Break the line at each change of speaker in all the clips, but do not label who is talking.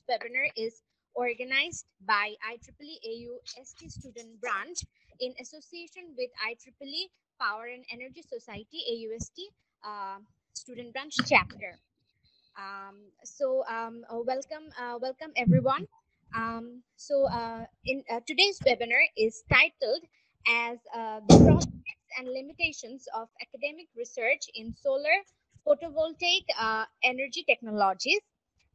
webinar is organized by IEEE AUST Student Branch in association with IEEE Power and Energy Society AUST Student Branch Chapter. Welcome everyone. In today's webinar is titled as the prospects and limitations of academic research in solar photovoltaic energy technologies.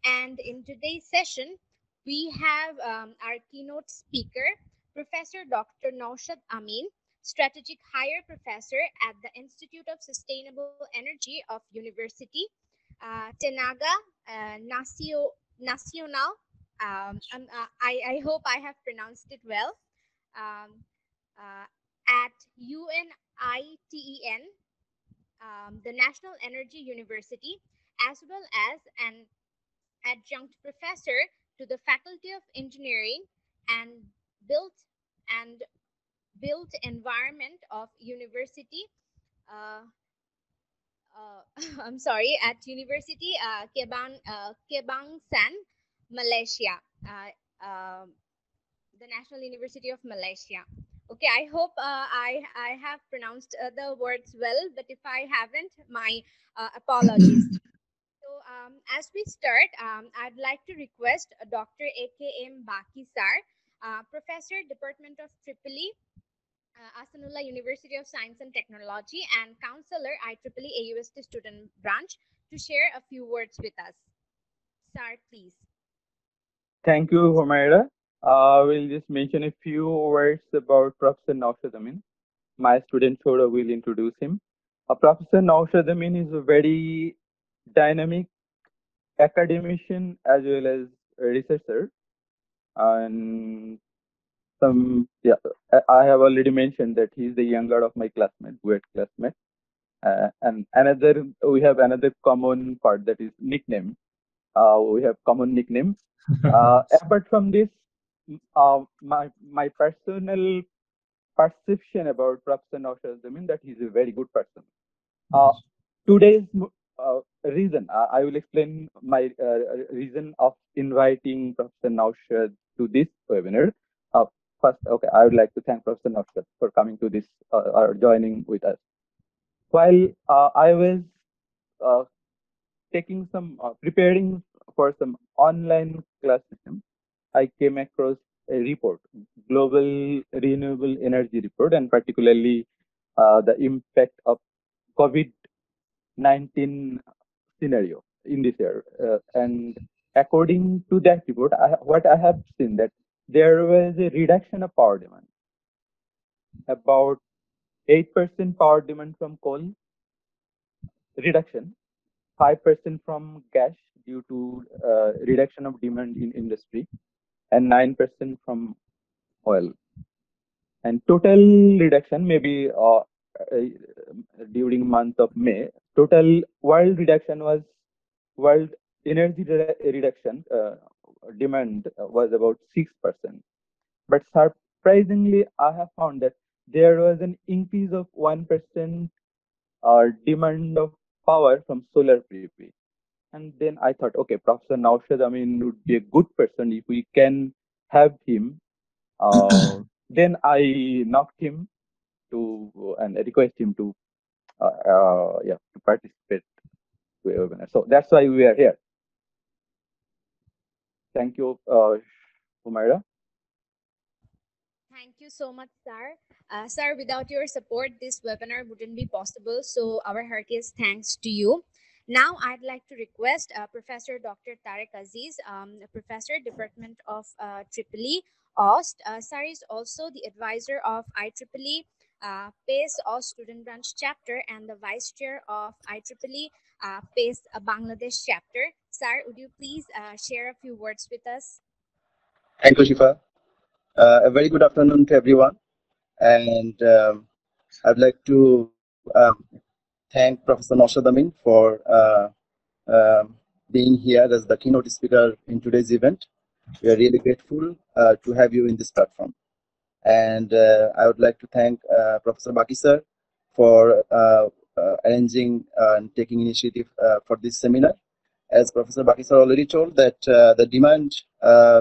And in today's session, we have our keynote speaker, Professor Dr. Nowshad Amin, Strategic Higher Professor at the Institute of Sustainable Energy of University Tenaga Nacional. I hope I have pronounced it well. Um, at UNITEN, the National Energy University, as well as an adjunct professor to the Faculty of Engineering and Built and Built Environment of University. I'm sorry, at University Kebangsaan, Malaysia, the National University of Malaysia. Okay, I hope I have pronounced the words well, but if I haven't, my apologies. So as we start, I'd like to request Dr. A.K.M. Baki Sir, Professor, Department of IEEE, Asanullah University of Science and Technology, and Counselor, IEEE AUST Student Branch, to share a few words with us. Sir, please.
Thank you, Humaira. We'll just mention a few words about Professor Nowshad Amin. My student Thoda will introduce him. Professor Nowshad Amin is a very dynamic academician as well as a researcher. And I have already mentioned that he's the younger of my classmate, great classmate. And we have another common part, that is nickname. We have common nicknames. Apart from this, my personal perception about Professor Nowshad Amin that he's a very good person. Today's reason, I will explain my reason of inviting Professor Nowshad to this webinar. First, okay, I would like to thank Professor Nowshad for coming to this or joining with us. While I was taking some preparing for some online class system, I came across a report, Global Renewable Energy Report, and particularly the impact of COVID-19 scenario in this year. And according to that report, what I have seen that there was a reduction of power demand, about 8% power demand from coal reduction, 5% from gas due to reduction of demand in industry, and 9% from oil. And total reduction maybe during month of May, total world reduction was world energy reduction demand was about 6%. But surprisingly, I have found that there was an increase of 1% demand of power from solar PV. And then I thought, okay, Professor Nowshad Amin would be a good person if we can have him. Then I knocked him and request him to participate to a webinar. So that's why we are here. Thank you, Humaira.
Thank you so much, sir. Sir, without your support, this webinar wouldn't be possible. So our heartiest thanks to you. Now, I'd like to request Professor Dr. Tariq Aziz, Professor, Department of IEEE AUST. Sir is also the advisor of IEEE PACE AUST Student Branch Chapter and the Vice Chair of IEEE PACE Bangladesh Chapter. Sir, would you please share a few words with us?
Thank you, Shifa. A very good afternoon to everyone. And I'd like to thank Professor Nowshad Amin for being here as the keynote speaker in today's event. We are really grateful to have you in this platform. And I would like to thank Professor Baki sir for arranging and taking initiative for this seminar. as Professor Bakisar already told, that the demand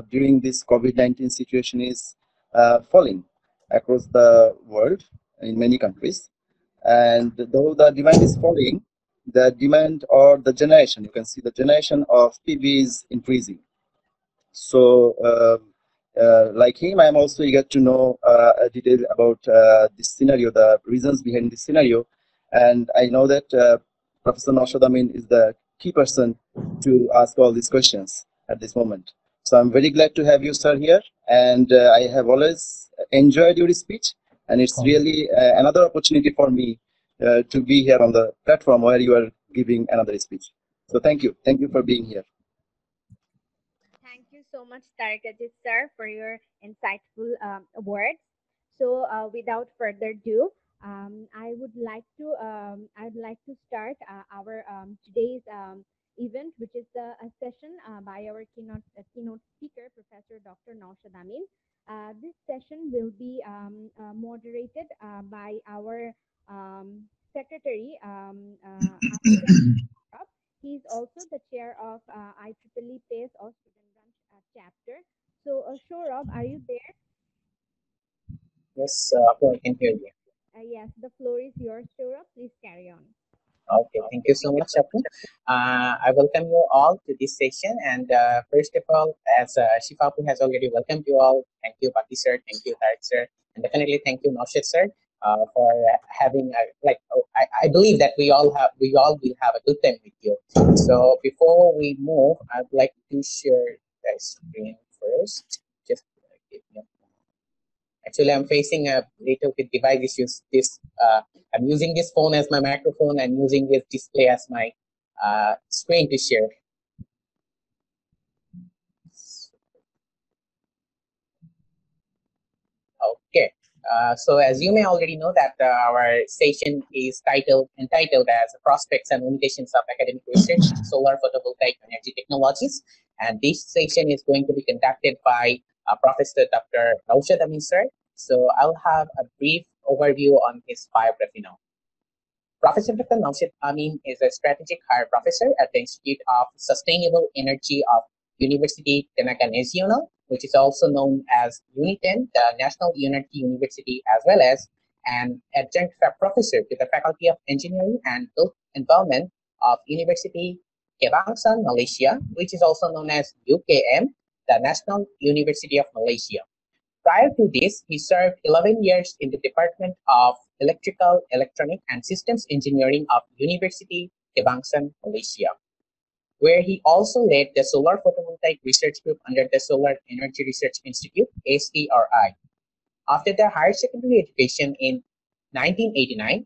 during this COVID-19 situation is falling across the world in many countries. And though the demand is falling, the demand or the generation, you can see the generation of PV is increasing. So, like him, I am also eager to know a detail about this scenario, the reasons behind this scenario. And I know that Professor Nowshad Amin is the key person to ask all these questions at this moment. So I'm very glad to have you, sir, here. And I have always enjoyed your speech. And it's really another opportunity for me to be here on the platform where you are giving another speech. So thank you. Thank you for being here.
Thank you so much, Targajit sir, for your insightful words. So, without further ado, I would like to start our today's event, which is a session by our keynote speaker, Professor Dr. Nowshad Amin. This session will be moderated by our secretary, Saurabh. He is also the chair of IEEE AUST Student Branch chapter. So, Saurabh, are you there?
Yes, I can hear you.
Yes, the floor is yours, Saurabh. Please carry on.
Okay, thank you so much, Apu. I welcome you all to this session. And first of all, as Shifapu has already welcomed you all, thank you, Bati sir, thank you, Tarik sir, and definitely thank you, Nowshad sir, for having I believe that we all will have a good time with you. So before we move, I'd like to share the screen first. Just give me a Actually, I'm facing a little bit device issues. I'm using this phone as my microphone and using this display as my screen to share. Okay. So as you may already know that our session is entitled as Prospects and Limitations of Academic Research in Solar Photovoltaic Energy Technologies. And this session is going to be conducted by Professor Dr. Nowshad Amin sir. So I'll have a brief overview on his biography now. Professor Dr. Nowshad Amin is a strategic hire professor at the Institute of Sustainable Energy of University Tenaga Nasional, which is also known as UNITEN, the National Unity University, as well as an adjunct professor to the Faculty of Engineering and Built Environment of University Kebangsaan, Malaysia, which is also known as UKM, the National University of Malaysia. Prior to this, he served 11 years in the Department of Electrical, Electronic and Systems Engineering of University Kebangsaan, Malaysia, where he also led the Solar Photovoltaic Research Group under the Solar Energy Research Institute, SERI. After the higher secondary education in 1989,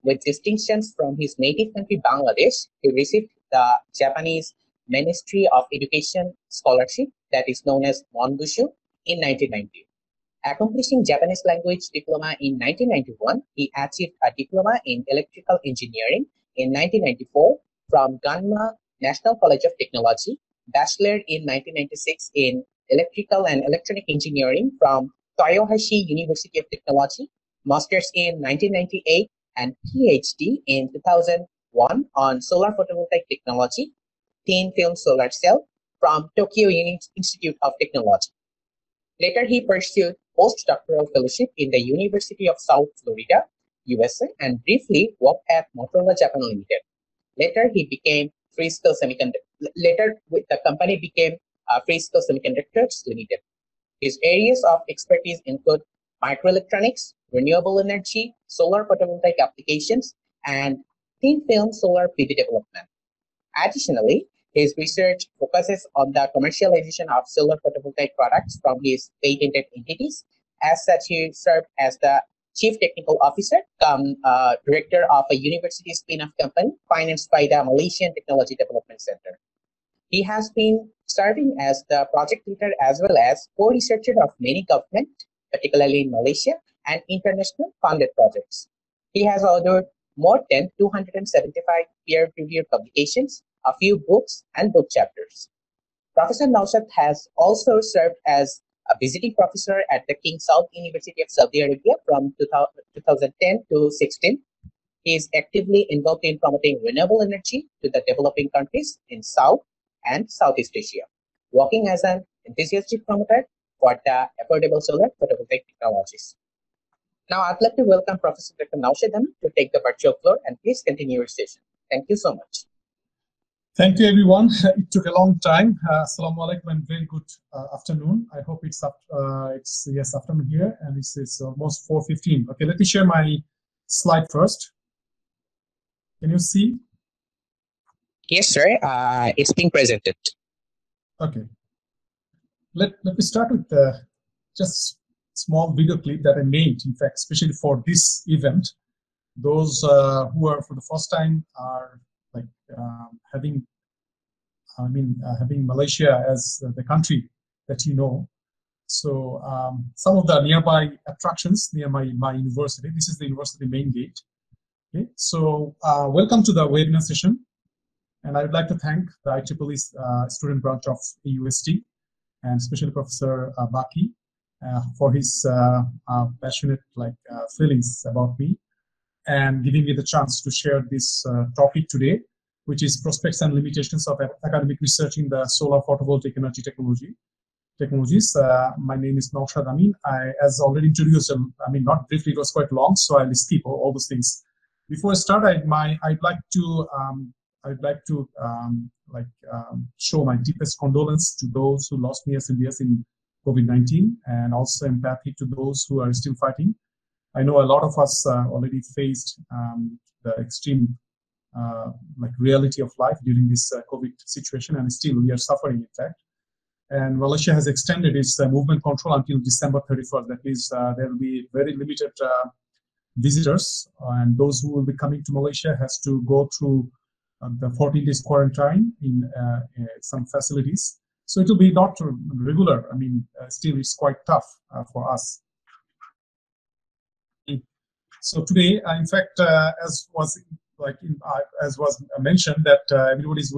with distinctions from his native country Bangladesh, he received the Japanese Ministry of Education scholarship that is known as Monbushu in 1990. Accomplishing Japanese language diploma in 1991, he achieved a diploma in electrical engineering in 1994 from Gunma National College of Technology, bachelor in 1996 in electrical and electronic engineering from Toyohashi University of Technology, master's in 1998, and PhD in 2001 on solar photovoltaic technology, thin film solar cell from Tokyo Institute of Technology. Later, he pursued postdoctoral fellowship in the University of South Florida, USA, and briefly worked at Motorola Japan Limited. Later, he became Freescale Semiconductor. Later, with the company became Freescale Semiconductors Limited. His areas of expertise include microelectronics, renewable energy, solar photovoltaic applications, and thin film solar PV development. Additionally, his research focuses on the commercialization of solar photovoltaic products from his patented entities. As such, he served as the Chief Technical Officer, Director of a university spin-off company financed by the Malaysian Technology Development Center. He has been serving as the project leader as well as co-researcher of many government, particularly in Malaysia, and international funded projects. He has authored more than 275 peer-reviewed publications, a few books, and book chapters. Professor Nowshad has also served as a visiting professor at the King Saud University of Saudi Arabia from 2010 to 16. He is actively involved in promoting renewable energy to the developing countries in South and Southeast Asia, working as an enthusiastic promoter for the affordable solar photovoltaic technologies. Now, I'd like to welcome Professor Dr. Nowshad Amin to take the virtual floor, and please continue your session. Thank you so much.
Thank you, everyone. It took a long time. Assalamu alaikum and very good afternoon. I hope it's yes, afternoon here, and it's almost 4:15. Okay, let me share my slide first. Can you see?
Yes, sir. It's being presented.
Okay. Let me start with just small video clip that I made, in fact, especially for this event. Those who are for the first time are like having Malaysia as the country that you know. So some of the nearby attractions near my university. This is the university main gate. Okay, so welcome to the webinar session, and I would like to thank the IEEE Student Branch of AUST, and especially Professor Baki for his passionate feelings about me and giving me the chance to share this topic today, which is prospects and limitations of academic research in the solar photovoltaic energy technologies. My name is Nowshad Amin. As already introduced, not briefly, it was quite long, so I'll skip all those things. Before I start, I'd like to show my deepest condolence to those who lost near and in COVID-19, and also empathy to those who are still fighting. I know a lot of us already faced the extreme reality of life during this COVID situation, and still we are suffering, in fact. And Malaysia has extended its movement control until December 31st. That means there will be very limited visitors, and those who will be coming to Malaysia has to go through the 14 days quarantine in some facilities. So it will be not regular. Still it's quite tough for us. So today, in fact, as was mentioned, that everybody is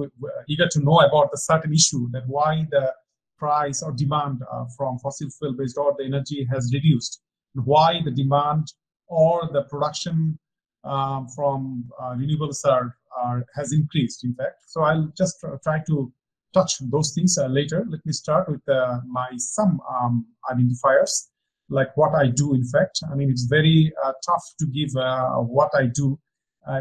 eager to know about the certain issue, that why the price or demand from fossil fuel based or the energy has reduced, why the demand or the production from renewables has increased, in fact. So I'll just try to touch those things later. Let me start with some identifiers, like what I do, in fact. It's very tough to give what I do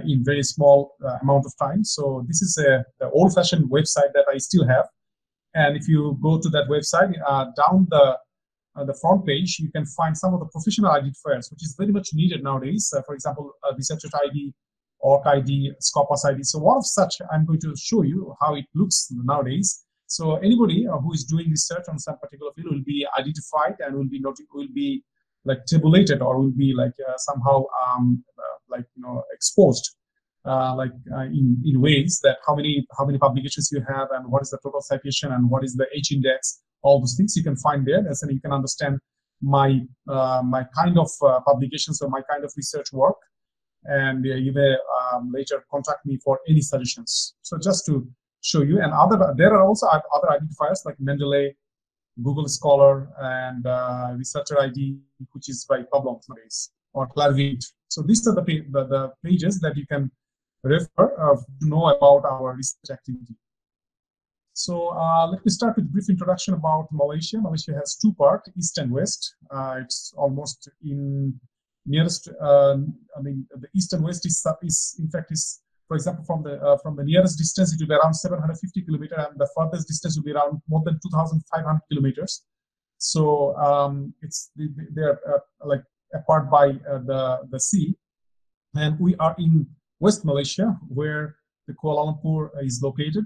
in very small amount of time. So this is the old-fashioned website that I still have. And if you go to that website, down the front page, you can find some of the professional identifiers, which is very much needed nowadays. For example, researcher ID, ORC ID, Scopus ID. So one of such, I'm going to show you how it looks nowadays. So anybody who is doing research on some particular field will be identified and will be tabulated, or will be somehow exposed in ways that how many publications you have, and what is the total citation, and what is the H index. All those things you can find there, and you can understand my kind of publications or my kind of research work, and you may later contact me for any suggestions. So just to show you, and there are also other identifiers like Mendeley, Google Scholar, and Researcher ID, which is by problems nowadays, or Clarivate. So these are the pages that you can refer to know about our research activity. So let me start with a brief introduction about Malaysia. Malaysia has two parts, East and West. It's almost in nearest. The East and West is in fact, for example, from the nearest distance, it will be around 750 kilometers, and the furthest distance will be around more than 2,500 kilometers. So they are apart by the sea, and we are in West Malaysia, where the Kuala Lumpur is located.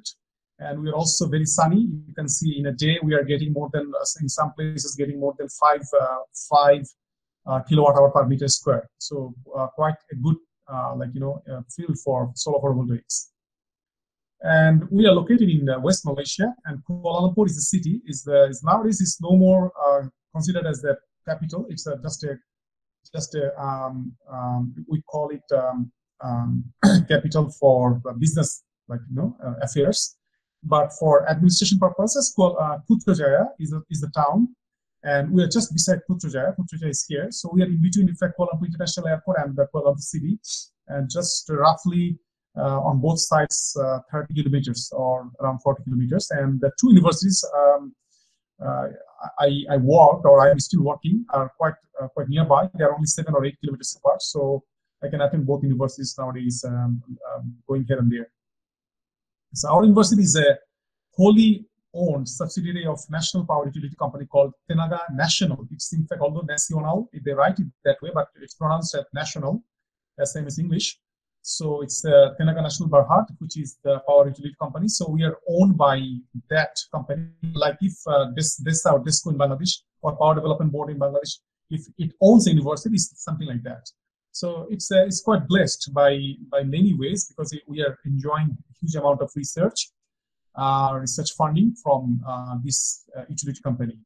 And we are also very sunny. You can see in a day we are getting more than, in some places, getting more than 5 kilowatt hour per meter square. So quite a good field for solar photovoltaics. And we are located in West Malaysia, and Kuala Lumpur is the city. Nowadays is no more considered as the capital. It's we call it capital for business affairs. But for administration purposes, Putrajaya is the town, and we are just beside Putrajaya. Putrajaya is here, so we are in between, in fact, Kuala Lumpur International Airport and the Kuala Lumpur city. and just roughly on both sides 30 kilometers or around 40 kilometers. And the two universities I worked, or I'm still working, are quite nearby. They are only 7 or 8 kilometers apart, so I can attend both universities nowadays, going here and there. So our university is a wholly owned subsidiary of national power utility company called Tenaga National. It's in fact, although national, they write it that way, but it's pronounced as national, as same as English. So it's Tenaga National Berhad, which is the power utility company. So we are owned by that company. Like if this our DISCO in Bangladesh or Power Development Board in Bangladesh, if it owns a university, it's something like that. So it's quite blessed by many ways, because we are enjoying a huge amount of research funding from this utility company.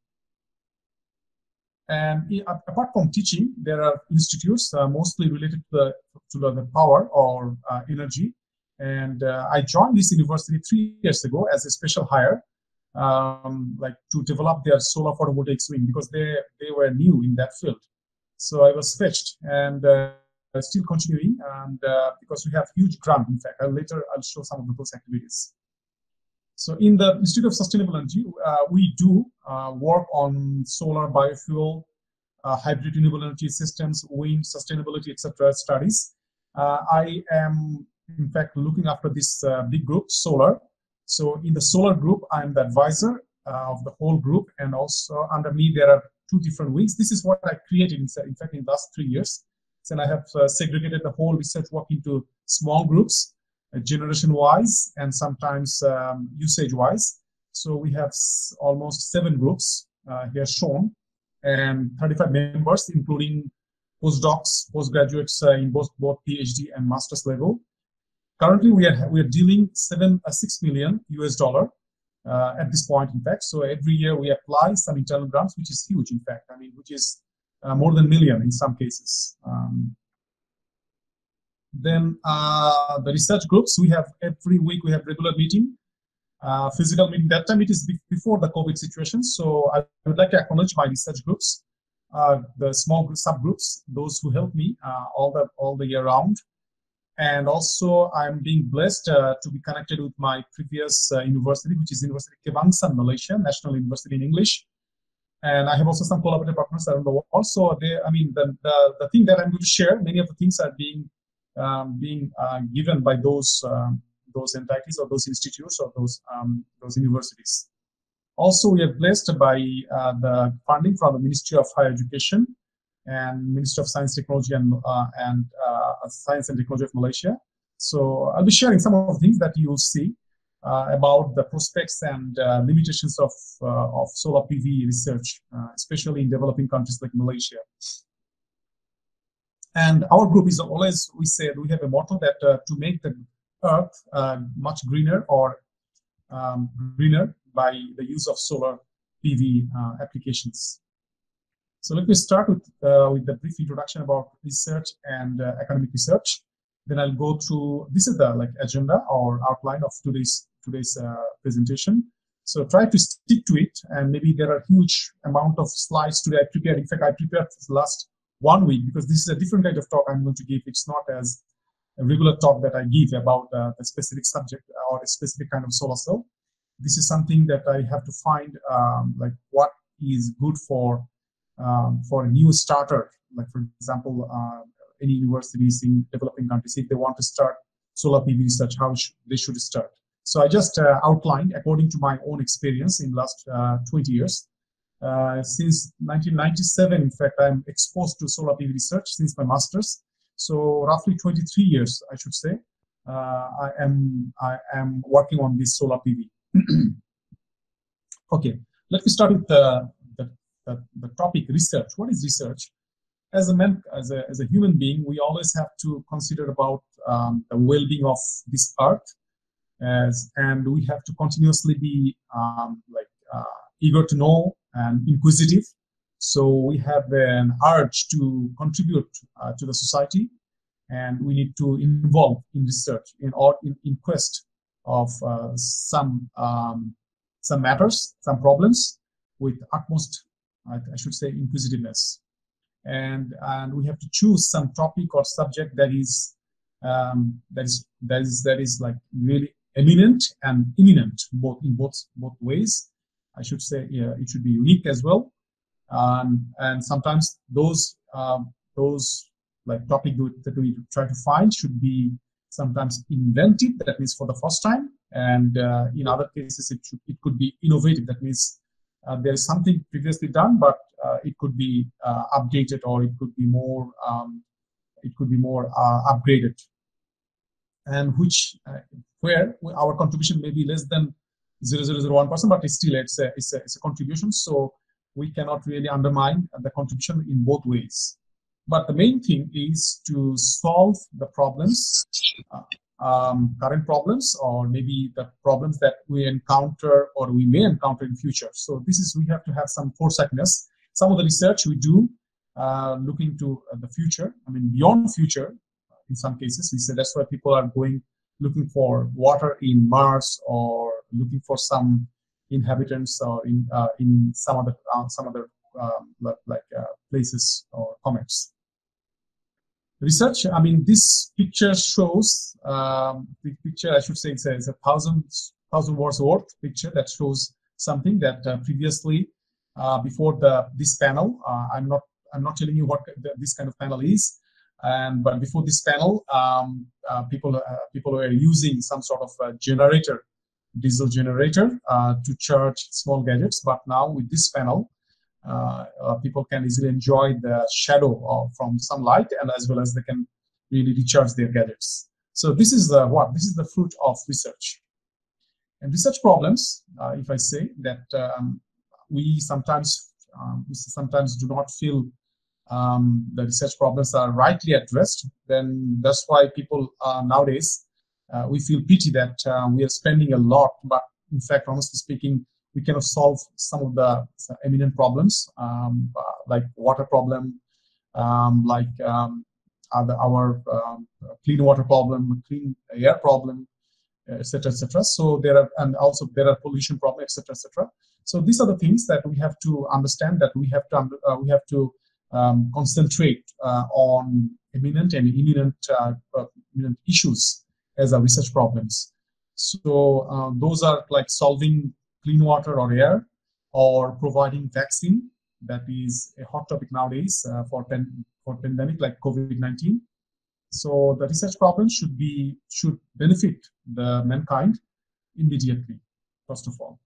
And apart from teaching, there are institutes mostly related to the power or energy. And I joined this university 3 years ago as a special hire, like to develop their solar photovoltaic wing, because they were new in that field. So I was fetched, and still continuing, and because we have huge grant. In fact, I'll show some of those activities. So in the Institute of Sustainable Energy, we do work on solar, biofuel, hybrid renewable energy systems, wind, sustainability, etc. studies. I am, in fact, looking after this big group, solar. So in the solar group, I'm the advisor of the whole group, and also under me there are 2 different wings. This is what I created, in fact, in the last 3 years. Then I have segregated the whole research work into small groups, generation-wise and sometimes usage-wise. So we have almost 7 groups here shown, and 35 members, including postdocs, postgraduates in both PhD and master's level. Currently, we are dealing $6 million at this point, in fact. So every year we apply some internal grants, which is huge, in fact. I mean, which is more than $1 million in some cases. Then the research groups, we have every week we have regular meeting, physical meeting. That time it is before the COVID situation. So I would like to acknowledge my research groups, the small subgroups, those who help me all the year round. And also I'm being blessed to be connected with my previous university, which is University Kebangsaan, Malaysia, National University in English. And I have also some collaborative partners around the world. So the thing that I'm going to share, many of the things are being given by those entities or those institutes or those universities. Also, we are blessed by the funding from the Ministry of Higher Education and Ministry of Science, Technology, and Science and Technology of Malaysia. So I'll be sharing some of the things that you will see about the prospects and limitations of solar PV research, especially in developing countries like Malaysia. And our group is always, we said, we have a motto that to make the earth much greener or greener by the use of solar PV applications. So let me start with the brief introduction about research and academic research. Then I'll go through, this is the agenda or outline of today's presentation. So try to stick to it, and maybe there are huge amount of slides today I prepared. In fact, I prepared for the last 1 week, because this is a different kind of talk I'm going to give. It's not as a regular talk that I give about the specific subject or a specific kind of solar cell. This is something that I have to find what is good for a new starter, like for example, any universities in developing countries, if they want to start solar PV research, how they should start. So I just outlined according to my own experience in the last 20 years. Since 1997, in fact, I'm exposed to solar PV research since my master's. So roughly 23 years, I should say, I am working on this solar PV. Okay, let me start with the topic research. What is research? As a human being, we always have to consider about the well-being of this earth, and we have to continuously be eager to know and inquisitive. So we have an urge to contribute to the society, and we need to involve in research in quest of some matters, some problems, with utmost, I should say, inquisitiveness. And we have to choose some topic or subject that is that is like really eminent and imminent, both in both ways. I should say, yeah, it should be unique as well. And sometimes those like topic that we try to find should be sometimes inventive, that means for the first time, and in other cases it could be innovative, that means there is something previously done, but it could be updated, or it could be more upgraded, and which where our contribution may be less than 0.0001%, but still it's a contribution, so we cannot really undermine the contribution in both ways. But the main thing is to solve the problems, current problems, or maybe the problems that we encounter or we may encounter in future. So this is, we have to have some foresightness. Some of the research we do looking to the future, I mean beyond future. In some cases, we say that's why people are looking for water in Mars, or looking for some inhabitants, or in some other places or comets. Research, I mean, this picture shows, the picture, I should say, it's a thousand words worth picture that shows something that previously, before this panel, I'm not telling you what this kind of panel is, but before this panel, people were using some sort of generator, diesel generator, to charge small gadgets. But now with this panel, people can easily enjoy the shadow from sunlight, and as well as they can really recharge their gadgets. So this is this is the fruit of research. And research problems, if I say that we sometimes do not feel the research problems are rightly addressed, then that's why people nowadays, we feel pity that we are spending a lot, but in fact, honestly speaking, we cannot solve some of the eminent problems, like water problem, like our clean water problem, clean air problem, etc., etc. So there are, and also there are pollution problem, etc., etc. So these are the things that we have to understand, that we have to concentrate on eminent and imminent issues as our research problems. So those are like solving clean water or air, or providing vaccine. That is a hot topic nowadays for pandemic like COVID-19. So the research problems should benefit the mankind immediately, first of all.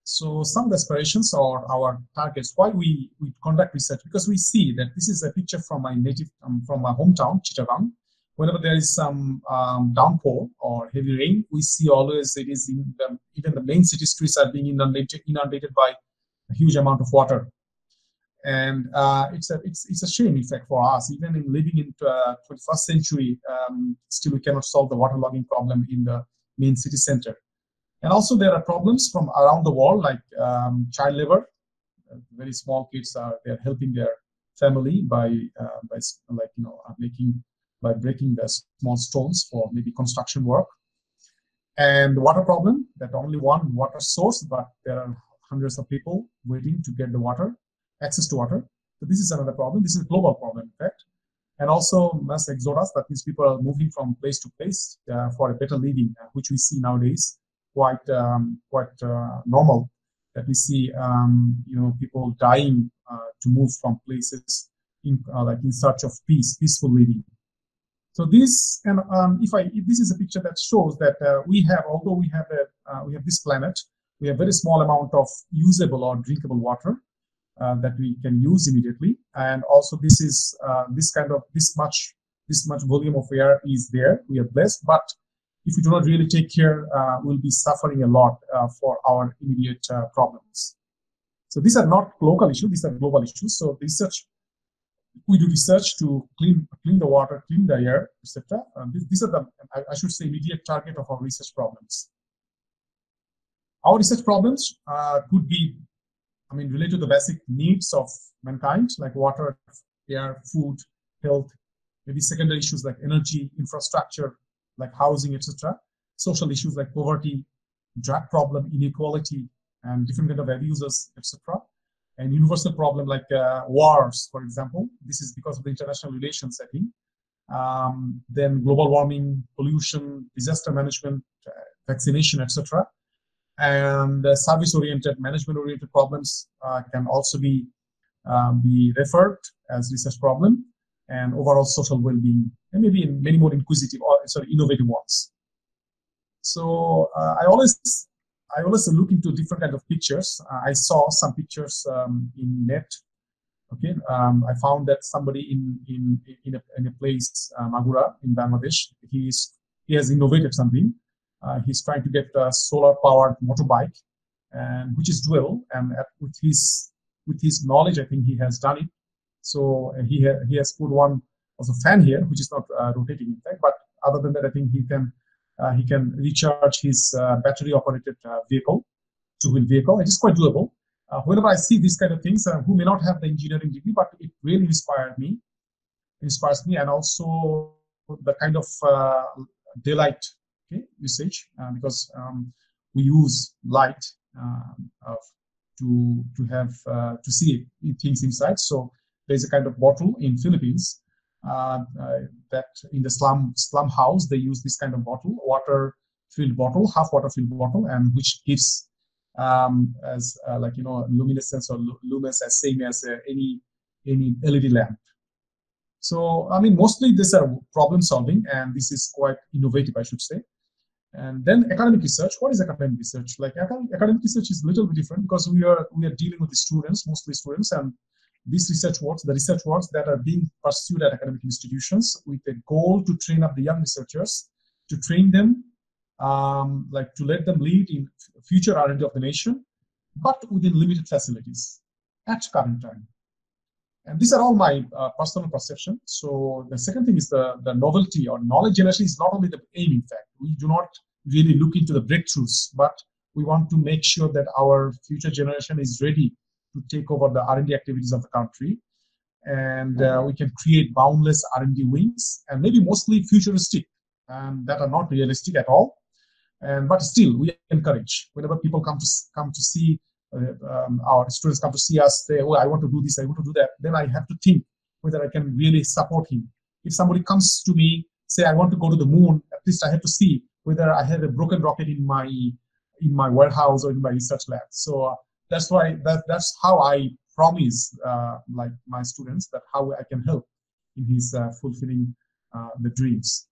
So some aspirations or our targets, why we conduct research, because we see that this is a picture from my from my hometown, Chittagong. Whenever there is some downpour or heavy rain, we see always it is even the main city streets are being inundated by a huge amount of water. And it's a shame, in fact, for us, even in living in 21st century, still we cannot solve the waterlogging problem in the main city center. And also there are problems from around the world, like child labor. Very small kids they're helping their family by breaking the small stones for maybe construction work. And water problem, that only one water source, but there are hundreds of people waiting to get the water, access to water. So this is another problem. This is a global problem, in fact. And also mass exodus, that means people are moving from place to place for a better living, which we see nowadays quite normal. That we see, people dying to move from places in search of peaceful living. So this, and if this is a picture that shows that although we have this planet, we have very small amount of usable or drinkable water that we can use immediately, and also this is this much volume of air is there. We are blessed, but if we do not really take care, we'll be suffering a lot for our immediate problems. So these are not local issues; these are global issues. So we do research to clean the water, clean the air, etc. These are the, I should say, immediate target of our research problems. Our research problems could be, related to the basic needs of mankind, like water, air, food, health, maybe secondary issues like energy, infrastructure, like housing, etc. Social issues like poverty, drug problem, inequality, and different kind of abuses, etc. And universal problem like wars, for example. This is because of the international relations, I think. then global warming, pollution, disaster management, vaccination, etc. And service-oriented, management-oriented problems can also be referred as research problem, and overall social well-being, and maybe in many more inquisitive or innovative ones. So I always look into different kind of pictures. I saw some pictures in net. Okay, I found that somebody in a place, Magura in Bangladesh, he has innovated something. He's trying to get a solar-powered motorbike, and which is dual. And with his knowledge, I think he has done it. So he has put one as a fan here, which is not rotating, in fact. But other than that, I think he can recharge his battery-operated vehicle, two-wheel vehicle. It is quite doable. Whenever I see these kind of things, who may not have the engineering degree, but it really inspires me, and also the kind of daylight usage, because we use light to see things inside. So there's a kind of bottle in Philippines that in the slum house they use this kind of bottle, water-filled bottle, half water-filled bottle, and which gives as luminescence or lumens as same as any LED lamp. So I mean, mostly these are problem solving, and this is quite innovative, I should say. And then academic research. What is academic research? Like academic research is a little bit different because we are dealing with the students, mostly students, and these research works, the research works that are being pursued at academic institutions with a goal to train up the young researchers, to train them, to let them lead in future R&D of the nation, but within limited facilities at current time. And these are all my personal perception. So the second thing is the novelty or knowledge generation is not only the aim, in fact. We do not really look into the breakthroughs, but we want to make sure that our future generation is ready to take over the R&D activities of the country. And we can create boundless R&D wings, and maybe mostly futuristic, that are not realistic at all. But still, we encourage whenever people come to see our students come to see us, say, oh, I want to do this, I want to do that, then I have to think whether I can really support him. If somebody comes to me, say, I want to go to the moon, at least I have to see whether I have a broken rocket in my warehouse or in my research lab. So that's why that's how I promise my students that how I can help in his fulfilling the dreams.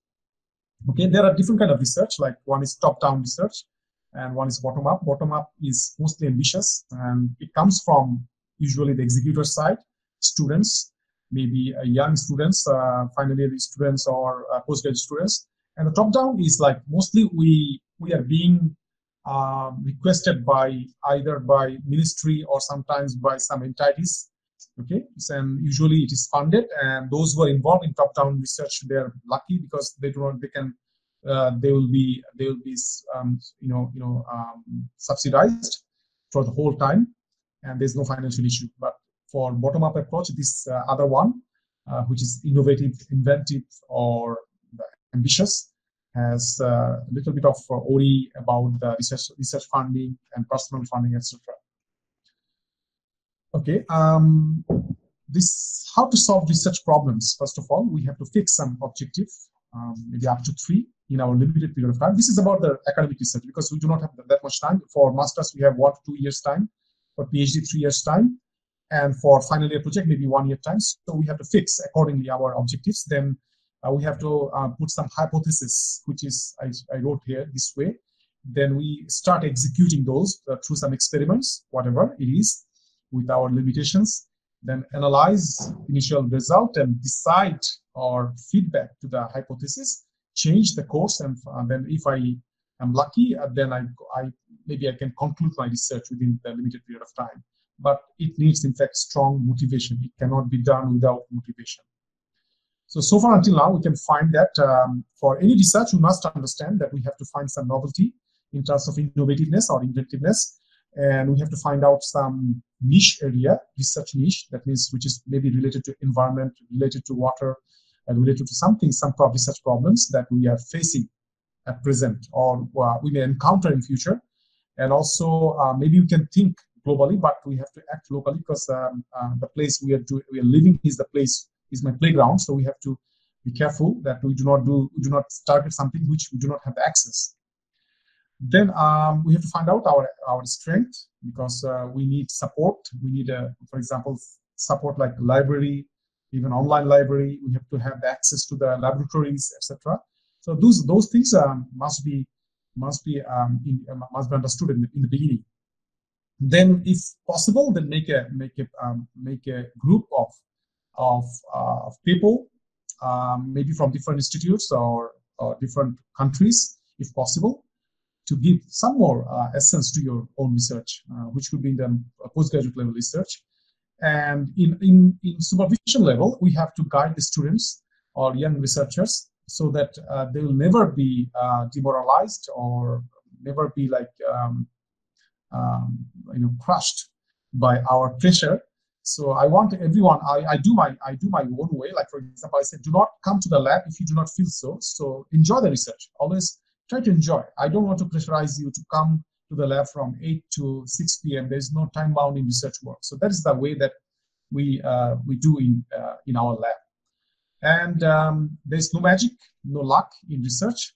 Okay, there are different kind of research, like one is top-down research and one is bottom-up. Bottom-up is mostly ambitious, and it comes from usually the executor side, students, maybe young students, final year students or postgraduate students. And the top-down is like mostly we are being requested by either by ministry or sometimes by some entities. Okay, and usually it is funded, and those who are involved in top-down research, they are lucky because they will be subsidized for the whole time, and there's no financial issue. But for bottom-up approach, this other one, which is innovative, inventive, or ambitious, has a little bit of worry about the research funding and personal funding, etc. Okay, how to solve research problems. First of all, we have to fix some objective, maybe up to 3 in our limited period of time. This is about the academic research because we do not have that much time. For masters, we have 1 to 2 years time. For PhD, 3 years time. And for final year project, maybe 1 year time. So we have to fix accordingly our objectives. Then we have to put some hypothesis, which is, I wrote here this way. Then we start executing those through some experiments, whatever it is, with our limitations. Then analyze initial result and decide or feedback to the hypothesis, change the course, and then if I am lucky, then maybe I can conclude my research within the limited period of time. But it needs, in fact, strong motivation. It cannot be done without motivation. So far until now, we can find that for any research, we must understand that we have to find some novelty in terms of innovativeness or inventiveness, and we have to find out some niche area, research niche, that means which is maybe related to environment, related to water, and related to some research problems that we are facing at present, or we may encounter in future. And also maybe we can think globally, but we have to act locally because the place we are living is my playground. So we have to be careful that we do not target something which we do not have access. Then we have to find out our strength, because we need support. We need, for example, support like library, even online library. We have to have the access to the laboratories, etc. So those things must be understood in the beginning. Then, if possible, then make a group of people, maybe from different institutes or different countries, if possible, to give some more essence to your own research, which could be in the postgraduate level research. And in supervision level, we have to guide the students or young researchers so that they will never be demoralized or never be like crushed by our pressure. So I want everyone. I do my own way. Like, for example, I said, do not come to the lab if you do not feel so. So enjoy the research. Always try to enjoy. I don't want to pressurize you to come to the lab from 8 to 6 p.m. There's no time bound in research work. So that is the way that we do in our lab. And there's no magic, no luck in research.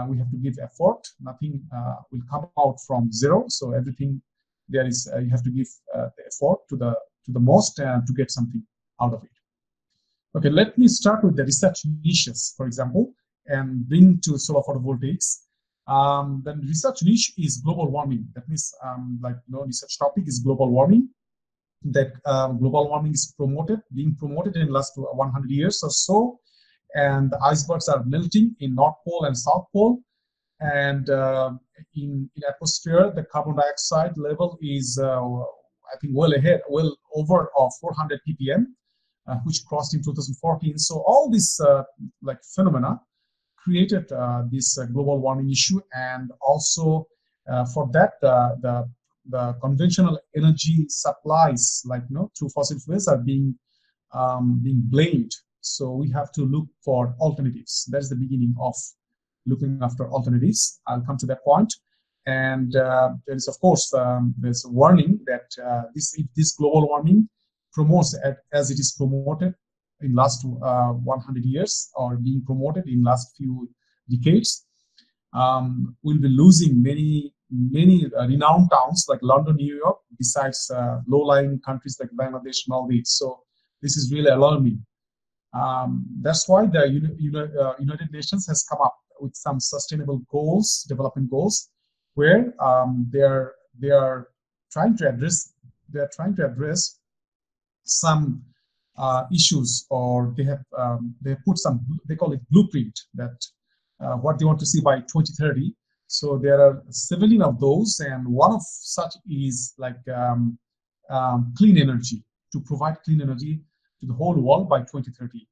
We have to give effort. Nothing will come out from zero. So everything there is, you have to give the effort to the most to get something out of it. Okay, let me start with the research niches, for example, and bring to solar photovoltaics. The research niche is global warming. That means, research topic is global warming. That global warming is being promoted in the last 100 years or so. And the icebergs are melting in North Pole and South Pole. And in atmosphere, the carbon dioxide level is, I think, well over 400 ppm, which crossed in 2014. So all this phenomena created this global warming issue, and also for that the conventional energy supplies, through fossil fuels, are being blamed. So we have to look for alternatives. That's the beginning of looking after alternatives. I'll come to that point. And there is, of course, there's a warning that if this global warming promotes as it is promoted in last 100 years, or being promoted in last few decades, we'll be losing many renowned towns like London, New York, besides low-lying countries like Bangladesh, Maldives. So this is really alarming. That's why the United Nations has come up with some sustainable goals, development goals, where they are trying to address some issues, or they have put some, they call it blueprint, that what they want to see by 2030. So there are 17 of those, and one of such is clean energy, to provide clean energy to the whole world by 2030.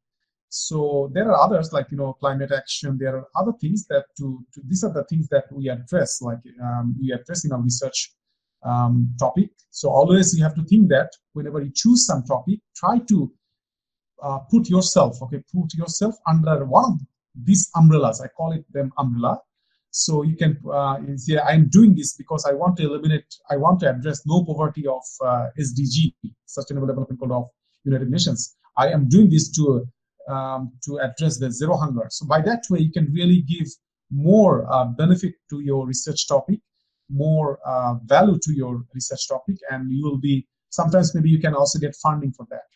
So there are others, like climate action. There are other things that these are the things that we address, we address in our research topic. So always you have to think that whenever you choose some topic, try to put yourself under one of these umbrellas. I call it them umbrella. So you can say, I'm doing this because I want to address no poverty of SDG, Sustainable Development Goal of United Nations. I am doing this to address the zero hunger. So by that way, you can really give more benefit to your research topic, more value to your research topic, and you will be, sometimes maybe you can also get funding for that.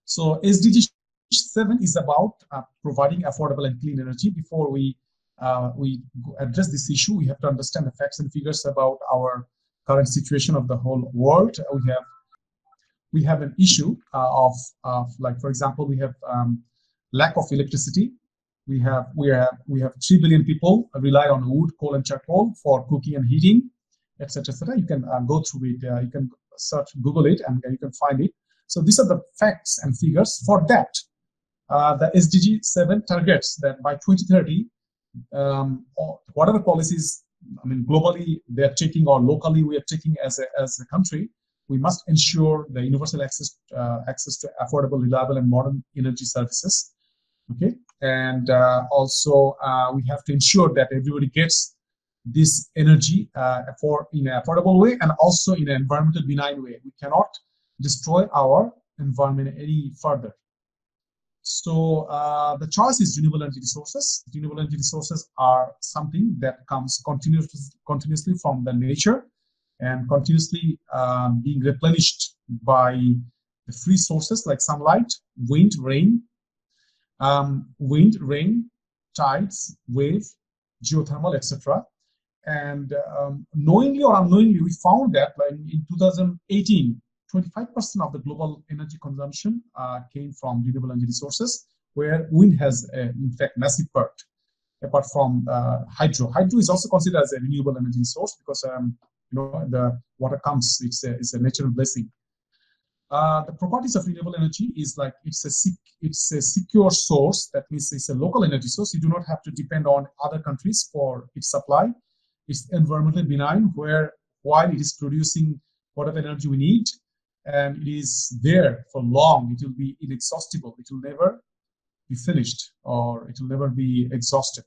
So SDG 7 is about providing affordable and clean energy. Before we address this issue, we have to understand the facts and figures about our current situation of the whole world. We have an issue of for example, we have lack of electricity. We have 3 billion people rely on wood, coal, and charcoal for cooking and heating, etc., etc. You can go through it. You can search, Google it, and you can find it. So these are the facts and figures. For that, the SDG 7 targets that by 2030, whatever policies, globally they're taking, or locally we are taking as a country, we must ensure the universal access to affordable, reliable, and modern energy services. Okay, and also we have to ensure that everybody gets this energy in an affordable way, and also in an environmental benign way. We cannot destroy our environment any further. So the choice is renewable energy resources. Renewable energy resources are something that comes continuously from the nature and continuously being replenished by the free sources like sunlight, wind, rain, tides, wave, geothermal, etc. And knowingly or unknowingly, we found that in 2018, 25% of the global energy consumption came from renewable energy resources, where wind has, in fact, massive part, apart from hydro. Hydro is also considered as a renewable energy source because the water comes, it's a natural blessing. The properties of renewable energy is like it's a secure source. That means it's a local energy source. You do not have to depend on other countries for its supply. It's environmentally benign, while it is producing whatever energy we need, and it is there for long. It will be inexhaustible. It will never be finished, or it will never be exhausted.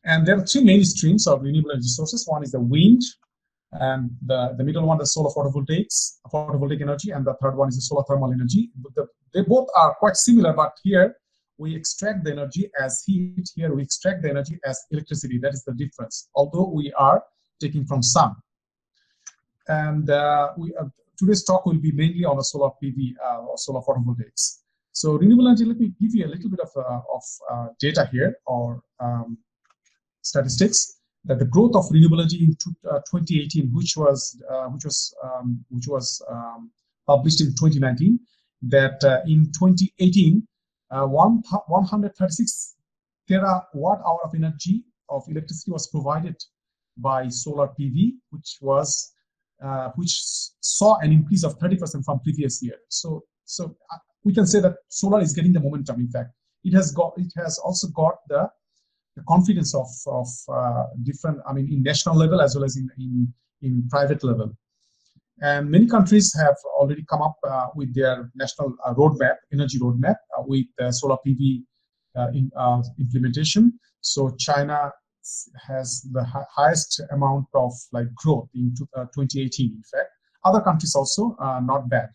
And there are three main streams of renewable energy sources. One is the wind, and the middle one, the solar photovoltaic energy, and the third one is the solar thermal energy. They both are quite similar, but here we extract the energy as heat. Here we extract the energy as electricity. That is the difference, although we are taking from sun. And today's talk will be mainly on the solar PV or solar photovoltaics. So renewable energy, let me give you a little bit of data here, or statistics, that the growth of renewable energy in 2018, which was published in 2019, that in 2018, 136 terawatt hour of energy of electricity was provided by solar PV, which saw an increase of 30% from previous year. So we can say that solar is getting the momentum. In fact, it has also got the confidence of different, in national level as well as in private level. And many countries have already come up with their national energy roadmap with solar PV implementation. So China has the highest amount of growth in 2018. In fact, other countries also not bad.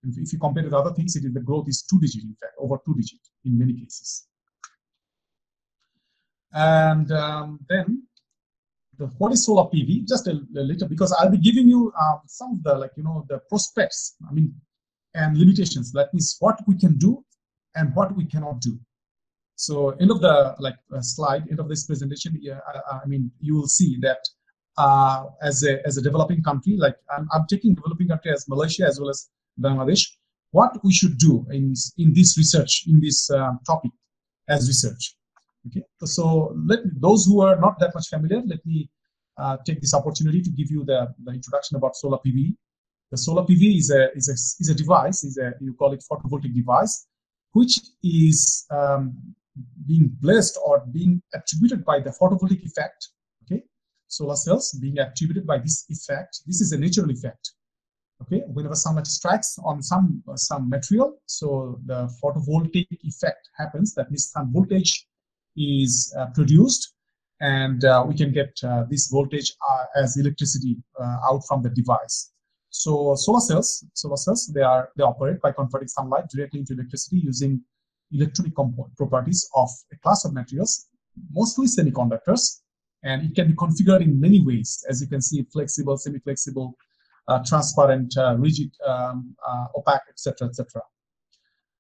If you compare with other things, the growth is 2-digit. In fact, over 2-digit in many cases. And then what is solar PV? Just a little, because I'll be giving you some of the the prospects, and limitations. That means what we can do and what we cannot do. So end of the slide, end of this presentation, you will see that as a developing country, I'm taking developing country as Malaysia as well as Bangladesh, what we should do in this research, in this topic as research. Okay, so those who are not that much familiar, let me take this opportunity to give you the introduction about solar PV. The solar PV is a device, you call it photovoltaic device, which is being blessed or being attributed by the photovoltaic effect. Okay, solar cells being attributed by this effect. This is a natural effect. Okay, whenever sunlight strikes on some material, so the photovoltaic effect happens. That means some voltage is produced, and we can get this voltage as electricity out from the device. So solar cells, they operate by converting sunlight directly into electricity using electronic properties of a class of materials, mostly semiconductors, and it can be configured in many ways, as you can see: flexible, semi-flexible, transparent, rigid, opaque, etc., etc.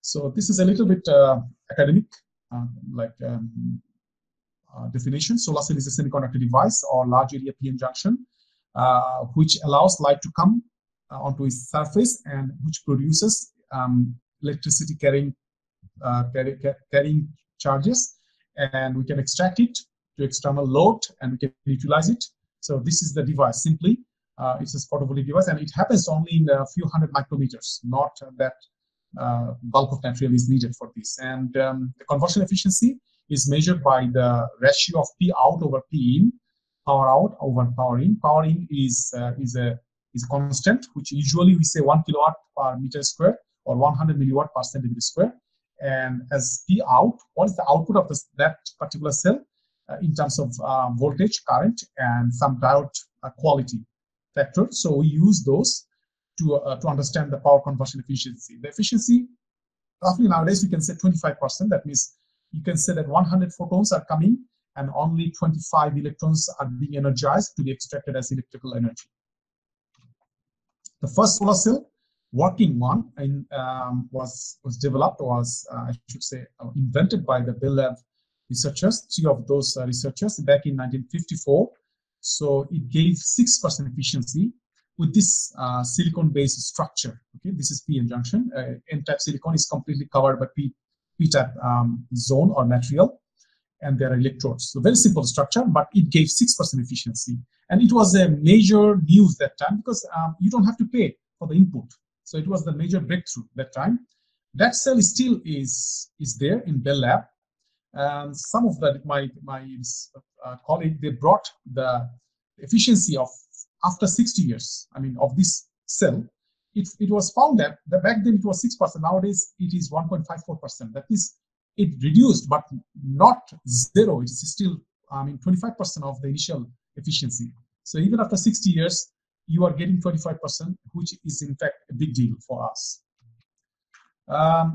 So this is a little bit academic, definition. Solar cell is a semiconductor device or large area PN junction, which allows light to come onto its surface and which produces electricity carrying charges, and we can extract it to external load and we can utilize it. So this is the device. Simply, it's a photovoltaic device, and it happens only in a few hundred micrometers. Not that bulk of material is needed for this. And the conversion efficiency is measured by the ratio of P out over P in, power out over power in. Power in is a constant, which usually we say 1 kilowatt per meter square or 100 milliwatt per centimeter square. And as P out, what is the output of that particular cell in terms of voltage, current, and some diode quality factor. So we use those to understand the power conversion efficiency. The efficiency roughly nowadays we can say 25%. That means you can say that 100 photons are coming and only 25 electrons are being energized to be extracted as electrical energy. The first solar cell working one was developed, I should say, invented by the Bell Lab researchers, 3 of those researchers back in 1954. So it gave 6% efficiency with this silicon-based structure. Okay, this is p-n junction. N-type silicon is completely covered by p-type zone or material, and there are electrodes. So very simple structure, but it gave 6% efficiency, and it was a major news that time because you don't have to pay for the input. So it was the major breakthrough that time. That cell still is there in Bell Lab. And some of my colleague, they brought the efficiency of after 60 years, I mean, of this cell. It was found that back then it was 6%. Nowadays it is 1.54%. That is, it reduced, but not zero. It is still, I mean, 25% of the initial efficiency. So even after 60 years, you are getting 25%, which is in fact a big deal for us.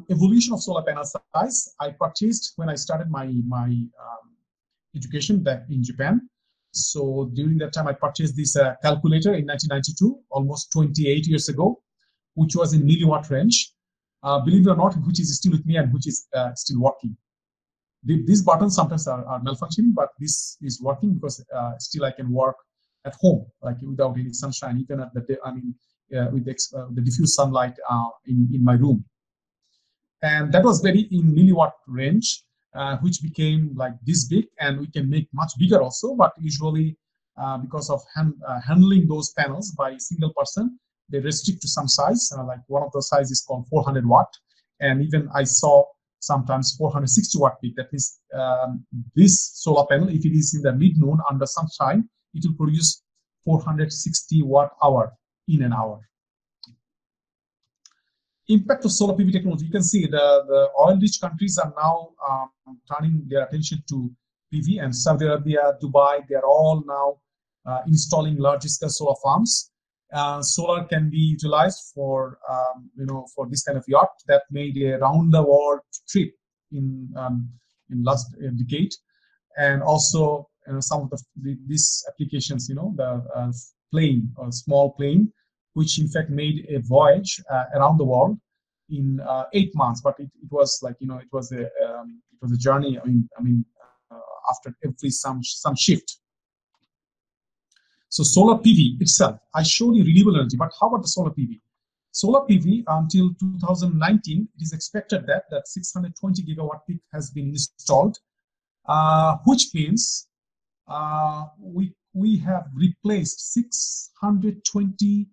Evolution of solar panel size. I purchased when I started my education back in Japan. So during that time, I purchased this calculator in 1992, almost 28 years ago, which was in milliwatt range. Believe it or not, which is still with me and which is still working. These buttons sometimes are malfunctioning, but this is working because still I can work at home, like without any sunshine, even at the day, I mean, with the diffuse sunlight in my room. And that was very in milliwatt range, which became like this big, and we can make much bigger also, but usually because of handling those panels by a single person, they restrict to some size, like one of the sizes is called 400 watt, and even I saw sometimes 460 watt peak. That means this solar panel, if it is in the mid-noon under sunshine, it will produce 460 watt hour in an hour. Impact of solar PV technology. You can see the oil-rich countries are now turning their attention to PV, and Saudi Arabia, Dubai, they are all now installing large-scale solar farms. Solar can be utilized for for this kind of yacht that made a round-the-world trip in last decade, and also some of these applications, the plane or small plane, which in fact made a voyage around the world in 8 months. But it was like it was a journey. I mean, after every some shift. So solar PV itself, I showed you renewable energy, but how about the solar PV? Solar PV until 2019, it is expected that 620 gigawatt peak has been installed, which means we have replaced 620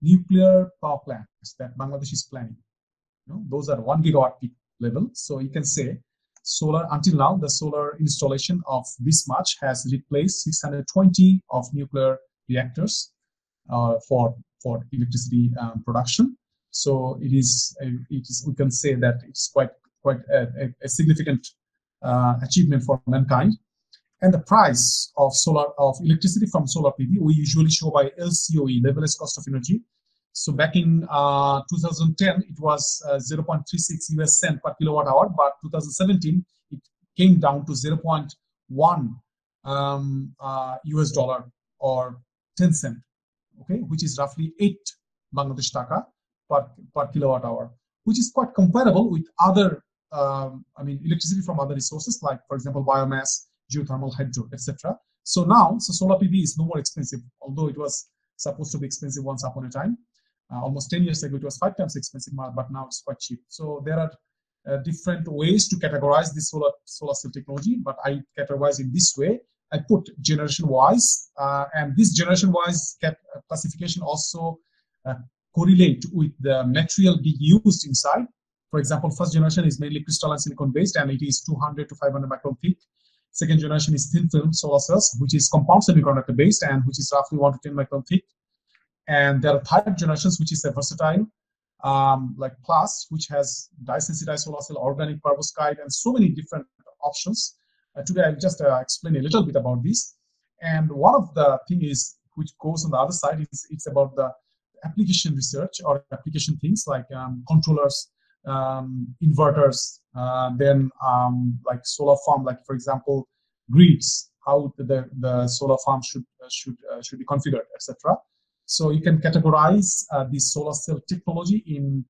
nuclear power plants that Bangladesh is planning. Those are 1 gigawatt peak level. So you can say solar, until now, the solar installation of this much has replaced 620 of nuclear reactors for electricity production. So it is we can say that it's quite a significant achievement for mankind. And the price of electricity from solar PV, we usually show by LCOE, levelized cost of energy. So back in 2010, it was 0.36 US cent per kilowatt hour, but 2017, it came down to 0.1 US dollar or 10 cent, okay, which is roughly 8 Bangladesh taka per kilowatt hour, which is quite comparable with other, electricity from other resources, like, for example, biomass, geothermal, hydro, etc. So now, solar PV is no more expensive, although it was supposed to be expensive once upon a time. Almost 10 years ago, it was 5 times expensive, but now it's quite cheap. So there are different ways to categorize this solar cell technology, but I categorize in this way. I put generation-wise, and this generation-wise classification also correlate with the material being used inside. For example, first generation is mainly crystalline silicon-based, and it is 200 to 500 micron thick. Second generation is thin film solar cells, which is compound semiconductor-based, and which is roughly 1 to 10 micron thick. And there are third generations, which is a versatile, like Plus, which has dye-sensitized solar cell, organic perovskite, and so many different options. Today, I'll just explain a little bit about this. And one of the things which goes on the other side is it's about the application research or application things like controllers, inverters, then like solar farm, like for example, grids, how the solar farm should be configured, etc. So you can categorize this solar cell technology in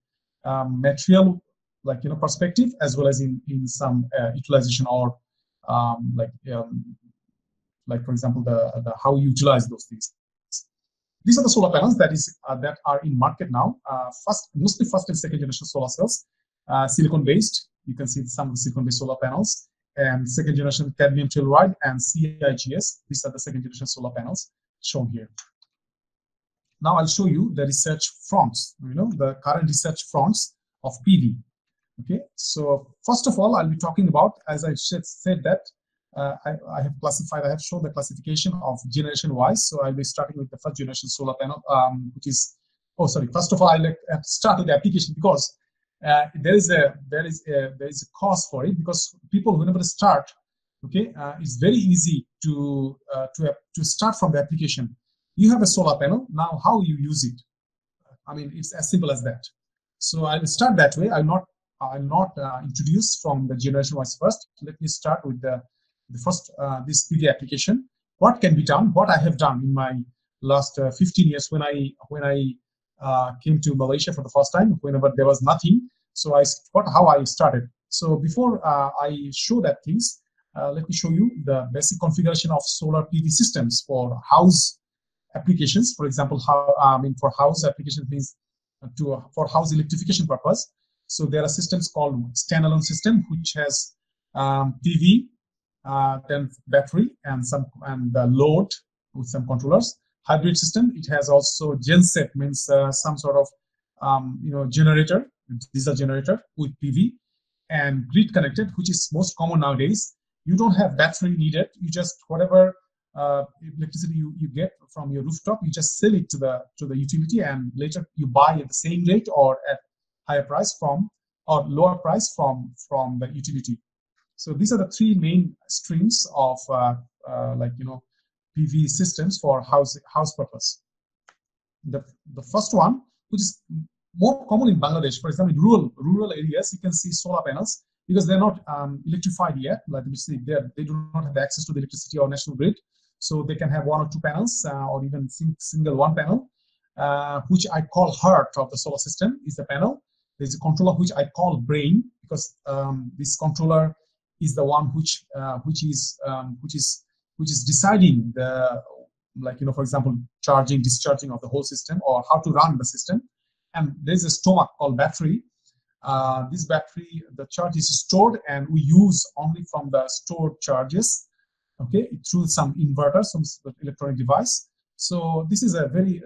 material, like perspective, as well as in some utilization, or like for example the how you utilize those things. These are the solar panels that are in market now. Mostly first and second generation solar cells, silicon based. You can see some of the silicon based solar panels, and second generation cadmium telluride and CIGS. These are the second generation solar panels shown here. Now I'll show you the research fronts, the current research fronts of PV. Okay, so first of all, I'll be talking about, as I said that I have shown the classification of generation wise. So I'll be starting with the first generation solar panel, which is, first of all, I'll start with the application, because there is a cause for it, because people, whenever they start, okay, it's very easy to start from the application. You have a solar panel. Now, how you use it? I mean, it's as simple as that. So I will start that way. I'll not introduce from the generation wise first. Let me start with the first this PV application. What can be done? What I have done in my last 15 years when I came to Malaysia for the first time, whenever there was nothing. So how I started. So before I show that things, let me show you the basic configuration of solar PV systems for house applications. For example, for house applications means for house electrification purpose. So there are systems called standalone system, which has PV, then battery, and the load with some controllers. Hybrid system, it has also genset, means some sort of generator, diesel generator with PV, and grid connected, which is most common nowadays. You don't have battery needed. You just whatever electricity you get from your rooftop, you just sell it to the utility, and later you buy at the same rate or at higher price or lower price from the utility. So these are the three main streams of PV systems for house purpose. The first one, which is more common in Bangladesh, for example, in rural areas, you can see solar panels, because they're not electrified yet. Like we see, they do not have access to the electricity or national grid, so they can have one or two panels, or even single one panel, which I call heart of the solar system is the panel. There's a controller which I call brain, because this controller is the one which is deciding the, for example, charging, discharging of the whole system, or how to run the system. And there's a stomach called battery. This battery, the charge is stored, and we use only from the stored charges, okay, through some inverter, some electronic device. So this is a very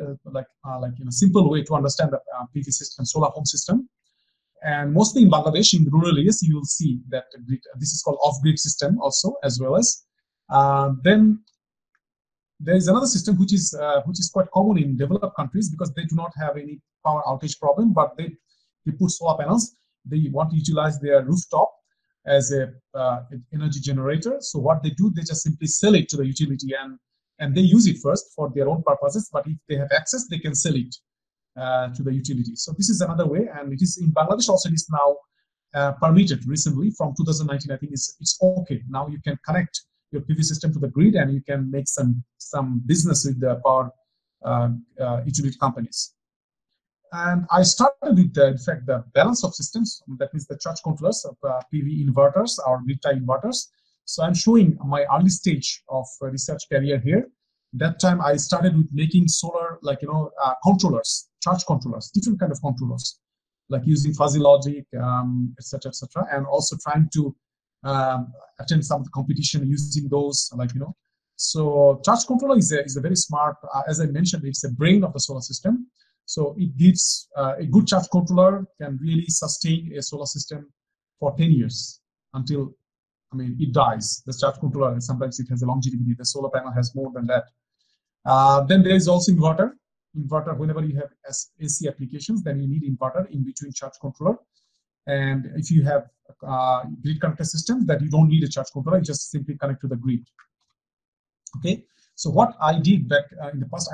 simple way to understand the PV system, solar home system. And mostly in Bangladesh, in rural areas, you will see that this is called off-grid system also, as well as. Then there is another system which is quite common in developed countries, because they do not have any power outage problem, but they put solar panels. They want to utilize their rooftop as an energy generator. So what they do, they just simply sell it to the utility, and they use it first for their own purposes. But if they have access, they can sell it to the utility. So this is another way, and it is in Bangladesh also. It is now permitted recently from 2019. I think it's okay. Now you can connect your PV system to the grid, and you can make some business with the power utility companies. And I started with in fact the balance of systems. That means the charge controllers of PV inverters or grid tie inverters. So I'm showing my early stage of research career here. That time I started with making solar, controllers, charge controllers, different kind of controllers, like using fuzzy logic, etc., etc., and also trying to attend some of the competition using those, So charge controller is a very smart, as I mentioned, it's a brain of the solar system. So it gives a good charge controller can really sustain a solar system for 10 years until, it dies. The charge controller, and sometimes it has a longevity. The solar panel has more than that. Then there is also inverter. Inverter, whenever you have AC applications, then you need inverter in between charge controller. And if you have grid connected systems, that you don't need a charge controller, you just simply connect to the grid. Okay. So what I did back in the past,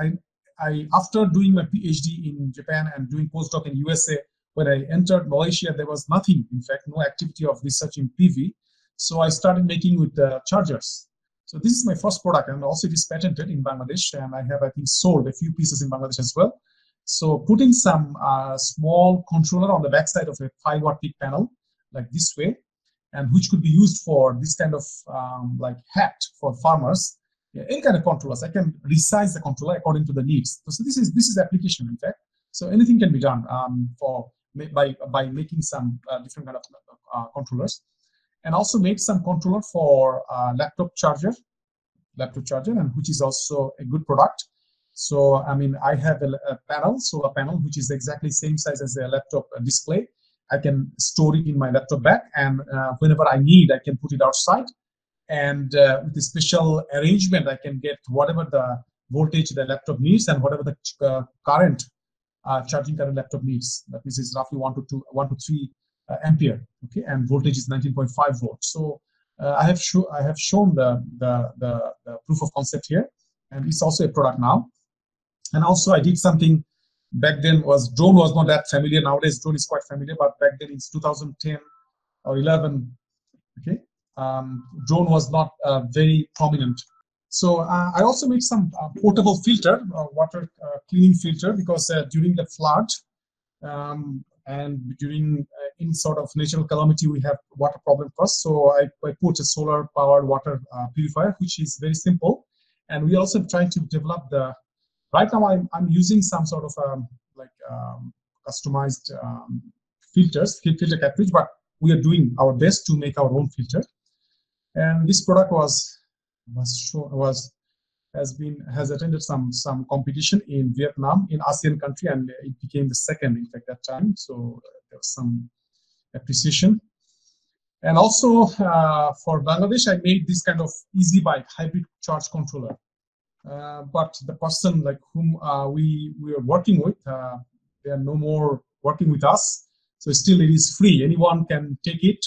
I after doing my PhD in Japan and doing postdoc in USA, when I entered Malaysia, there was nothing, in fact, no activity of research in PV. So I started making with the chargers. So this is my first product, and also it is patented in Bangladesh, and I have, I think, sold a few pieces in Bangladesh as well. So putting some small controller on the backside of a 5-watt peak panel, like this way, and which could be used for this kind of like hat for farmers. Yeah, any kind of controllers, I can resize the controller according to the needs. So this is application, in fact. So anything can be done by making some different kind of controllers, and also made some controller for laptop charger, and which is also a good product. So I mean, I have a panel, solar panel, which is exactly same size as a laptop display. I can store it in my laptop bag, and whenever I need, I can put it outside. And with a special arrangement, I can get whatever the voltage the laptop needs and whatever the current charging current laptop needs. That means it's roughly 1 to 3 ampere. Okay, and voltage is 19.5 volts. So I have shown the proof of concept here, and it's also a product now. And also I did something back then. Drone was not that familiar. Nowadays drone is quite familiar, but back then it's 2010 or 11. Okay, drone was not very prominent. So I also made some portable filter, water cleaning filter, because during the flood and during any sort of natural calamity, we have water problem first. So I put a solar powered water purifier, which is very simple. And we also trying to develop the, right now I'm using some sort of customized filter cartridge, but we are doing our best to make our own filter. And this product has attended some competition in Vietnam, in ASEAN country, and it became the second, in fact, that time. So there was some appreciation. And also for Bangladesh, I made this kind of easy bike hybrid charge controller. But the person like whom we are working with, they are no more working with us. So still it is free. Anyone can take it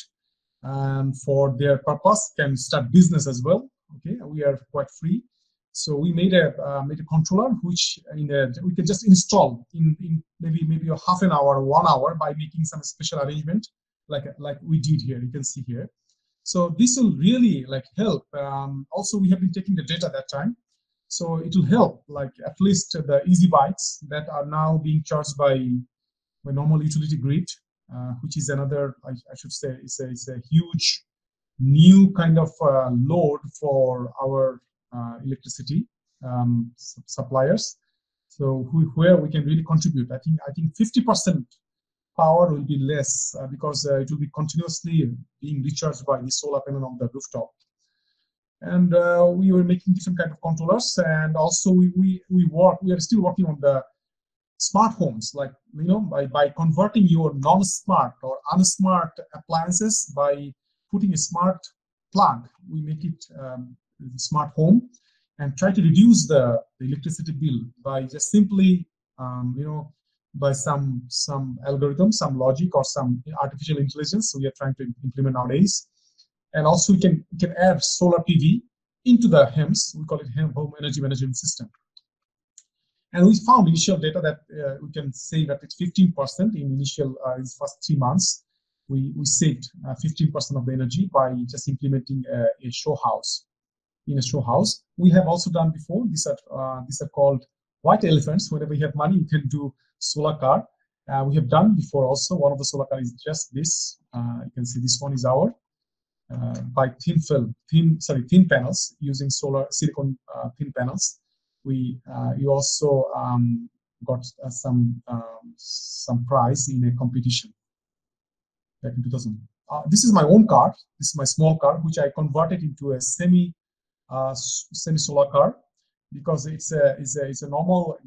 and for their purpose can start business as well. Okay, we are quite free. So we made a controller which we can just install in maybe a half an hour or 1 hour by making some special arrangement like we did here. You can see here. So this will really like help. Also, we have been taking the data that time. So it will help, like at least the easy bikes that are now being charged by normal utility grid, which is another, I should say, it's a huge new kind of load for our electricity suppliers. So where we can really contribute. I think 50% power will be less because it will be continuously being recharged by the solar panel on the rooftop. And we were making different kind of controllers, and also we are still working on the smart homes, like by converting your non-smart or unsmart appliances by putting a smart plug. We make it smart home and try to reduce the electricity bill by just simply by some algorithm, some logic, or some artificial intelligence. So we are trying to implement nowadays. And also we can add solar PV into the HEMS. We call it home energy management system. And we found initial data that we can say that it's 15% in initial first 3 months. We saved 15% of the energy by just implementing a show house. In a show house, we have also done before. These are called white elephants. Whenever you have money, you can do solar car. We have done before also. One of the solar car is just this. You can see this one is our. By thin panels, using silicon thin panels. You also got some prize in a competition back in 2000. This is my own car. This is my small car, which I converted into a semi solar car, because it's a normal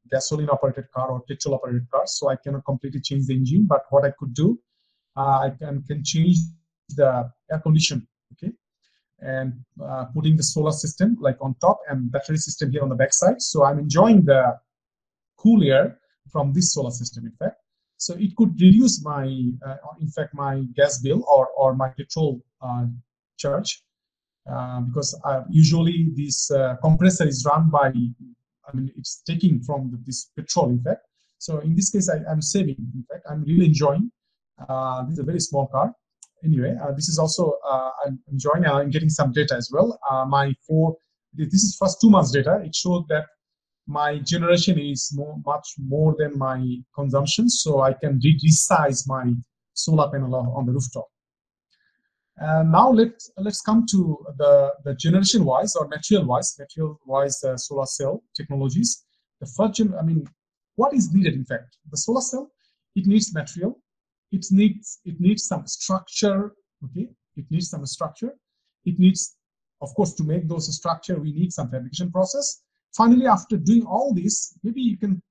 gasoline operated car or petrol operated car. So I cannot completely change the engine, but what I could do, I can change the air condition, okay, and putting the solar system like on top and battery system here on the back side. So I'm enjoying the cool air from this solar system, in fact. So it could reduce my, in fact, my gas bill or my petrol charge, because usually this compressor is run by, it's taking from this petrol, in fact. So in this case, I'm saving. In fact, I'm really enjoying. This is a very small car. Anyway, this is also I'm enjoying. I'm getting some data as well. This is first 2 months data. It showed that my generation is much more than my consumption, so I can resize my solar panel on the rooftop. And now let's come to the generation wise or material wise solar cell technologies. The first what is needed? In fact, the solar cell, it needs material, it needs some structure. Okay, it needs some structure. It needs, of course, to make those structure, we need some fabrication process. Finally, after doing all this, maybe you can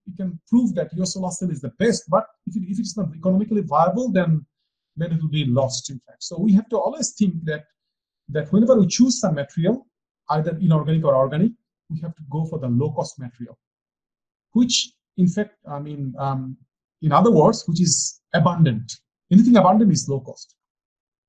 prove that your solar cell is the best. But if it's not economically viable, then it will be lost, in fact. So we have to always think that whenever we choose some material, either inorganic or organic, we have to go for the low-cost material, which, in fact, in other words, which is abundant. Anything abundant is low cost.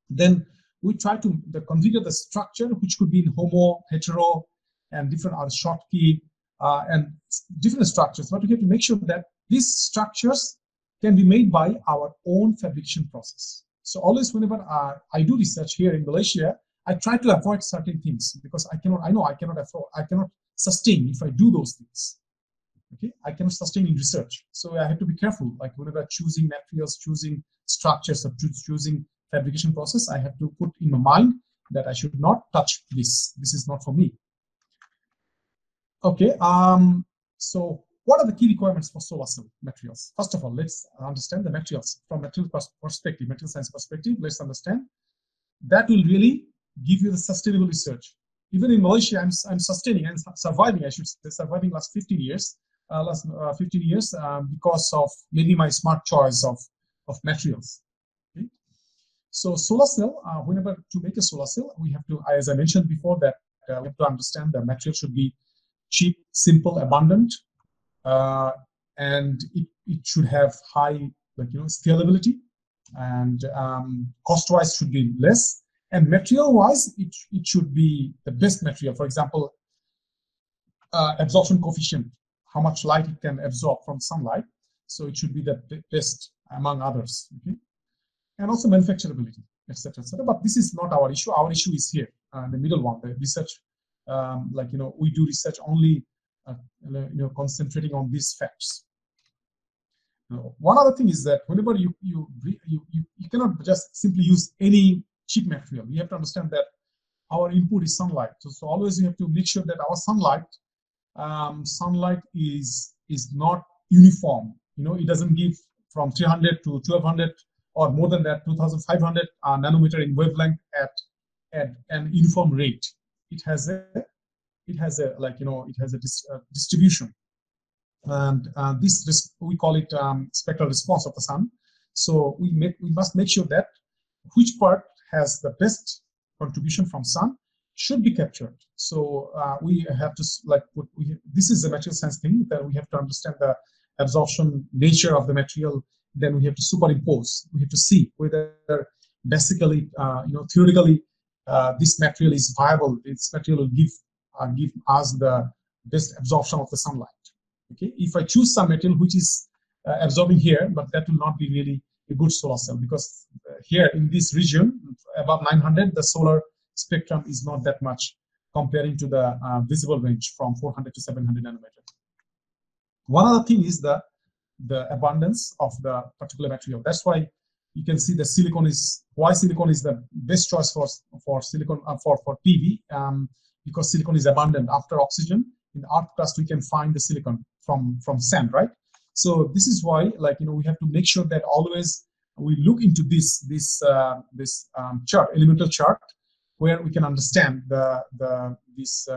Then we try to configure the structure, which could be in homo, hetero, and different other Schottky and different structures. But we have to make sure that these structures can be made by our own fabrication process. So always, whenever I do research here in Malaysia, I try to avoid certain things because I cannot sustain if I do those things. Okay, I cannot sustain in research. So I have to be careful, like whenever choosing materials, choosing structures, or choosing fabrication process, I have to put in my mind that I should not touch this. This is not for me. Okay, so what are the key requirements for solar cell materials? First of all, let's understand the materials from material perspective, material science perspective. Let's understand that will really give you the sustainable research. Even in Malaysia, I'm sustaining and surviving. I should say surviving last 15 years. Because of maybe my smart choice of materials. Okay? So solar cell, whenever to make a solar cell, we have to, as I mentioned before, that we have to understand the material should be cheap, simple, abundant, and it should have high, scalability, and cost-wise should be less, and material-wise it should be the best material. For example, absorption coefficient, how much light it can absorb from sunlight. So it should be the best among others. Okay? And also manufacturability, etc., etc. But this is not our issue. Our issue is here, the middle one, the research. We do research only, concentrating on these facts. One other thing is that whenever you cannot just simply use any cheap material. You have to understand that our input is sunlight. So always you have to make sure that our sunlight is not uniform. It doesn't give from 300 to 1200 or more than that, 2500 nanometer in wavelength at an uniform rate. It has a distribution, and this we call it spectral response of the sun. So we must make sure that which part has the best contribution from sun should be captured. So we have to this is a material science thing that we have to understand the absorption nature of the material. Then we have to superimpose. We have to see whether basically, theoretically, this material is viable. This material will give us the best absorption of the sunlight. Okay, if I choose some material which is absorbing here, but that will not be really a good solar cell, because here in this region above 900, the solar spectrum is not that much comparing to the visible range from 400 to 700 nanometer. One other thing is the abundance of the particular material. That's why you can see the silicon is the best choice for silicon for PV, because silicon is abundant. After oxygen in the earth crust, we can find the silicon from sand, right? So this is why, we have to make sure that always we look into this chart, elemental chart, where we can understand this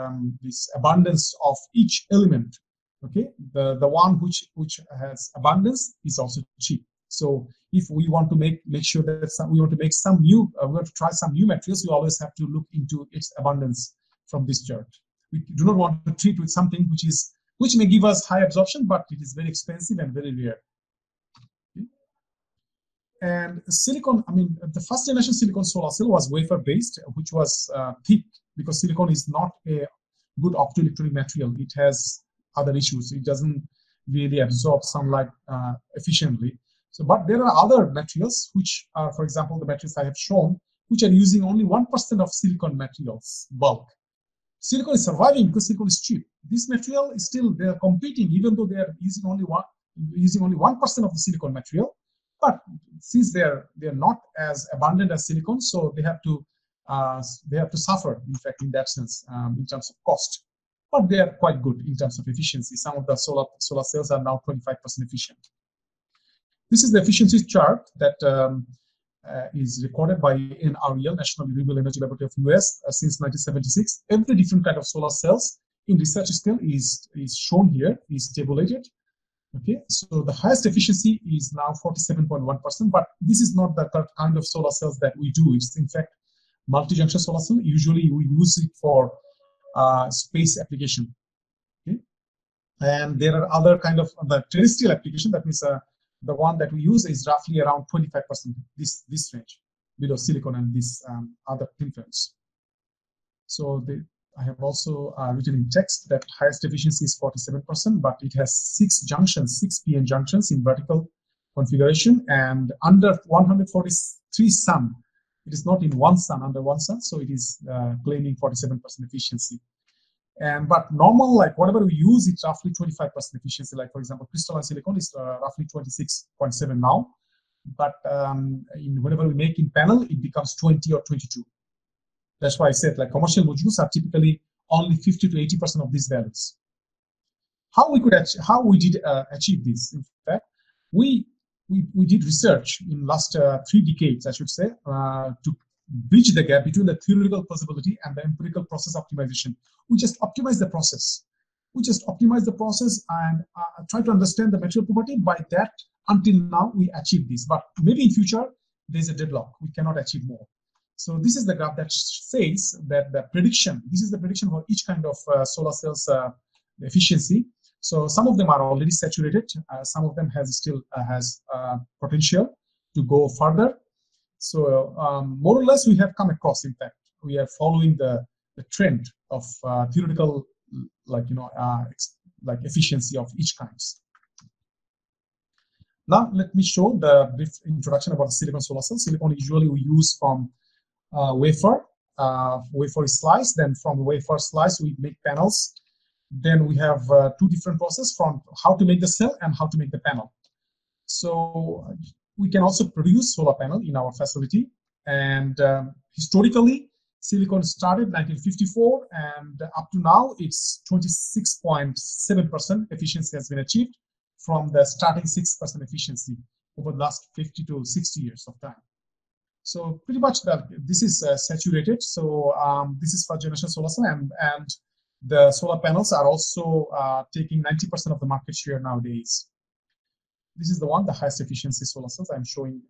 abundance of each element. Okay, the one which has abundance is also cheap. So if we want to make sure that we want to make some new, we want to try some new materials, we always have to look into its abundance from this chart. We do not want to treat with something which may give us high absorption, but it is very expensive and very rare. Okay. And silicon, the first generation silicon solar cell was wafer based, which was thick, because silicon is not a good optoelectronic material. It has other issues. It doesn't really absorb sunlight efficiently. So, but there are other materials which are, for example, the materials I have shown, which are using only 1% of silicon materials bulk. Silicon is surviving because silicon is cheap. This material is still, they are competing, even though they are using only 1% of the silicon material. But since they're not as abundant as silicon, so they have to suffer, in fact, in that sense, in terms of cost. But they are quite good in terms of efficiency. Some of the solar cells are now 25% efficient. This is the efficiency chart that is recorded by NREL, National Renewable Energy Laboratory of US, since 1976. Every different kind of solar cells in research scale is shown here, is tabulated. Okay, so the highest efficiency is now 47.1%, but this is not the kind of solar cells that we do. It's in fact multi-junction solar cell. Usually we use it for space application. Okay, and there are other kind of the terrestrial application. That means the one that we use is roughly around 25%. This range below silicon and this other thin films. So I have also written in text that highest efficiency is 47%, but it has 6 junctions, 6 PN junctions in vertical configuration, and under 143 sun. It is not in one sun, under one sun, so it is claiming 47% efficiency. But normal, like whatever we use, it's roughly 25% efficiency. Like for example, crystalline silicon is roughly 26.7 now, but whenever we make in panel, it becomes 20 or 22. That's why I said like commercial modules are typically only 50 to 80% of these values. How we did achieve this? In fact, we did research in last 3 decades, I should say, to bridge the gap between the theoretical possibility and the empirical process optimization. We just optimize the process. And try to understand the material property. By that, until now, we achieve this. But maybe in future, there's a deadlock. We cannot achieve more. So this is the graph that says that the prediction, this is the prediction for each kind of solar cells efficiency. So some of them are already saturated. Some of them still has potential to go further. So more or less we have come across, in fact, we are following the trend of theoretical, like efficiency of each kinds. Now let me show the brief introduction about the silicon solar cell. Silicon usually we use from wafer is sliced. Then from wafer slice we make panels. Then we have 2 different processes from how to make the cell and how to make the panel. So we can also produce solar panel in our facility. And historically, silicon started 1954, and up to now, it's 26.7% efficiency has been achieved from the starting 6% efficiency over the last 50 to 60 years of time. So pretty much this is saturated. So this is first generation solar cell, and the solar panels are also taking 90% of the market share nowadays. This is the one, the highest efficiency solar cells. I'm showing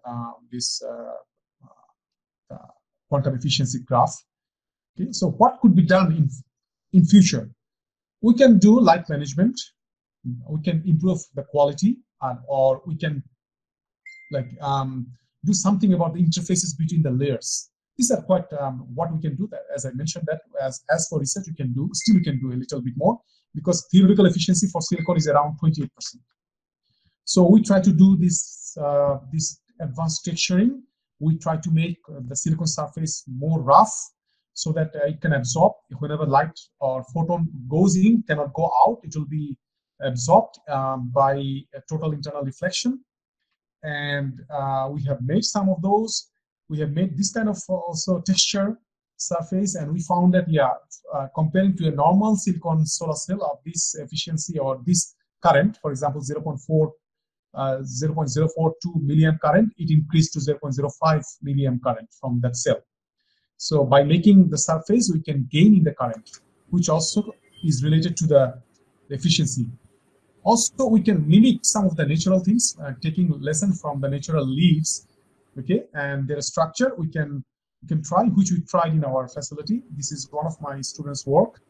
this quantum efficiency graph. Okay, so what could be done in future? We can do light management. We can improve the quality, or we can do something about the interfaces between the layers. These are quite what we can do. That, as I mentioned, that as for research, we can do a little bit more, because theoretical efficiency for silicon is around 28%. So we try to do this advanced texturing. We try to make the silicon surface more rough, so that it can absorb whenever light or photon goes in, cannot go out. It will be absorbed by a total internal reflection. And we have made some of those. We have made this kind of also texture surface, and we found that comparing to a normal silicon solar cell of this efficiency or this current, for example, 0.042 milliamp current, it increased to 0.05 milliamp current from that cell. So by making the surface, we can gain in the current, which also is related to the efficiency. Also, we can mimic some of the natural things, taking lesson from the natural leaves, okay, and their structure. We can try, which we tried in our facility. This is one of my students' work,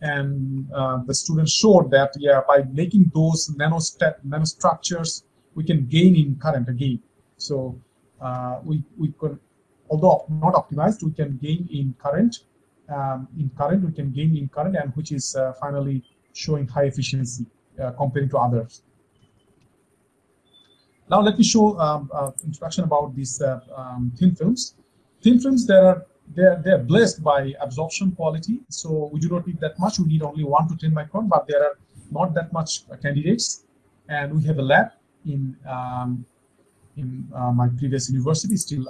and the students showed that by making those nanostructures, we can gain in current again. So we can, although not optimized, we can gain in current. We can gain in current, and which is finally showing high efficiency compared to others. Now let me show introduction about these thin films. Thin films, they're blessed by absorption quality, so we do not need that much. We need only 1 to 10 micron, but there are not that much candidates. And we have a lab in my previous university. Still,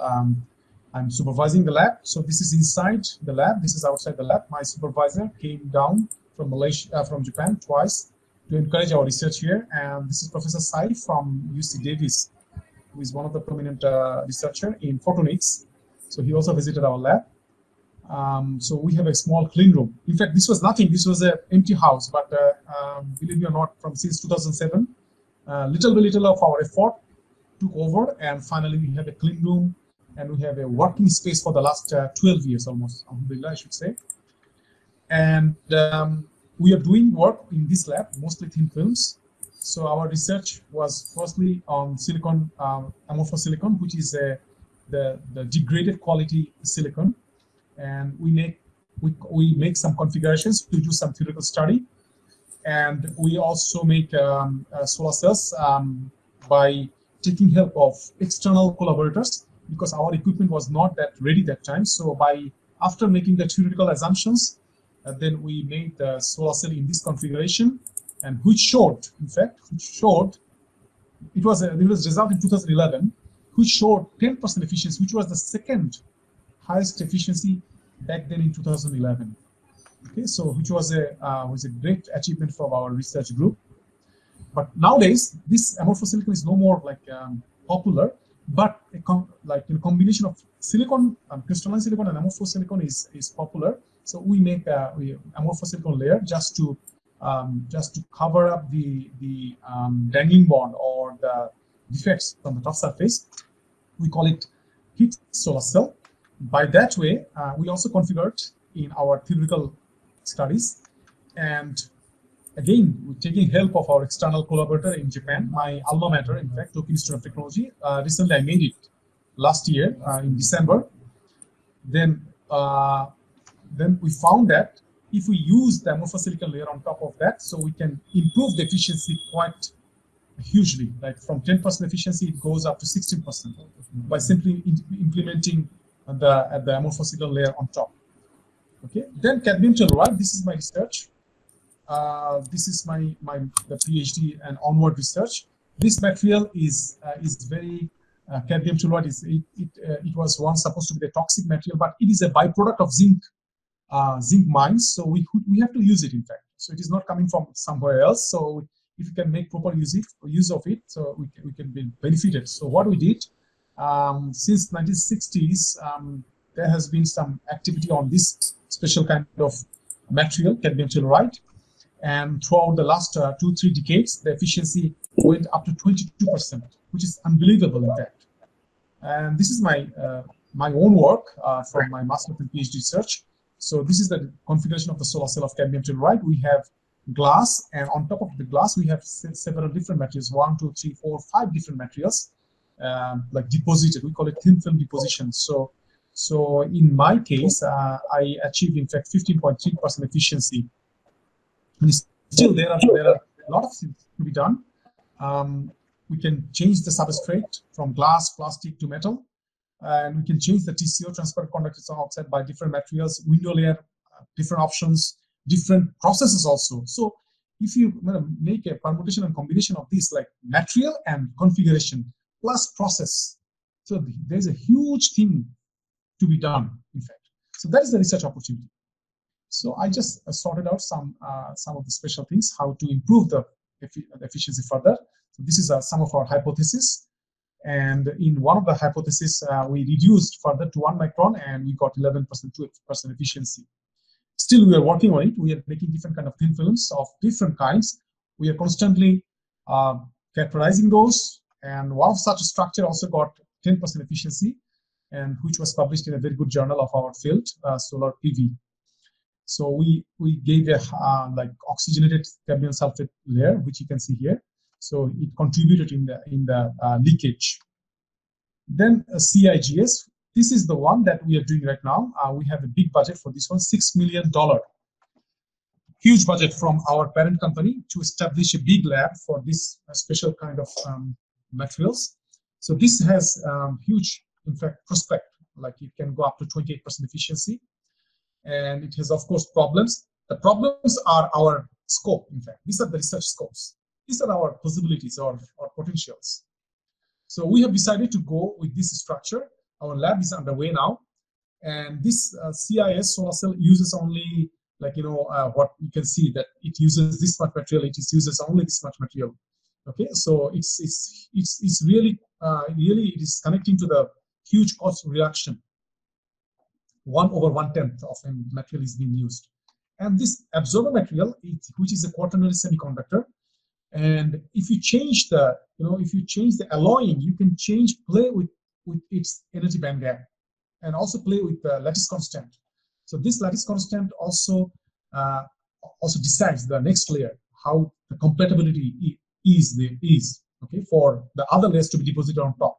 I'm supervising the lab. So this is inside the lab. This is outside the lab. My supervisor came down from Malaysia, from Japan twice to encourage our research here. And this is Professor Sai from UC Davis, who is one of the prominent researcher in photonics. So he also visited our lab. So we have a small clean room. In fact, this was nothing. This was an empty house. But believe me or not, since 2007, little by little of our effort took over, and finally we have a clean room, and we have a working space for the last 12 years almost, alhamdulillah, I should say. And we are doing work in this lab, mostly thin films. So our research was firstly on silicon, amorphous silicon, which is the degraded quality silicon, and we make some configurations to do some theoretical study, and we also make solar cells by taking help of external collaborators, because our equipment was not that ready that time. So after making the theoretical assumptions, then we made the solar cell in this configuration, and which showed, it was a result in 2011, which showed 10% efficiency, which was the second highest efficiency back then in 2011. Okay, so which was a great achievement from our research group. But nowadays, this amorphous silicon is no more like popular, but a combination of silicon, crystalline silicon and amorphous silicon is popular. So we make amorphous silicon layer just to cover up the dangling bond or the defects from the top surface. We call it heat solar cell. By that way, we also configured in our theoretical studies, and again, we're taking help of our external collaborator in Japan, my alma mater, in fact, Tokyo Institute of Technology. Recently, I made it last year in December. Then we found that if we use the amorphous silicon layer on top of that, so we can improve the efficiency quite hugely. Like from 10% efficiency, it goes up to 16% by simply implementing the amorphous silicon layer on top. Okay. Then cadmium telluride. This is my research. This is the PhD and onward research. This material is very cadmium telluride. It was once supposed to be the toxic material, but it is a byproduct of zinc mines. So we have to use it, in fact. So it is not coming from somewhere else. So if you can make proper use of it, so we can be benefited. So what we did since 1960s, there has been some activity on this special kind of material, cadmium telluride. And throughout the last 2-3 decades, the efficiency went up to 22%, which is unbelievable, in fact. And this is my own work from my master's and PhD research. So this is the configuration of the solar cell of cadmium telluride. We have glass, and on top of the glass, we have several different materials, 1, 2, 3, 4, 5 different materials, like deposited. We call it thin film deposition. So in my case, I achieved, in fact, 15.3% efficiency. And still, there are a lot of things to be done. We can change the substrate from glass, plastic to metal, and we can change the TCO, transparent conductors oxide, by different materials, window layer, different options, different processes also. So if you make a permutation and combination of this, like material and configuration plus process, so there's a huge thing to be done, in fact. So that is the research opportunity. So I just sorted out some of the special things, how to improve the efficiency further. So this is some of our hypotheses. And in one of the hypotheses, we reduced further to 1 micron, and we got 11% to 8% efficiency. Still, we are working on it. We are making different kind of thin films of different kinds. We are constantly characterizing those. And one of such a structure also got 10% efficiency, and which was published in a very good journal of our field, Solar PV. So we gave a like oxygenated cadmium sulfate layer, which you can see here. So it contributed in the leakage. Then CIGS. This is the one that we are doing right now. We have a big budget for this one, $6 million. Huge budget from our parent company to establish a big lab for this special kind of materials. So this has huge, in fact, prospect, like it can go up to 28% efficiency. And it has, of course, problems. The problems are our scope, in fact. These are the research scopes. These are our possibilities or potentials. So we have decided to go with this structure. Our lab is underway now. And this CIS solar cell uses only, like, what you can see that it uses this much material, it uses only this much material. Okay, so it's really, really it is connecting to the huge cost reduction. 1/110 of a material is being used. And this absorber material, which is a quaternary semiconductor, and if you change the, if you change the alloying, you can play with its energy band gap, and also play with the lattice constant. So this lattice constant also decides the next layer, how the compatibility is okay, for the other layers to be deposited on top.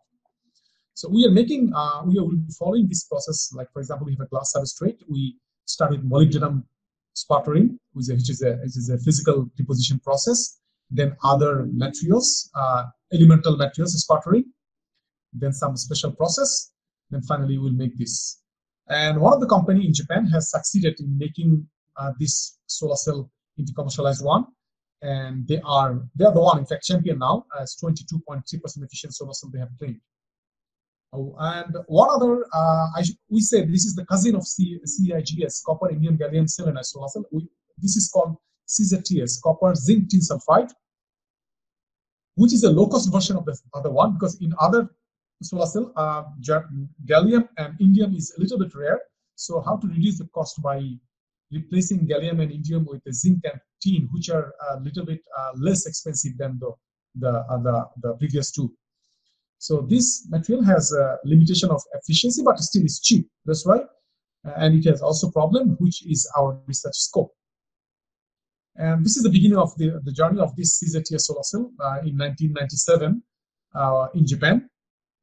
So we are making, we will be following this process. Like, for example, we have a glass substrate. We start with molybdenum sputtering, which is a physical deposition process. Then other materials, elemental materials sputtering. Then some special process. Then finally we'll make this. And one of the company in Japan has succeeded in making this solar cell into commercialized one. And they are the one, in fact, champion now, as 22.3% efficient solar cell they have claimed. Oh, and one other, we say this is the cousin of CIGS, copper, indium, gallium, selenide solar cell. This is called CZTS, copper, zinc, tin sulfide, which is a low-cost version of the other one, because in other solar cell, gallium and indium is a little bit rare. So how to reduce the cost by replacing gallium and indium with the zinc and tin, which are a little bit less expensive than the previous two. So this material has a limitation of efficiency, but still is cheap. That's why, and it has also problem, which is our research scope. And this is the beginning of the journey of this CZTS solar cell in 1997 in Japan.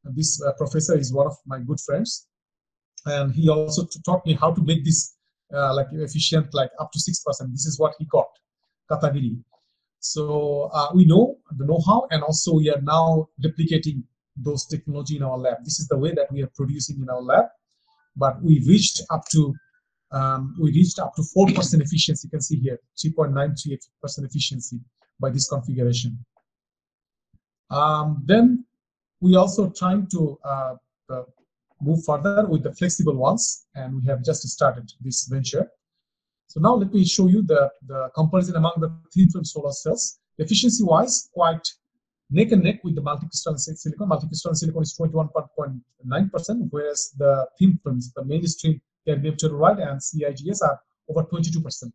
And this professor is one of my good friends, and he also taught me how to make this like efficient, like up to 6%. This is what he got, Katagiri. So we know the know-how, and also we are now replicating those technology in our lab. This is the way that we are producing in our lab, but we reached up to 4% efficiency. You can see here 3.938% efficiency by this configuration. Then we also trying to move further with the flexible ones, and we have just started this venture. So now let me show you the comparison among the thin film solar cells. Efficiency wise, quite neck and neck with the multicrystalline silicon. Multicrystalline silicon is 21.9%, whereas the thin films, the mainstream cadmium telluride and CIGS, are over 22%.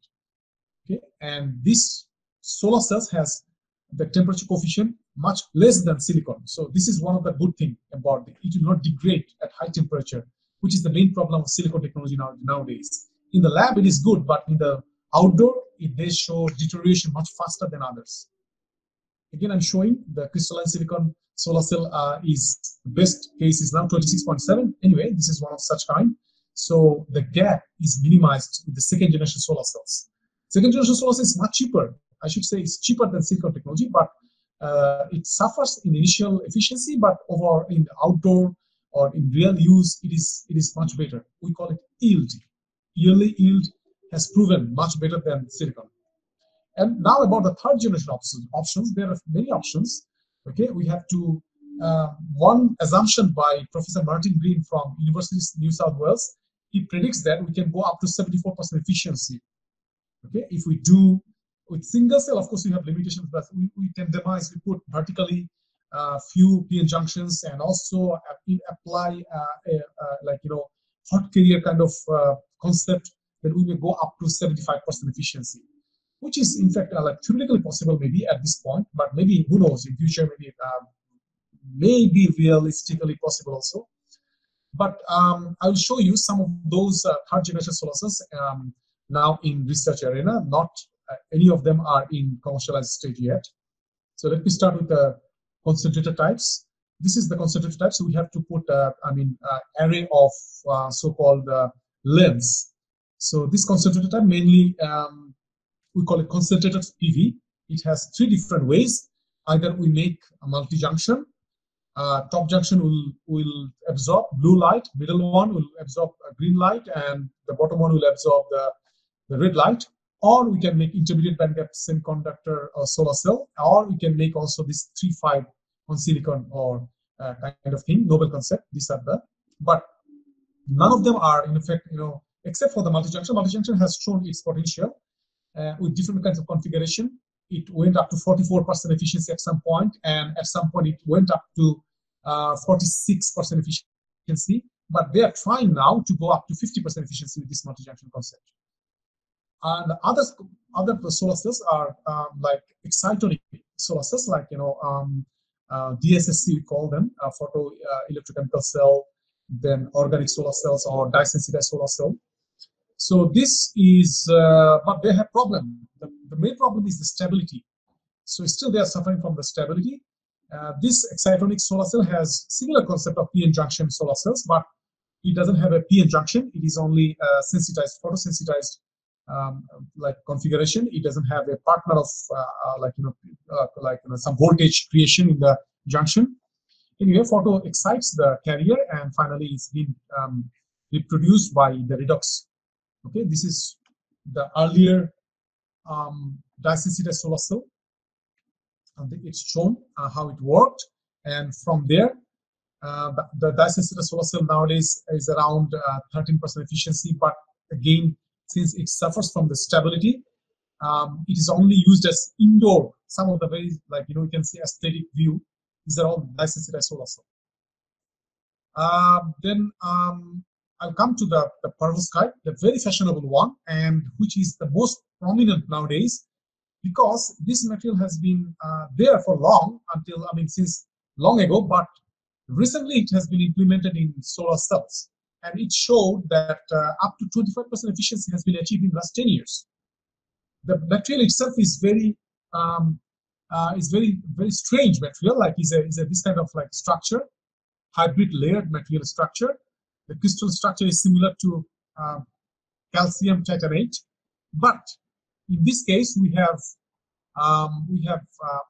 Okay, and this solar cells has the temperature coefficient much less than silicon. So this is one of the good things about it. It will not degrade at high temperature, which is the main problem of silicon technology nowadays. In the lab, it is good, but in the outdoor, they show deterioration much faster than others. Again, I'm showing the crystalline silicon solar cell is the best case is now 26.7. Anyway, this is one of such kind. So the gap is minimized with the second generation solar cells. Second generation solar cells is much cheaper. I should say it's cheaper than silicon technology, but it suffers in initial efficiency, but over in the outdoor or in real use, it is much better. We call it yield. Yearly yield has proven much better than silicon. And now about the third generation options, there are many options. Okay, we have to one assumption by Professor Martin Green from University of New South Wales. He predicts that we can go up to 74% efficiency. Okay, if we do with single cell, of course we have limitations, but we tandemize, we put vertically few PN junctions, and also apply hot carrier kind of concept, then we may go up to 75% efficiency, which is in fact like theoretically possible maybe at this point, but maybe who knows, in future maybe may be realistically possible also. But I will show you some of those third generation solar cells now in research arena. Not any of them are in commercialized stage yet. So let me start with the concentrator types. This is the concentrator type. So we have to put array of so-called lengths. So this concentrator type mainly we call it concentrated PV. It has three different ways. Either we make a multi-junction, top junction will absorb blue light, middle one will absorb green light, and the bottom one will absorb the red light. Or we can make intermediate bandgap semiconductor or solar cell, or we can make also this 3-5 on silicon or kind of thing, novel concept. These are the, but none of them are in effect, except for the multi-junction. Multi-junction has shown its potential with different kinds of configuration. It went up to 44% efficiency at some point, and at some point it went up to 46% efficiency. But they are trying now to go up to 50% efficiency with this multi-junction concept. And other solar cells are like excitonic solar cells, like DSSC we call them, photo electrochemical cell, then organic solar cells or dye-sensitized solar cell. So this is, but they have problem. The main problem is the stability. So still they are suffering from the stability. This excitonic solar cell has similar concept of p-n junction solar cells, but it doesn't have a p-n junction. It is only sensitized, photosensitized like configuration. It doesn't have a partner of some voltage creation in the junction. Anyway, photo excites the carrier, and finally it's been reproduced by the redox. Okay, this is the earlier dye-sensitized solar cell. It's shown how it worked, and from there, the dye-sensitized solar cell nowadays is around 13% efficiency. But again, since it suffers from the stability, it is only used as indoor. Some of the very, you can see aesthetic view. These are all dye-sensitized solar cell. Then I'll come to the perovskite, the very fashionable one, and which is the most prominent nowadays, because this material has been there for long, since long ago, but recently it has been implemented in solar cells, and it showed that up to 25% efficiency has been achieved in the last 10 years. The material itself is very very strange material, like is this kind of like structure, hybrid layered material structure. The crystal structure is similar to calcium titanate, but in this case we have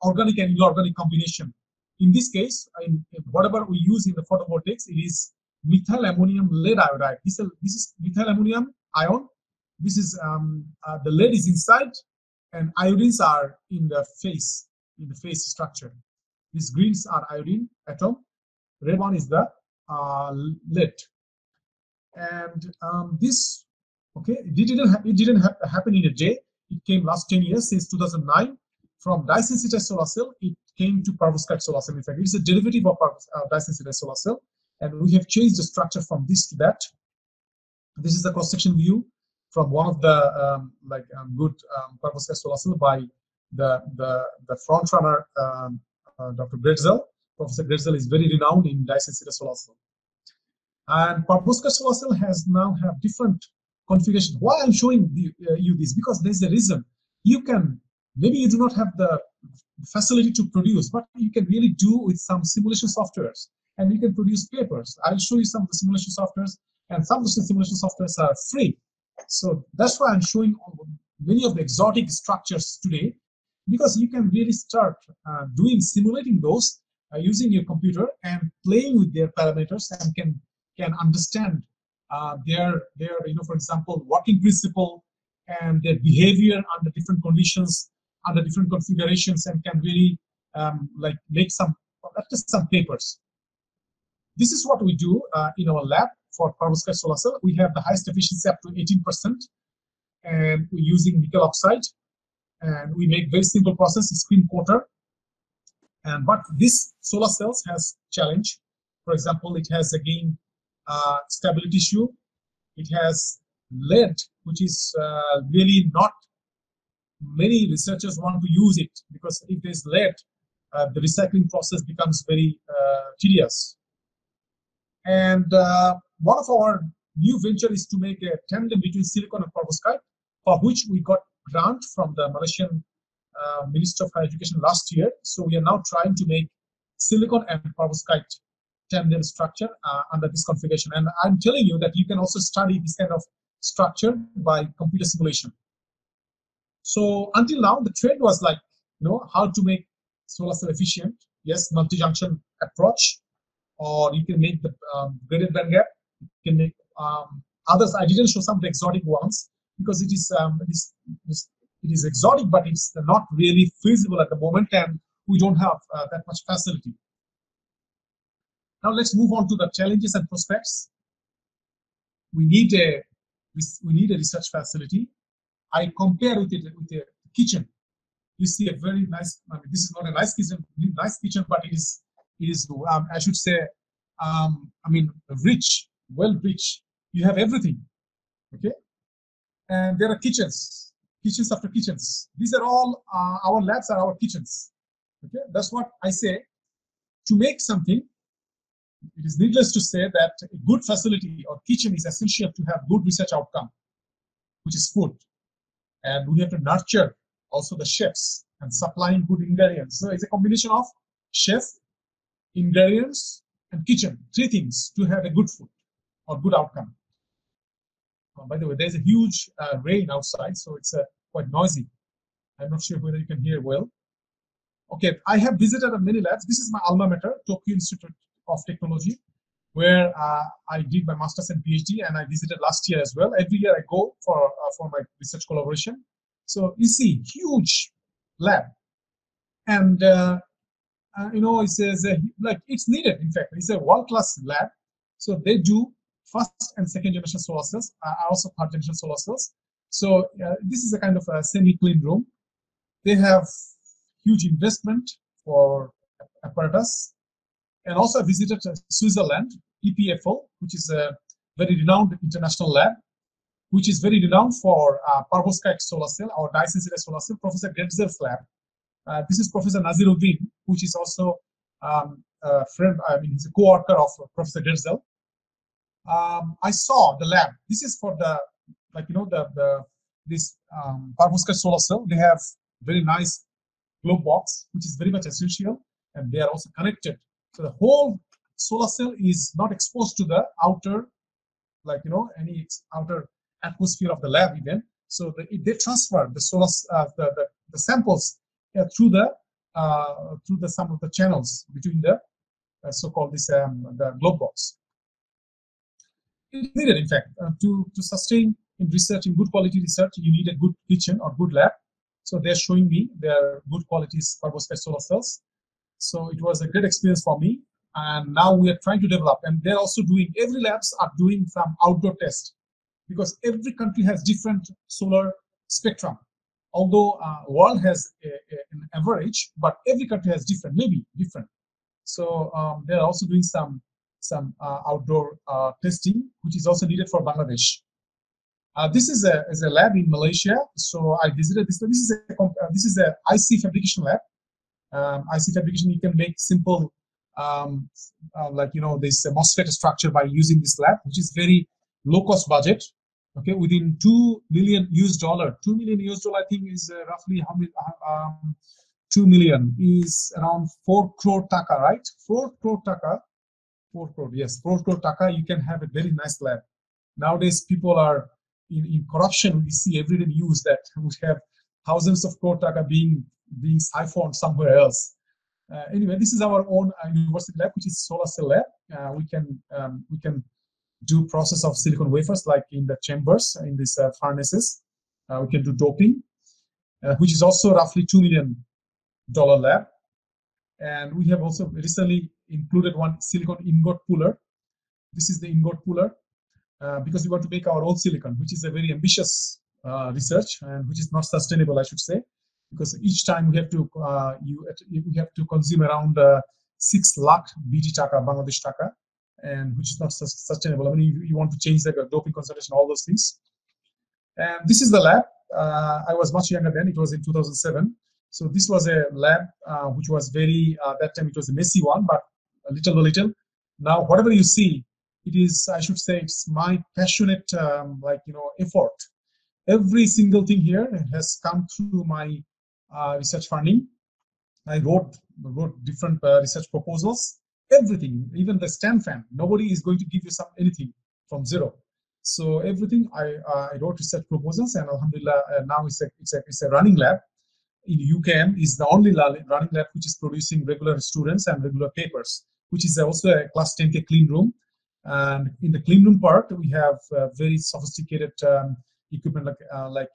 organic and inorganic combination. In this case, in whatever we use in the photovoltaics, it is methyl ammonium lead iodide. This is methyl ammonium ion. This is the lead is inside, and iodines are in the face structure. These greens are iodine atom. Red one is the lead. And this, okay, it didn't happen in a day. It came last 10 years, since 2009. From dye-sensitized solar cell, it came to perovskite solar cell. In fact, it's a derivative of dye-sensitized solar cell, and we have changed the structure from this to that. This is the cross-section view from one of the good perovskite solar cell by the front runner, Dr. Gretzel. Professor Gretzel is very renowned in dye-sensitized solar cell. And perovskite solar cell has now have different configuration. Why I'm showing you this? Because there's a reason. You can, maybe you do not have the facility to produce, but you can really do with some simulation softwares, and you can produce papers. I'll show you some of the simulation softwares, and some of the simulation softwares are free. So that's why I'm showing many of the exotic structures today, because you can really start simulating those using your computer and playing with their parameters, and can understand their for example, working principle and their behavior under different conditions, under different configurations, and can really make at least some papers. This is what we do in our lab for perovskite solar cell. We have the highest efficiency up to 18%, and we're using nickel oxide, and we make very simple process, spin coater. But this solar cells has challenge. For example, it has again stability issue. It has lead, which is really not many researchers want to use it, because if there's lead, the recycling process becomes very tedious. And one of our new venture is to make a tandem between silicon and perovskite, for which we got grant from the Malaysian Minister of Higher Education last year. So we are now trying to make silicon and perovskite tandem structure under this configuration. And I'm telling you that you can also study this kind of structure by computer simulation. So until now, the trend was like, how to make solar cell efficient. Yes, multi-junction approach. or you can make the graded band gap. You can make others. I didn't show some of the exotic ones because it is exotic, but it's not really feasible at the moment, and we don't have that much facility. Now let's move on to the challenges and prospects. We need a research facility. I compare with a kitchen. You see a very nice. I mean, this is not a nice kitchen, but it is I should say, I mean, rich, well rich. You have everything, okay? And there are kitchens after kitchens. These are all our labs are our kitchens. Okay, that's what I say. To make something, it is needless to say that a good facility or kitchen is essential to have good research outcome, which is food. And we have to nurture also the chefs and supplying good ingredients. So it's a combination of chef, ingredients, and kitchen. Three things to have a good food or good outcome. By the way, there's a huge rain outside, so it's quite noisy. I'm not sure whether you can hear well. Okay, I have visited many labs. This is my alma mater, Tokyo Institute of Technology, where I did my master's and PhD, and I visited last year as well. Every year I go for my research collaboration. So you see, huge lab, and you know, it says like it's needed. In fact, it's a world-class lab. So they do first and second generation solar cells, also third generation solar cells. So this is a kind of a semi-clean room. They have huge investment for apparatus, and also I visited Switzerland, EPFL, which is a very renowned international lab, which is very renowned for perovskite solar cell, our dye-sensitive solar cell, Professor Getzel's lab. This is Professor Naziruddin, which is also a friend, I mean, he's a co-worker of Professor Getzel. I saw the lab. This is for the, like, you know, this perovskite solar cell. They have very nice globe box, which is very much essential, and they are also connected. So the whole solar cell is not exposed to the outer, like, you know, any outer atmosphere of the lab even. So they transfer the solar the samples through some of the channels between the so-called the globe box. It's needed, in fact, to sustain in research, in good quality research, you need a good kitchen or good lab. So they're showing me their good quality perovskite solar cells. So it was a great experience for me. And now we are trying to develop, and they're also doing, every labs are doing some outdoor test, because every country has different solar spectrum. Although world has an average, but every country has different, maybe different. So they're also doing some outdoor testing, which is also needed for Bangladesh. This is a lab in Malaysia. So I visited this. This is a IC fabrication lab. IC fabrication, you can make simple, like, you know, this MOSFET structure by using this lab, which is very low cost budget. Okay, within $2 million US. $2 million US, I think, is roughly how many? 2 million is around 4 crore taka, right? 4 crore taka. 4 crore, yes, 4 crore taka. You can have a very nice lab. Nowadays, people are in corruption. We see every day news that we have thousands of crore taka being siphoned somewhere else. Anyway, this is our own university lab, which is solar cell lab. We can do process of silicon wafers, like in the chambers, in these furnaces. We can do doping, which is also roughly $2 million lab. And we have also recently included one silicon ingot puller. This is the ingot puller, because we want to make our own silicon, which is a very ambitious research, and which is not sustainable, I should say, because each time we have to we have to consume around 6 lakh BT taka, Bangladesh taka, and which is not sustainable. I mean, you want to change the doping concentration, all those things. And this is the lab. I was much younger then. It was in 2007. So this was a lab which was very, that time it was a messy one, but little by little. Now, whatever you see, it is, I should say, it's my passionate, like, you know, effort. Every single thing here has come through my research funding. I wrote different research proposals, everything, even the stand fan. Nobody is going to give you anything from zero. So everything I wrote research proposals, and alhamdulillah, now it's a running lab. In UKM is the only running lab which is producing regular students and regular papers. which is also a class 10K clean room. And in the clean room part, we have very sophisticated equipment like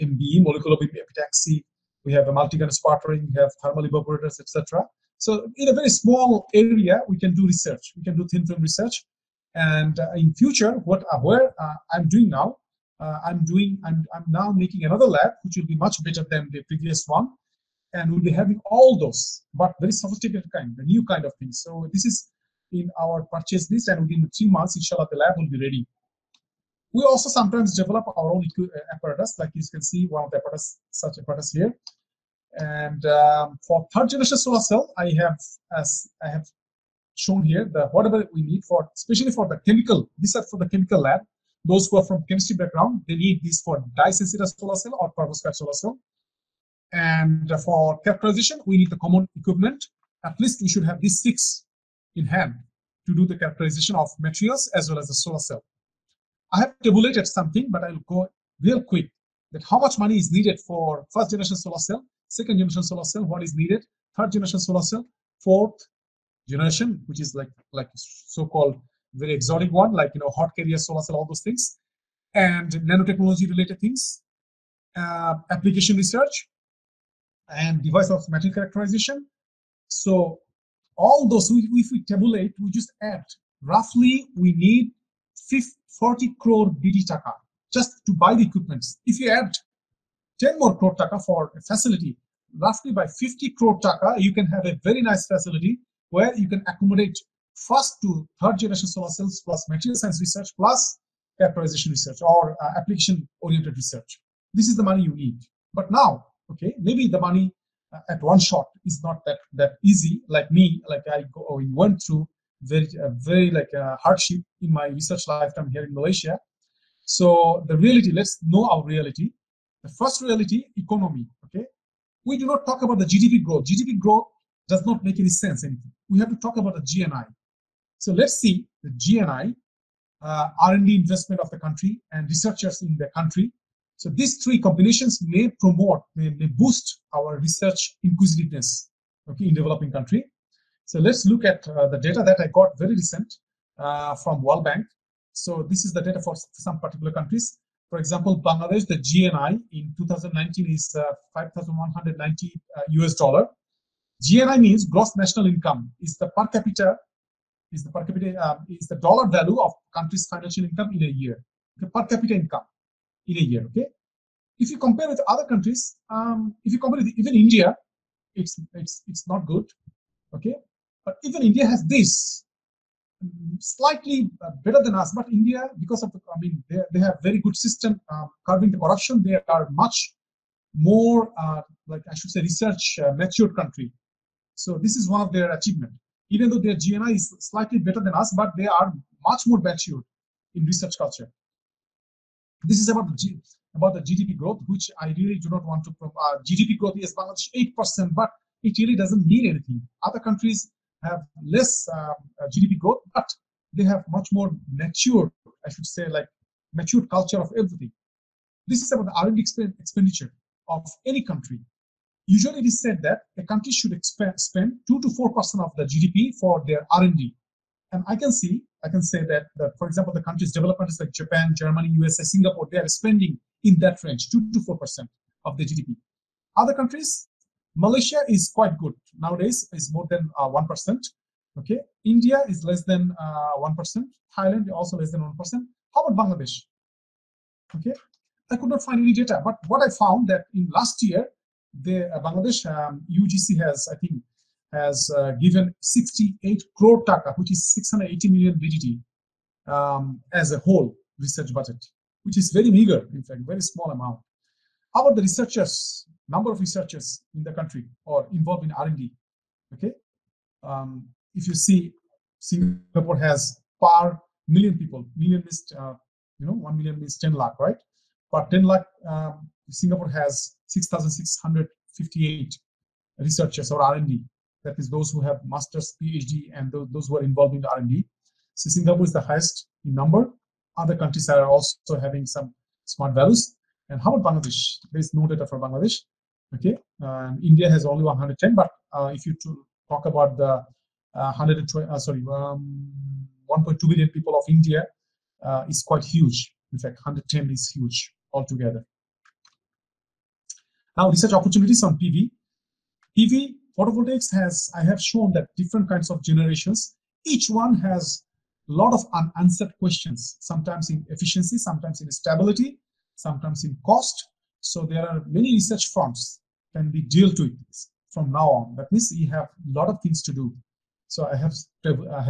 MBE, molecular beam epitaxy. We have a multi-gun sputtering, we have thermal evaporators, etc. So in a very small area, we can do research. We can do thin film research. And in future, where I'm doing now, I'm now making another lab, which will be much better than the previous one, and we'll be having all those, but very sophisticated kind, the new kind of things. So this is in our purchase list, and within 3 months, inshallah, the lab will be ready. We also sometimes develop our own apparatus, like you can see one of the apparatus, such apparatus here. And for third generation solar cell, I have shown here the whatever we need for, especially for the chemical. These are for the chemical lab. Those who are from chemistry background, they need this for dye-sensitive solar cell or perovskite solar cell. And for characterization, we need the common equipment. At least we should have these 6 in hand to do the characterization of materials as well as the solar cell. I have tabulated something, but I'll go real quick that how much money is needed for first generation solar cell, second generation solar cell, what is needed, third generation solar cell, fourth generation, which is like so-called very exotic one, like hot carrier solar cell, all those things, and nanotechnology related things, application research, and device of material characterization. So all those, if we tabulate, we just add, roughly we need 40 crore BD taka just to buy the equipment. If you add 10 more crore taka for a facility, roughly by 50 crore taka, you can have a very nice facility where you can accommodate first to third generation solar cells plus material science research plus characterization research or application oriented research. This is the money you need. But now, okay, maybe the money at one shot is not that easy. Like me, like I went through very hardship in my research lifetime here in Malaysia. So the reality, let's know our reality. The first reality, economy. Okay, we do not talk about the GDP growth. GDP growth does not make any sense. We have to talk about the GNI. So let's see the GNI, R&D investment of the country and researchers in the country. So these 3 combinations may promote, may boost our research inquisitiveness, okay, in developing country. So let's look at the data that I got very recent from World Bank. So this is the data for some particular countries. For example, Bangladesh, the GNI in 2019 is 5,190 US dollar. GNI means gross national income, is the per capita, is the dollar value of country's financial income in a year. The per capita income in a year. Okay, if you compare with other countries, if you compare with even India, it's not good. Okay, but even India has this slightly better than us. But India, because of the, they have very good system curbing the corruption. They are much more like I should say research matured country. So this is one of their achievement. Even though their GNI is slightly better than us, but they are much more matured in research culture. This is about the GDP growth, which I really do not want to. GDP growth is Bangladesh 8%, but it really doesn't mean anything. Other countries have less GDP growth, but they have much more matured, I should say, like matured culture of everything. This is about the R&D expenditure of any country. Usually it is said that a country should spend 2 to 4% of the GDP for their R&D. And I can say that, for example, the countries developers like Japan, Germany, USA, Singapore, they are spending in that range, 2 to 4% of the GDP. Other countries, Malaysia is quite good. Nowadays is more than 1%. Okay, India is less than 1%. Thailand is also less than 1%. How about Bangladesh? Okay, I could not find any data, but what I found that in last year, the Bangladesh UGC has given 68 crore taka, which is 680 million BDT, as a whole research budget, which is very meager, in fact, very small amount. How about the researchers, number of researchers in the country or involved in R&D? Okay, if you see, Singapore has per million people. Million means 1 million means 10 lakh, right? Per 10 lakh, Singapore has 6,658 researchers or R&D. That is those who have master's, PhD, and those who are involved in the R&D. So Singapore is the highest in number. Other countries are also having some smart values. And how about Bangladesh? There is no data for Bangladesh. Okay, India has only 110. But if you talk about the 1.2 billion people of India is quite huge. In fact, 110 is huge altogether. Now, research opportunities on PV. PV photovoltaics I have shown that different kinds of generations, each one has a lot of unanswered questions, sometimes in efficiency, sometimes in stability, sometimes in cost. So there are many research firms can be dealt with this from now on. That means we have a lot of things to do. So I have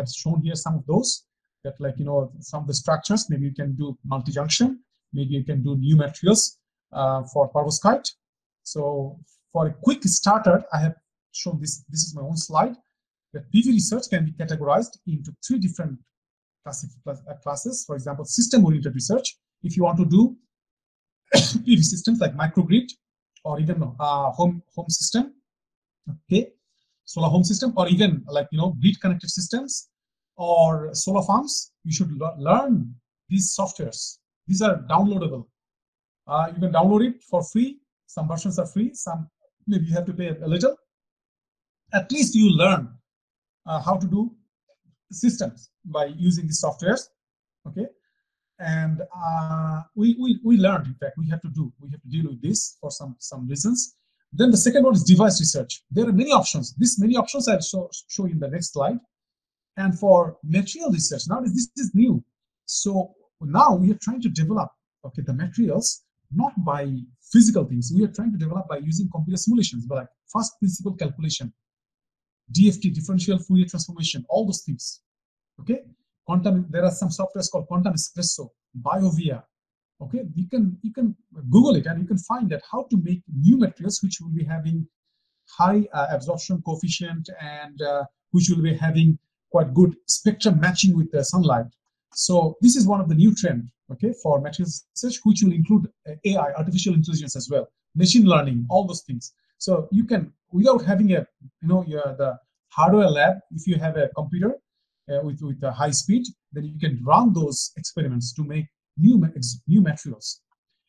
shown here some of those that, like, some of the structures. Maybe you can do multi-junction. Maybe you can do new materials for perovskite. So for a quick starter, I have shown this. This is my own slide. That PV research can be categorized into 3 different classes. For example, system-oriented research. If you want to do PV systems like microgrid or even home system, okay, solar home system, or even like grid connected systems or solar farms, you should learn these softwares. These are downloadable. You can download it for free. Some versions are free. Some maybe you have to pay a little. At least you learn how to do systems by using these softwares. Okay, and we learned. In fact, we have to deal with this for some reasons. Then the second one is device research. There are many options. These many options I'll show you in the next slide. And for material research, now this is new. So now we are trying to develop, okay, the materials not by physical things. We are trying to develop by using computer simulations, but like first principle calculation, DFT, differential Fourier transformation, all those things. Okay, quantum. There are some softwares called Quantum Espresso, BioVia. Okay, you can Google it and you can find that how to make new materials which will be having high absorption coefficient and which will be having quite good spectrum matching with the sunlight. So this is one of the new trend, okay, for materials research, which will include AI, artificial intelligence as well, machine learning, all those things. So you can, without having a the hardware lab, if you have a computer with a high speed, then you can run those experiments to make new materials.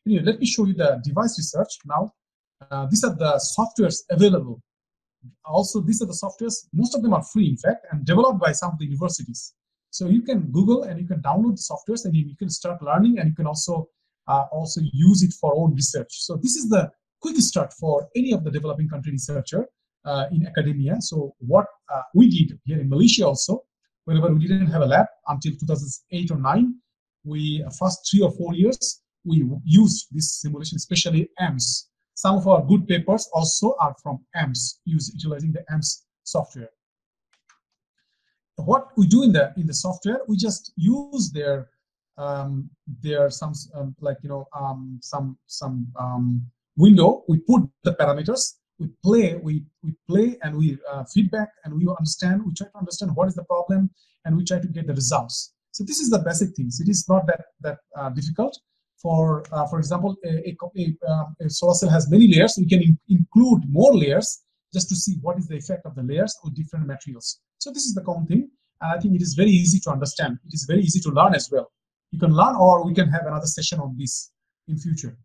Anyway, let me show you the device research now. These are the softwares available. Also, these are the softwares. Most of them are free, in fact, and developed by some of the universities. So you can Google and you can download the softwares and you can start learning, and you can also use it for own research. So this is the quick start for any of the developing country researcher in academia. So what we did here in Malaysia also, whenever we didn't have a lab until 2008 or 9, we first 3 or 4 years we used this simulation, especially AMS. Some of our good papers also are from AMS, utilizing the AMS software. What we do in the software, we just use their window. We put the parameters. We play, and we feedback, and we understand. We try to understand what is the problem, and we try to get the results. So this is the basic things. It is not that difficult. For example, a solar cell has many layers. We can include more layers just to see what is the effect of the layers with different materials. So this is the common thing, and I think it is very easy to understand. It is very easy to learn as well. You can learn, or we can have another session on this in future.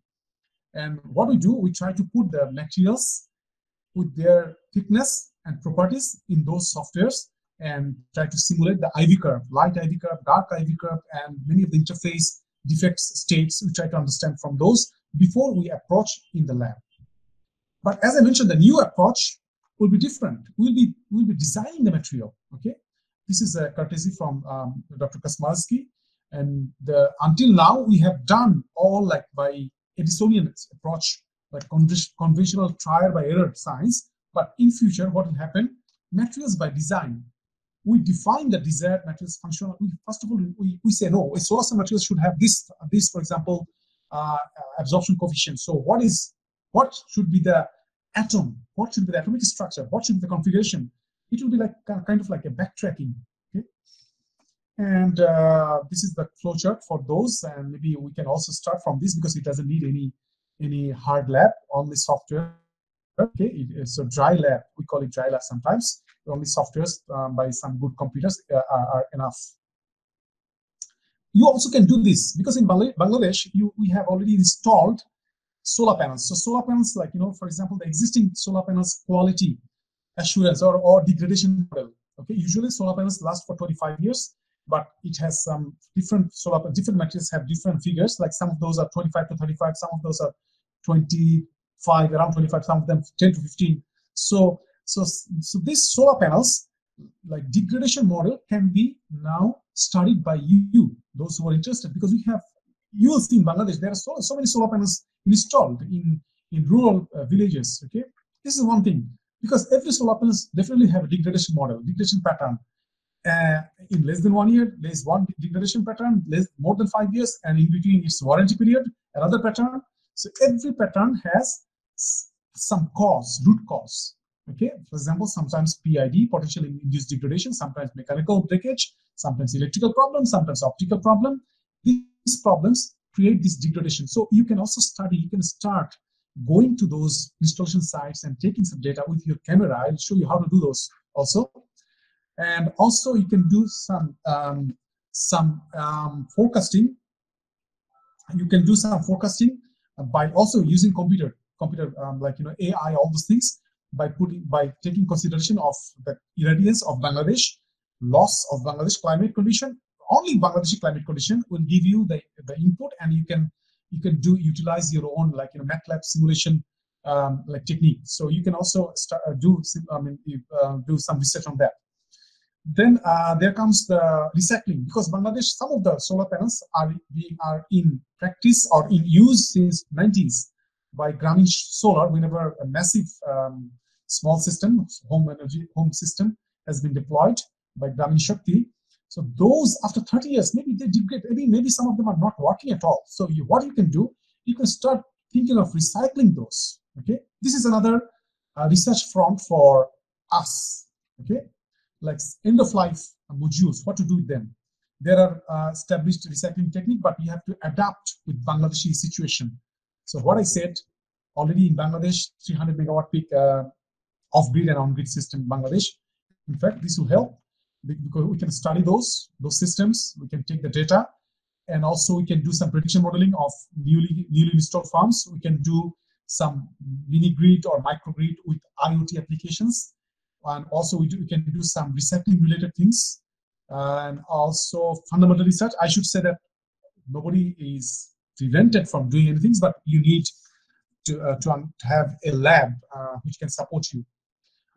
And what we do, we try to put the materials with their thickness and properties in those softwares and try to simulate the IV curve, light IV curve, dark IV curve, and many of the interface defects states. We try to understand from those before we approach in the lab. But as I mentioned, the new approach will be different. We'll be designing the material. Okay, this is a courtesy from Dr. Kasmalski, and until now we have done all like by Edisonian approach, like conventional trial by error science. But in future, what will happen? Materials by design. We define the desired materials functional. First of all, we say no. A solar cell material should have this, for example, absorption coefficient. So what should be the atom? What should be the atomic structure? What should be the configuration? It will be like kind of like a backtracking. Okay, and this is the flowchart for those, and maybe we can also start from this because it doesn't need any hard lab, only software. Okay, it's a dry lab. We call it dry lab sometimes. Only softwares by some good computers are enough. You also can do this because in Bangladesh we have already installed solar panels. So solar panels, like for example, the existing solar panels quality assurance or degradation model. Okay, usually solar panels last for 25 years, but it has some different different materials have different figures. Like some of those are 25 to 35, some of those are 25, around 25, some of them 10 to 15. So these solar panels, like degradation model, can be now studied by you, those who are interested, because you will see in Bangladesh there are so many solar panels installed in rural villages. Okay, this is one thing, because every solar panels definitely have a degradation model, degradation pattern. In less than 1 year, there's one degradation pattern, more than 5 years, and in between its warranty period, another pattern. So every pattern has some cause, root cause. Okay, for example, sometimes PID, potentially induced degradation, sometimes mechanical breakage, sometimes electrical problem, sometimes optical problem. These problems create this degradation. So you can also study, you can start going to those installation sites and taking some data with your camera. I'll show you how to do those also. And also you can do some forecasting. You can do some forecasting by also using computer like AI, all those things, by taking consideration of the irradiance of Bangladesh, loss of Bangladesh climate condition. Only Bangladeshi climate condition will give you the input, and you can utilize your own MATLAB simulation like technique. So you can also do some research on that. Then there comes the recycling, because Bangladesh, some of the solar panels are in practice or in use since 90s by Grameen Solar. Whenever a massive small system, home system has been deployed by Grameen Shakti, so those after 30 years, maybe they degrade, maybe some of them are not working at all. So what you can do, you can start thinking of recycling those. Okay, this is another research front for us. Okay, like end of life modules, what to do with them. There are established recycling technique, but you have to adapt with Bangladeshi situation. So what I said, already in Bangladesh, 300 megawatt peak off-grid and on-grid system in Bangladesh. In fact, this will help because we can study those systems, we can take the data, and also we can do some prediction modeling of newly installed farms. We can do some mini grid or microgrid with IoT applications. And also we can do some recycling related things, and also fundamental research. I should say that nobody is prevented from doing anything, but you need to have a lab which can support you.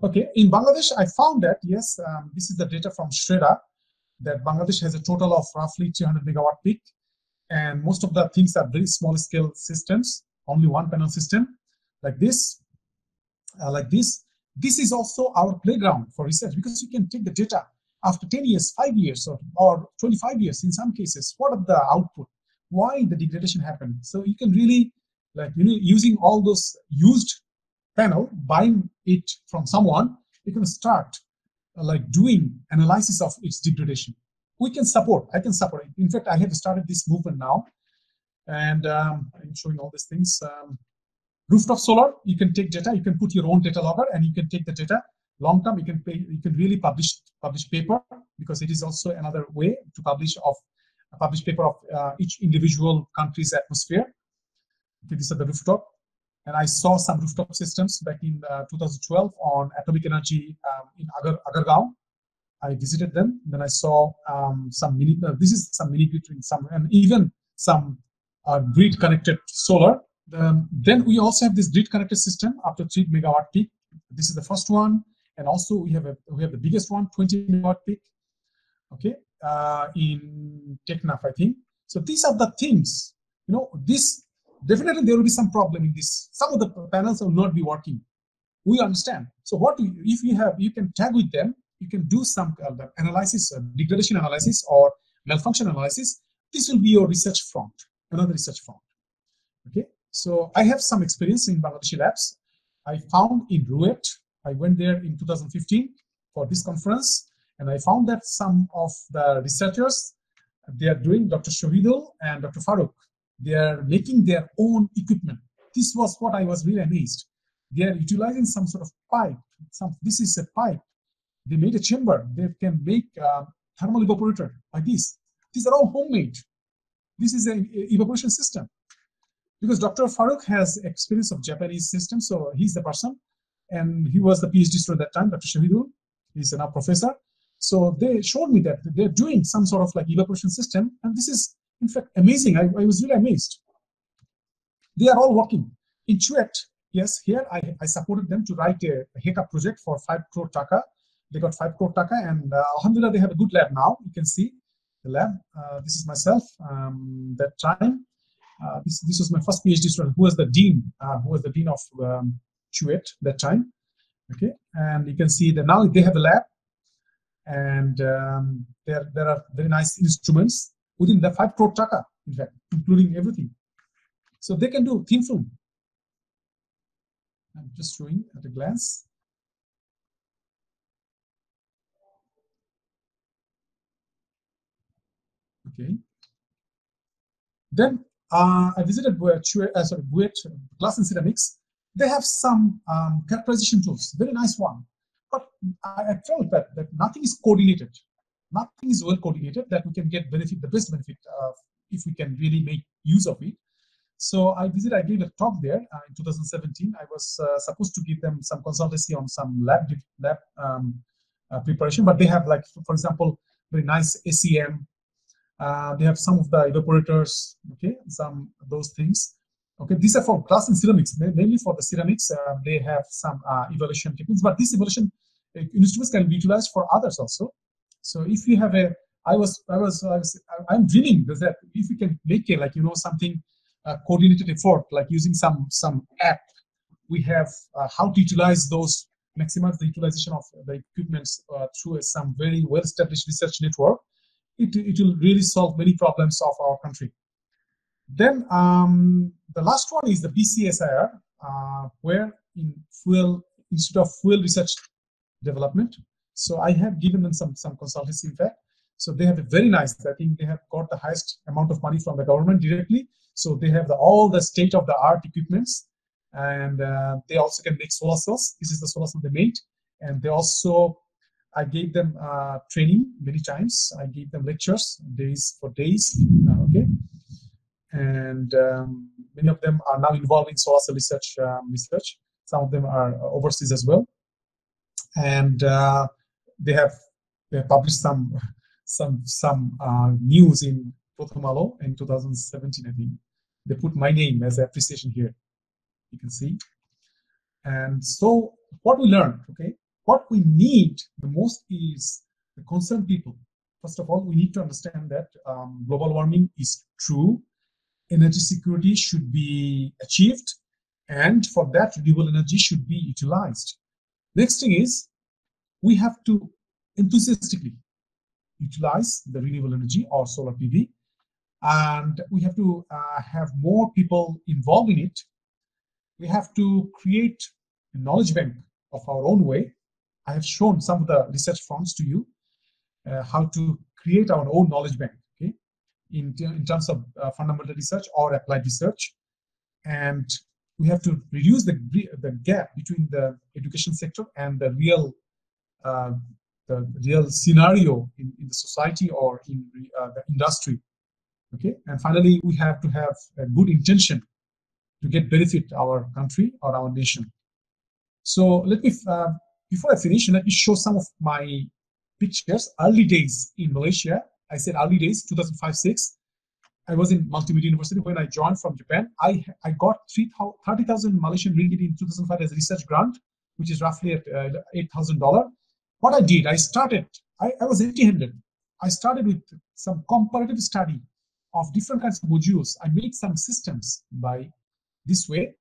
Okay, in Bangladesh, I found that, yes, this is the data from Shreda, that Bangladesh has a total of roughly 300 megawatt peak, and most of the things are very small scale systems, only one panel system, like this, This is also our playground for research, because you can take the data after 10 years, 5 years, or 25 years in some cases. What are the output? Why the degradation happened? So you can really, using all those used panel, buying it from someone, you can start doing analysis of its degradation. I can support it. In fact, I have started this movement now, and I'm showing all these things. Rooftop solar, you can take data, you can put your own data logger, and you can take the data long term. You can really publish paper, because it is also another way to publish paper of each individual country's atmosphere. Okay, these are the rooftop, and I saw some rooftop systems back in 2012 on atomic energy in Agargaon. I visited them. Then I saw some mini. This is some mini grid, and even some grid connected solar. Then we also have this grid connected system up to 3 megawatt peak. This is the first one, and also we have the biggest one, 20 megawatt peak. Okay, in Teknaf, I think. So these are the things. This definitely there will be some problem in this. Some of the panels will not be working. We understand. So you can tag with them. You can do some analysis, degradation analysis or malfunction analysis. This will be your research front, another research front. Okay. So I have some experience in Bangladeshi labs. I found in Ruet, I went there in 2015 for this conference, and I found that some of the researchers, they are doing, Dr. Shahidul and Dr. Farooq, they are making their own equipment. This was what I was really amazed. They are utilizing some sort of pipe. This is a pipe. They made a chamber. They can make thermal evaporator like this. These are all homemade. This is an evaporation system. Because Dr. Farooq has experience of Japanese system, so he's the person, and he was the PhD student at that time, Dr. Shahidul. He's now professor. So they showed me that they're doing some sort of like evaporation system, and this is in fact amazing. I was really amazed. They are all working in Chuet. Yes, here I supported them to write a HECA project for 5 crore taka. They got 5 crore taka, and alhamdulillah, they have a good lab now. You can see the lab. This is myself that time. This was my first PhD student, who was the dean, of Chuet that time. Okay, and you can see that now they have a lab, and there are very nice instruments within the 5 crore taka, in fact, including everything. So they can do thin film. I'm just showing at a glance. Okay. Then I visited Buet Glass and Ceramics. They have some characterization tools, very nice one. But I felt that nothing is coordinated. Nothing is well coordinated that we can get benefit, the best benefit, if we can really make use of it. So I gave a talk there in 2017. I was supposed to give them some consultancy on some lab preparation, but they have, like, for example, very nice ACM. They have some of the evaporators, okay, some of those things. Okay, these are for glass and ceramics, mainly for the ceramics. They have some evaluation techniques, but these evaluation instruments can be utilized for others also. So if you have I'm dreaming that if we can make it, like, something coordinated effort, like using some app, we have how to utilize those, maximize the utilization of the equipments through some very well-established research network. It will really solve many problems of our country. Then the last one is the BCSIR, where in Institute of Fuel Research Development. So I have given them some consultancy, in fact. So they have a very nice, I think they have got the highest amount of money from the government directly. So they have all the state-of-the-art equipments, and they also can make solar cells. This is the solar cell they made. And they also, I gave them training many times. I gave them lectures, days. Okay. And many of them are now involved in solar cell research. Some of them are overseas as well. And they have published some news in Prothomalo in 2017, I think. They put my name as appreciation here. You can see. And so what we learned, okay, what we need the most is the concerned people. First of all, we need to understand that global warming is true. Energy security should be achieved, and for that, renewable energy should be utilized. Next thing is, we have to enthusiastically utilize the renewable energy or solar PV, and we have to have more people involved in it. We have to create a knowledge bank of our own way. I have shown some of the research fronts to you, how to create our own knowledge bank, okay, in terms of fundamental research or applied research. And we have to reduce the gap between the education sector and the real scenario in the society or in the industry. Okay, and finally, we have to have a good intention to get benefit our country or our nation. So let me, before I finish, let me show some of my pictures. Early days in Malaysia. I said early days, 2005-06. I was in Multimedia University when I joined from Japan. I got 30,000 Malaysian ringgit in 2005 as a research grant, which is roughly at $8,000. What I did, I was empty-handed. I started with some comparative study of different kinds of modules. I made some systems by this way.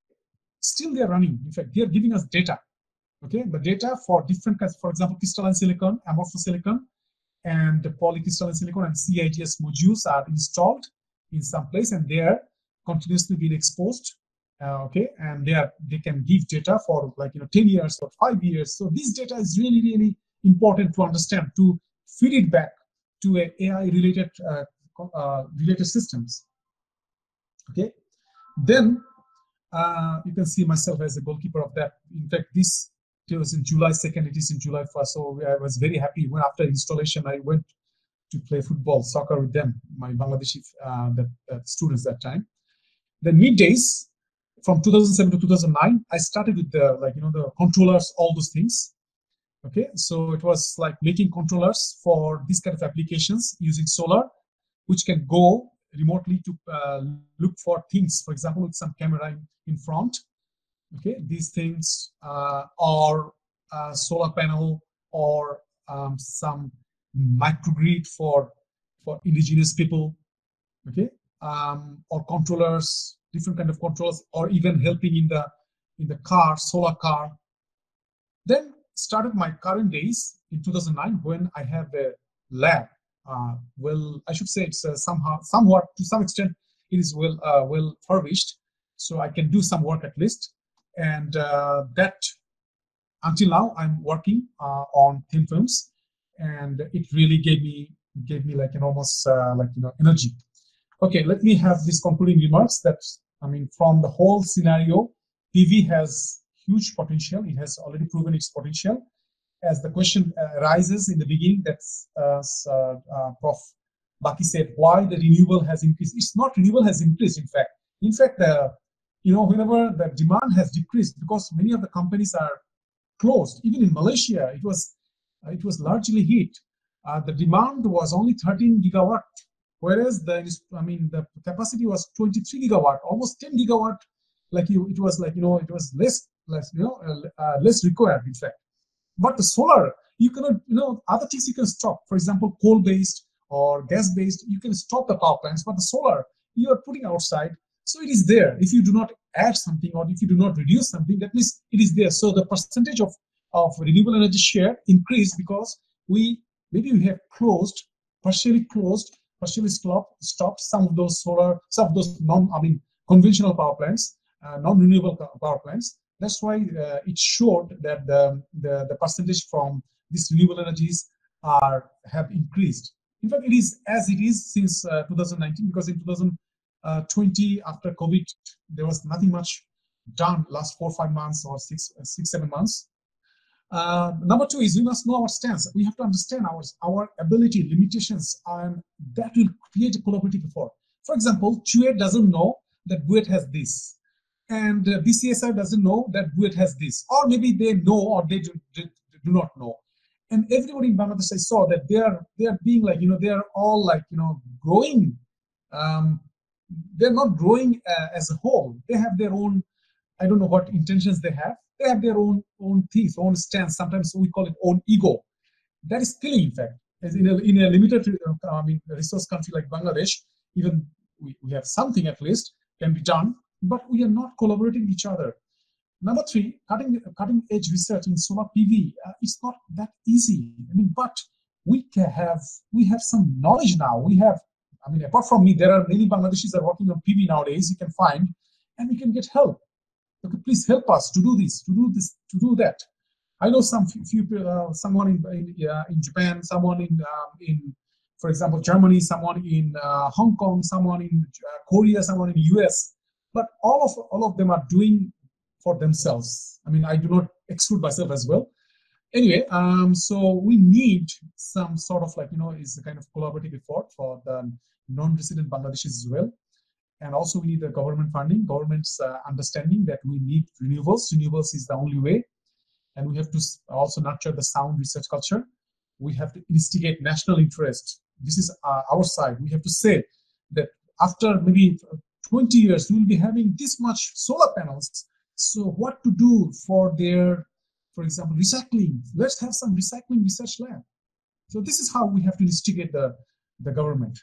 Still they are running. In fact, they are giving us data. Okay, the data for different kinds, for example, crystalline silicon, amorphous silicon, and polycrystalline silicon and CIGS modules are installed in some place, and they are continuously being exposed. Okay, and they can give data for 10 years or 5 years. So this data is really, really important to understand, to feed it back to a AI related systems. Okay, then you can see myself as a goalkeeper of that. In fact, this was in July 2nd, it is in July 1st. So I was very happy when after installation, I went to play football, soccer with them, my Bangladeshi students that time. Then middays, from 2007 to 2009, I started with the the controllers, all those things. Okay, so it was like making controllers for this kind of applications using solar, which can go remotely to look for things, for example, with some camera in front. Okay, these things or solar panel or some microgrid for indigenous people. Okay, or controllers, different kind of controllers, or even helping in the car, solar car. Then started my current days in 2009 when I have a lab. Well, I should say it's somewhat to some extent it is well furnished, so I can do some work at least. And that until now I'm working on thin films, and it really gave me like an almost energy. Okay, let me have these concluding remarks that, I mean, from the whole scenario, PV has huge potential. It has already proven its potential. As the question arises in the beginning, that's Prof. Baki said, why the renewable has increased. It's not renewable has increased, in fact. In fact, whenever the demand has decreased, because many of the companies are closed, even in Malaysia, it was largely hit. The demand was only 13 gigawatt, whereas the capacity was 23 gigawatt, almost 10 gigawatt. It was less required, in fact. But the solar, you cannot, other things you can stop. For example, coal-based or gas-based, you can stop the power plants, but the solar, you are putting outside. So it is there. If you do not add something or if you do not reduce something, that means it is there. So the percentage of renewable energy share increased because we have partially stopped some of those conventional power plants, non-renewable power plants. That's why it showed that the percentage from these renewable energies have increased. In fact, it is as it is since 2019, because in 2020, after COVID, there was nothing much done last 4 or 5 months or 6-7 months. Number two is we must know our stance. We have to understand our ability, limitations, and that will create a collaborative effort. For example, QA doesn't know that BUET has this, and BCSI doesn't know that BUET has this, or maybe they know or they do not know. And everybody in Bangladesh, I saw that they are being like, they are all like, growing. They're not growing as a whole. They have their own, I don't know what intentions they have. They have their own things, own stance. Sometimes we call it own ego. That is killing, in fact. As in a limited resource country like Bangladesh, even we have something at least can be done, but we are not collaborating with each other. Number three, cutting edge research in solar PV. It's not that easy. But we have some knowledge now. We have, apart from me, there are many Bangladeshis are working on PV nowadays. You can find, and we can get help. Okay, please help us to do this, to do that. I know someone in Japan, someone in, for example, Germany, someone in Hong Kong, someone in Korea, someone in the US. But all of them are doing for themselves. I do not exclude myself as well. Anyway, so we need some sort of is a kind of collaborative effort for the non-resident Bangladeshis as well. And also we need the government funding, government's understanding that we need renewables. Renewables is the only way. And we have to also nurture the sound research culture. We have to instigate national interest. This is our side. We have to say that after maybe 20 years, we will be having this much solar panels. So what to do for their, for example, recycling? Let's have some recycling research lab. So this is how we have to instigate the government.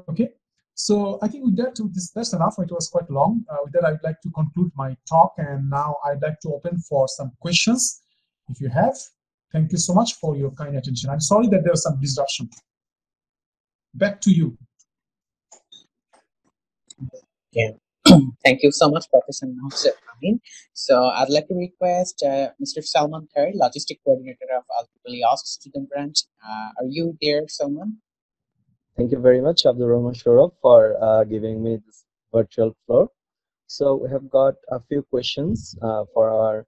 Okay. So I think with that, that's enough. It was quite long. With that, I'd like to conclude my talk, and now I'd like to open for some questions. If you have, thank you so much for your kind attention. I'm sorry that there was some disruption. Back to you.
Yeah. Thank you so much, Professor Nowshad Amin. So I'd like to request Mr. Salman Khair, Logistic Coordinator of IEEE AUST Student Branch. Are you there, Salman?
Thank you very much, Abdul Rahman Shorab, for giving me this virtual floor. So we have got a few questions for our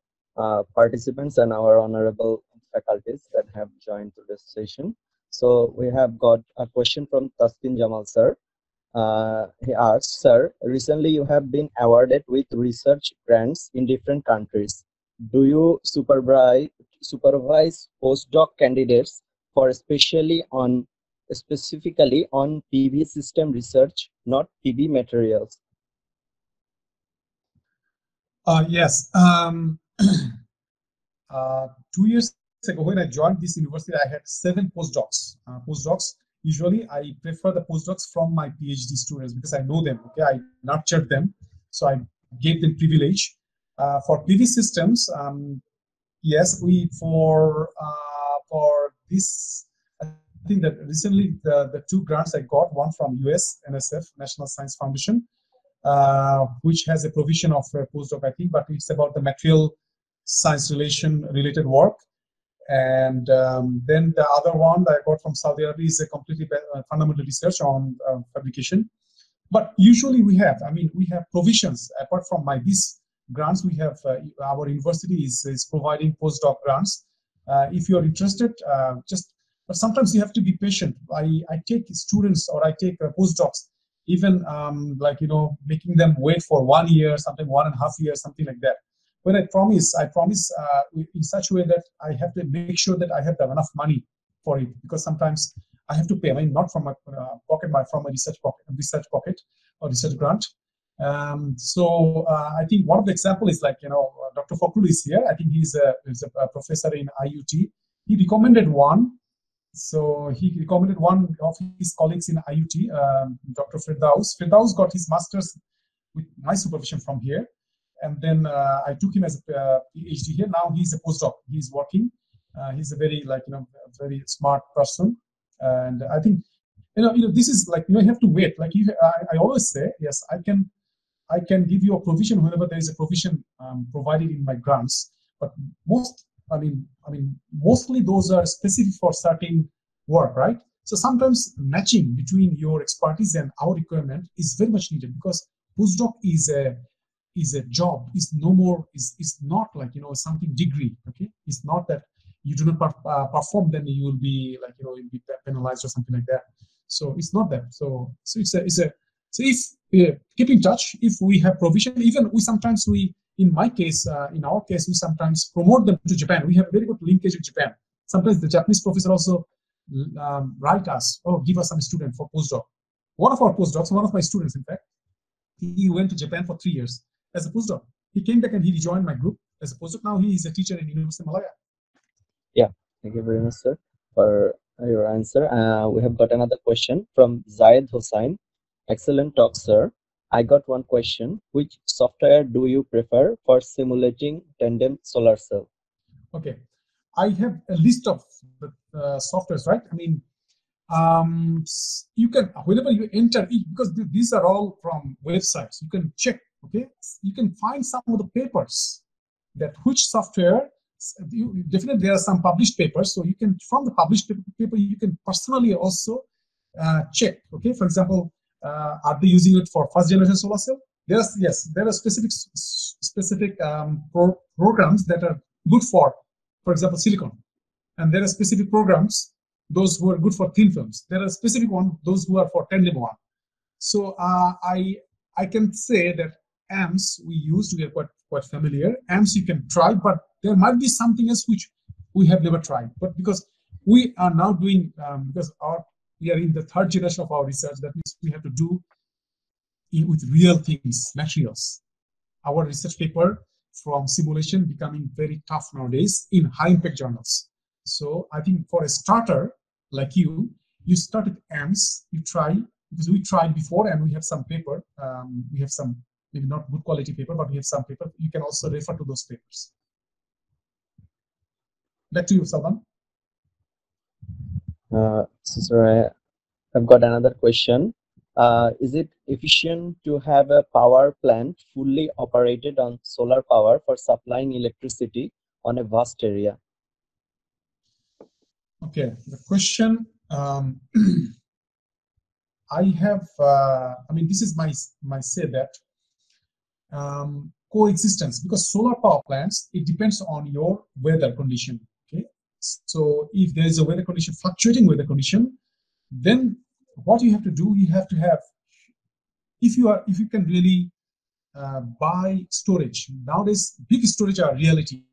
participants and our honorable faculties that have joined to this session. So we have got a question from Taskin Jamal sir. He asks, sir, recently you have been awarded with research grants in different countries. Do you supervise supervise postdoc candidates for specifically on PV system research, not PV materials?
Yes. 2 years ago, when I joined this university, I had 7 postdocs. Usually, I prefer the postdocs from my PhD students because I know them. Okay, I nurtured them, so I gave them privilege. For PV systems, yes, for this, I think that recently the 2 grants I got, one from US NSF, National Science Foundation, which has a provision of a postdoc, I think, but it's about the material science related work. And then the other one that I got from Saudi Arabia is a completely fundamental research on fabrication. But usually we have provisions apart from these grants. We have our university is providing postdoc grants. If you are interested, but sometimes you have to be patient. I take students, or I take postdocs, even making them wait for 1 year, something 1.5 years, something like that. When I promise in such a way that I have to make sure that I have enough money for it, because sometimes I have to pay. I mean, not from my pocket, but from a research pocket or research grant. I think one of the example is Dr. Fakrul is here. I think he's a professor in IUT. He recommended one. So he recommended one of his colleagues in IUT, Dr. Firdaus. Firdaus got his master's with my supervision from here. And then I took him as a PhD here. Now he's a postdoc. He's working. He's a very very smart person. And I think this is you have to wait. I always say, yes, I can give you a provision whenever there is a provision provided in my grants. But mostly those are specific for certain work, right? So sometimes matching between your expertise and our requirement is very much needed, because postdoc is a job, is not something degree. Okay, it's not that you do not perform, then you will be you'll be penalized or something like that. So it's not that. So if keep in touch, if we have provision, even in our case we sometimes promote them to Japan. We have a very good linkage with Japan. Sometimes the Japanese professor also write us, give us some student for postdoc. One of our postdocs, one of my students, in fact, he went to Japan for 3 years as a postdoc. He came back and he rejoined my group as a postdoc. Now he is a teacher in University of Malaya.
Yeah, thank you very much, sir, for your answer. We have got another question from Zayed Hossain. Excellent talk, sir. I got one question. Which software do you prefer for simulating tandem solar cell?
Okay, I have a list of softwares, right? I mean, you can, whenever you enter, because these are all from websites, you can check. Okay, you can find some of the papers that which software. Definitely there are some published papers, so you can, from the published paper, you can personally also check. Okay, for example, are they using it for first generation solar cell? There are specific programs that are good for example, silicon, and there are specific programs those who are good for thin films. There are specific ones those who are for tandem one. So I can say that AMS we use, we are quite familiar. AMS you can try, but there might be something else which we have never tried. But because we are now doing, we are in the 3rd generation of our research, that means we have to do with real things, materials. Our research paper from simulation becoming very tough nowadays in high impact journals. So I think for a starter like you start with AMS, you try, because we tried before and we have some paper, we have some maybe not good quality paper, but we have some paper. You can also refer to those papers. Back to you, Salman.
Sir, I've got another question. Is it efficient to have a power plant fully operated on solar power for supplying electricity on a vast area?
Okay, the question, I have, this is my say that coexistence, because solar power plants, it depends on your weather condition. Okay, so if there is a weather condition, fluctuating weather condition, then what you have to do, you have to have, if you can really buy storage. Nowadays big storage are reality.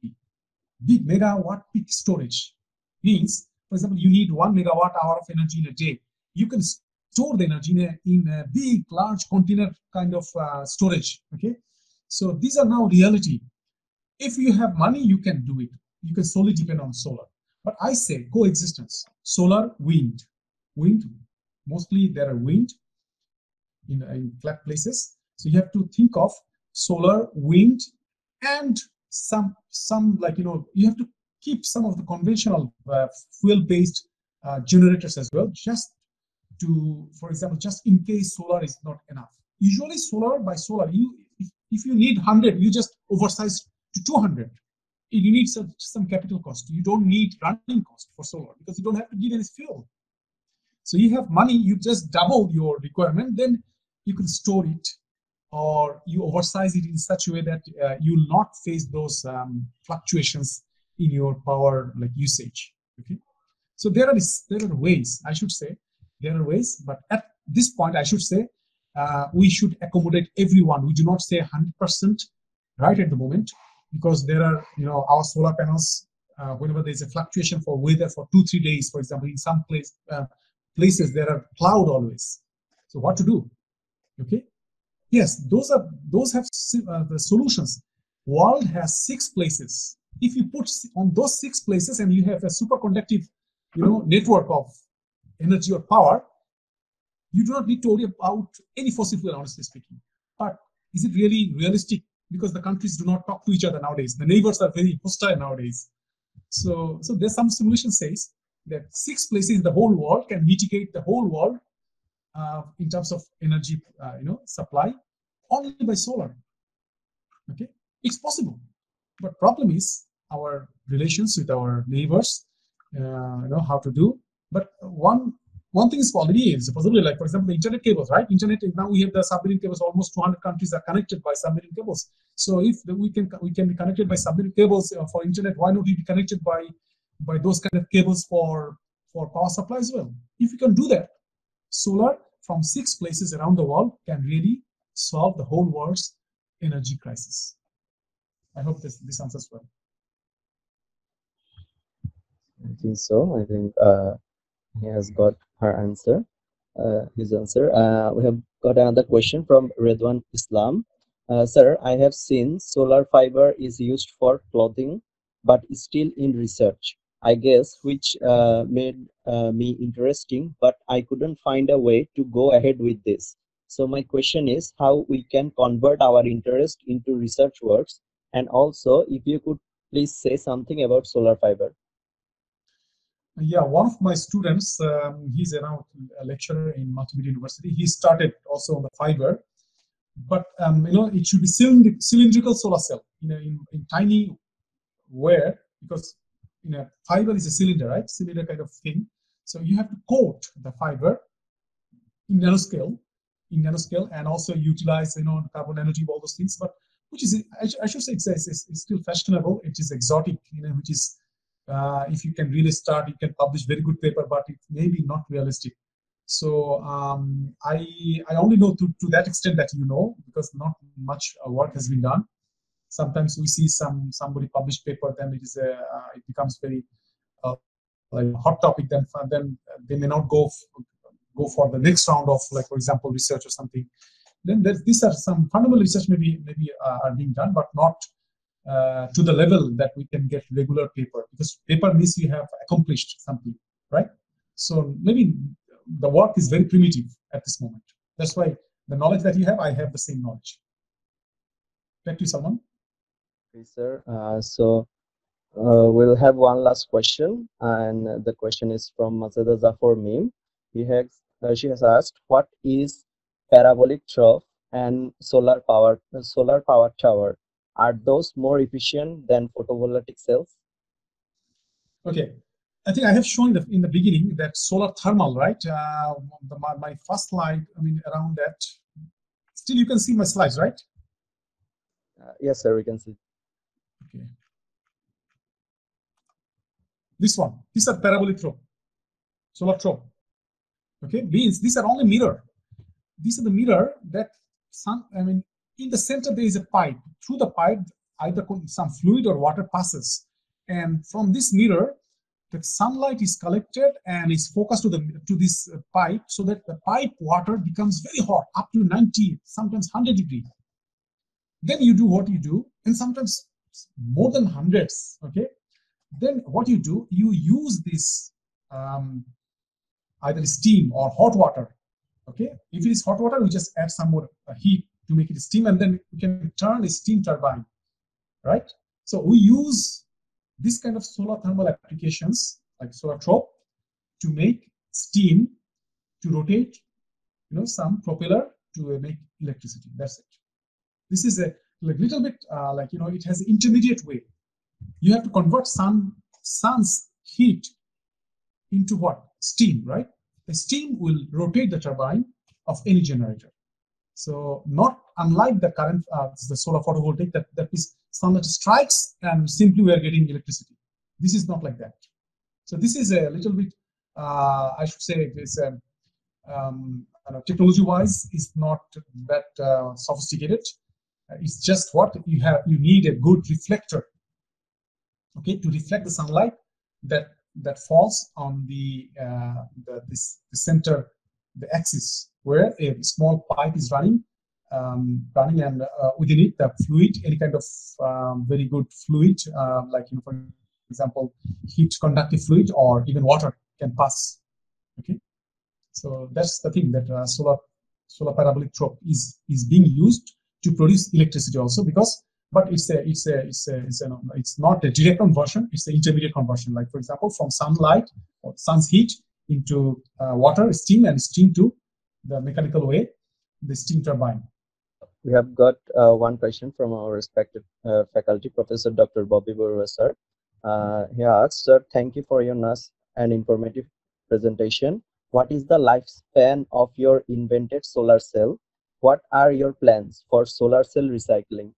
big megawatt peak storage. Means, for example, you need 1 megawatt hour of energy in a day. You can store the energy in a big, large container kind of storage. Okay, so these are now reality. If you have money, you can do it. You can solely depend on solar. But I say coexistence: solar, wind. Wind, mostly there are wind in flat places. So you have to think of solar, wind, and some like, you have to keep some of the conventional fuel-based generators as well, just to, for example, just in case solar is not enough. Usually solar by solar, if you need 100, you just oversize to 200. You need some capital cost. You don't need running cost for solar because you don't have to give any fuel. So you have money, you just double your requirement, then you can store it, or you oversize it in such a way that you will not face those fluctuations in your power like usage. Okay, so there are ways, I should say, there are ways, but at this point I should say we should accommodate everyone. We do not say 100% right at the moment, because there are, our solar panels, whenever there's a fluctuation for weather for 2-3 days, for example, in some places there are cloud always. So what to do? Okay, yes, those have the solutions. World has 6 places. If you put on those 6 places and you have a superconductive, network of energy or power, you do not need to worry about any fossil fuel, honestly speaking. But is it really realistic? Because the countries do not talk to each other nowadays. The neighbors are very hostile nowadays. So there's some simulation says that 6 places in the whole world can mitigate the whole world in terms of energy, supply, only by solar. Okay, it's possible, but problem is our relations with our neighbors. How to do. But one thing is already is possibly, like, for example, the internet cables, right? Internet, now we have the submarine cables. Almost 200 countries are connected by submarine cables. So if we can be connected by submarine cables for internet, why not we be connected by those kind of cables for power supply as well? If you can do that, solar from 6 places around the world can really solve the whole world's energy crisis. I hope this answers well.
I think so. I think he has got her answer, his answer. We have got another question from Redwan Islam. Sir, I have seen solar fiber is used for clothing, but is still in research, I guess, which made me interesting, but I couldn't find a way to go ahead with this. So my question is how we can convert our interest into research works, and also if you could please say something about solar fiber.
Yeah, one of my students, he's now a lecturer in Multimedia University. He started also on the fiber, but it should be cylindrical solar cell in tiny wire, because fiber is a cylinder, right? Cylinder kind of thing. So you have to coat the fiber in nanoscale, and also utilize carbon nanotube, all those things. But which is, I should say, it's still fashionable. It is exotic, which is. If you can really start, you can publish very good paper, but it may be not realistic. So I only know to that extent that because not much work has been done. Sometimes we see somebody publish paper, then it becomes very like a hot topic. Then they may not go for the next round of, like, for example, research or something. Then these are some fundamental research maybe are being done, but not to the level that we can get regular paper, because paper means you have accomplished something, right? So maybe the work is very primitive at this moment. That's why the knowledge that you have, I have the same knowledge. Back to you, Salman.
Okay, sir. So we'll have one last question, and the question is from Masada Zafar Mim. She has asked, what is parabolic trough and solar power tower? Are those more efficient than photovoltaic cells?
Okay, I think I have shown in the beginning that solar thermal, right? My first slide, around that. Still, you can see my slides, right?
Yes, sir, we can see.
Okay. This one, these are parabolic trough, solar trough. Okay, these are only mirror. These are the mirror that in the center there is a pipe. Through the pipe, either some fluid or water passes, And from this mirror, the sunlight is collected and is focused to this pipe, so that the pipe water becomes very hot, up to 90, sometimes 100 degrees. Then you do what you do, and sometimes more than hundreds. Okay. Then what you do, you use this either steam or hot water. Okay. If it is hot water, we just add some more heat to make it steam, and then we can turn a steam turbine. Right. So we use this kind of solar thermal applications like solar trope to make steam to rotate, some propeller to make electricity. That's it. This is a little bit it has an intermediate way. You have to convert sun's heat into what? Steam, right? The steam will rotate the turbine of any generator. So not unlike the current, the solar photovoltaic, that is sunlight strikes and simply we are getting electricity. This is not like that. So this is a little bit, I should say, this technology-wise is not that sophisticated. It's just what you have. You need a good reflector, okay, to reflect the sunlight that falls on the center, the axis where a small pipe is running, and within it the fluid, any kind of very good fluid, for example, heat conductive fluid or even water can pass. Okay, so that's the thing that solar parabolic trope is being used to produce electricity also, but it's not a direct conversion, it's the intermediate conversion. Like for example, from sunlight or sun's heat into water, steam, and steam to the mechanical way, the steam turbine.
We have got one question from our respected faculty, Professor Dr. Bobby Barua, sir. He asks, sir, thank you for your nice and informative presentation. What is the lifespan of your invented solar cell? What are your plans for solar cell recycling?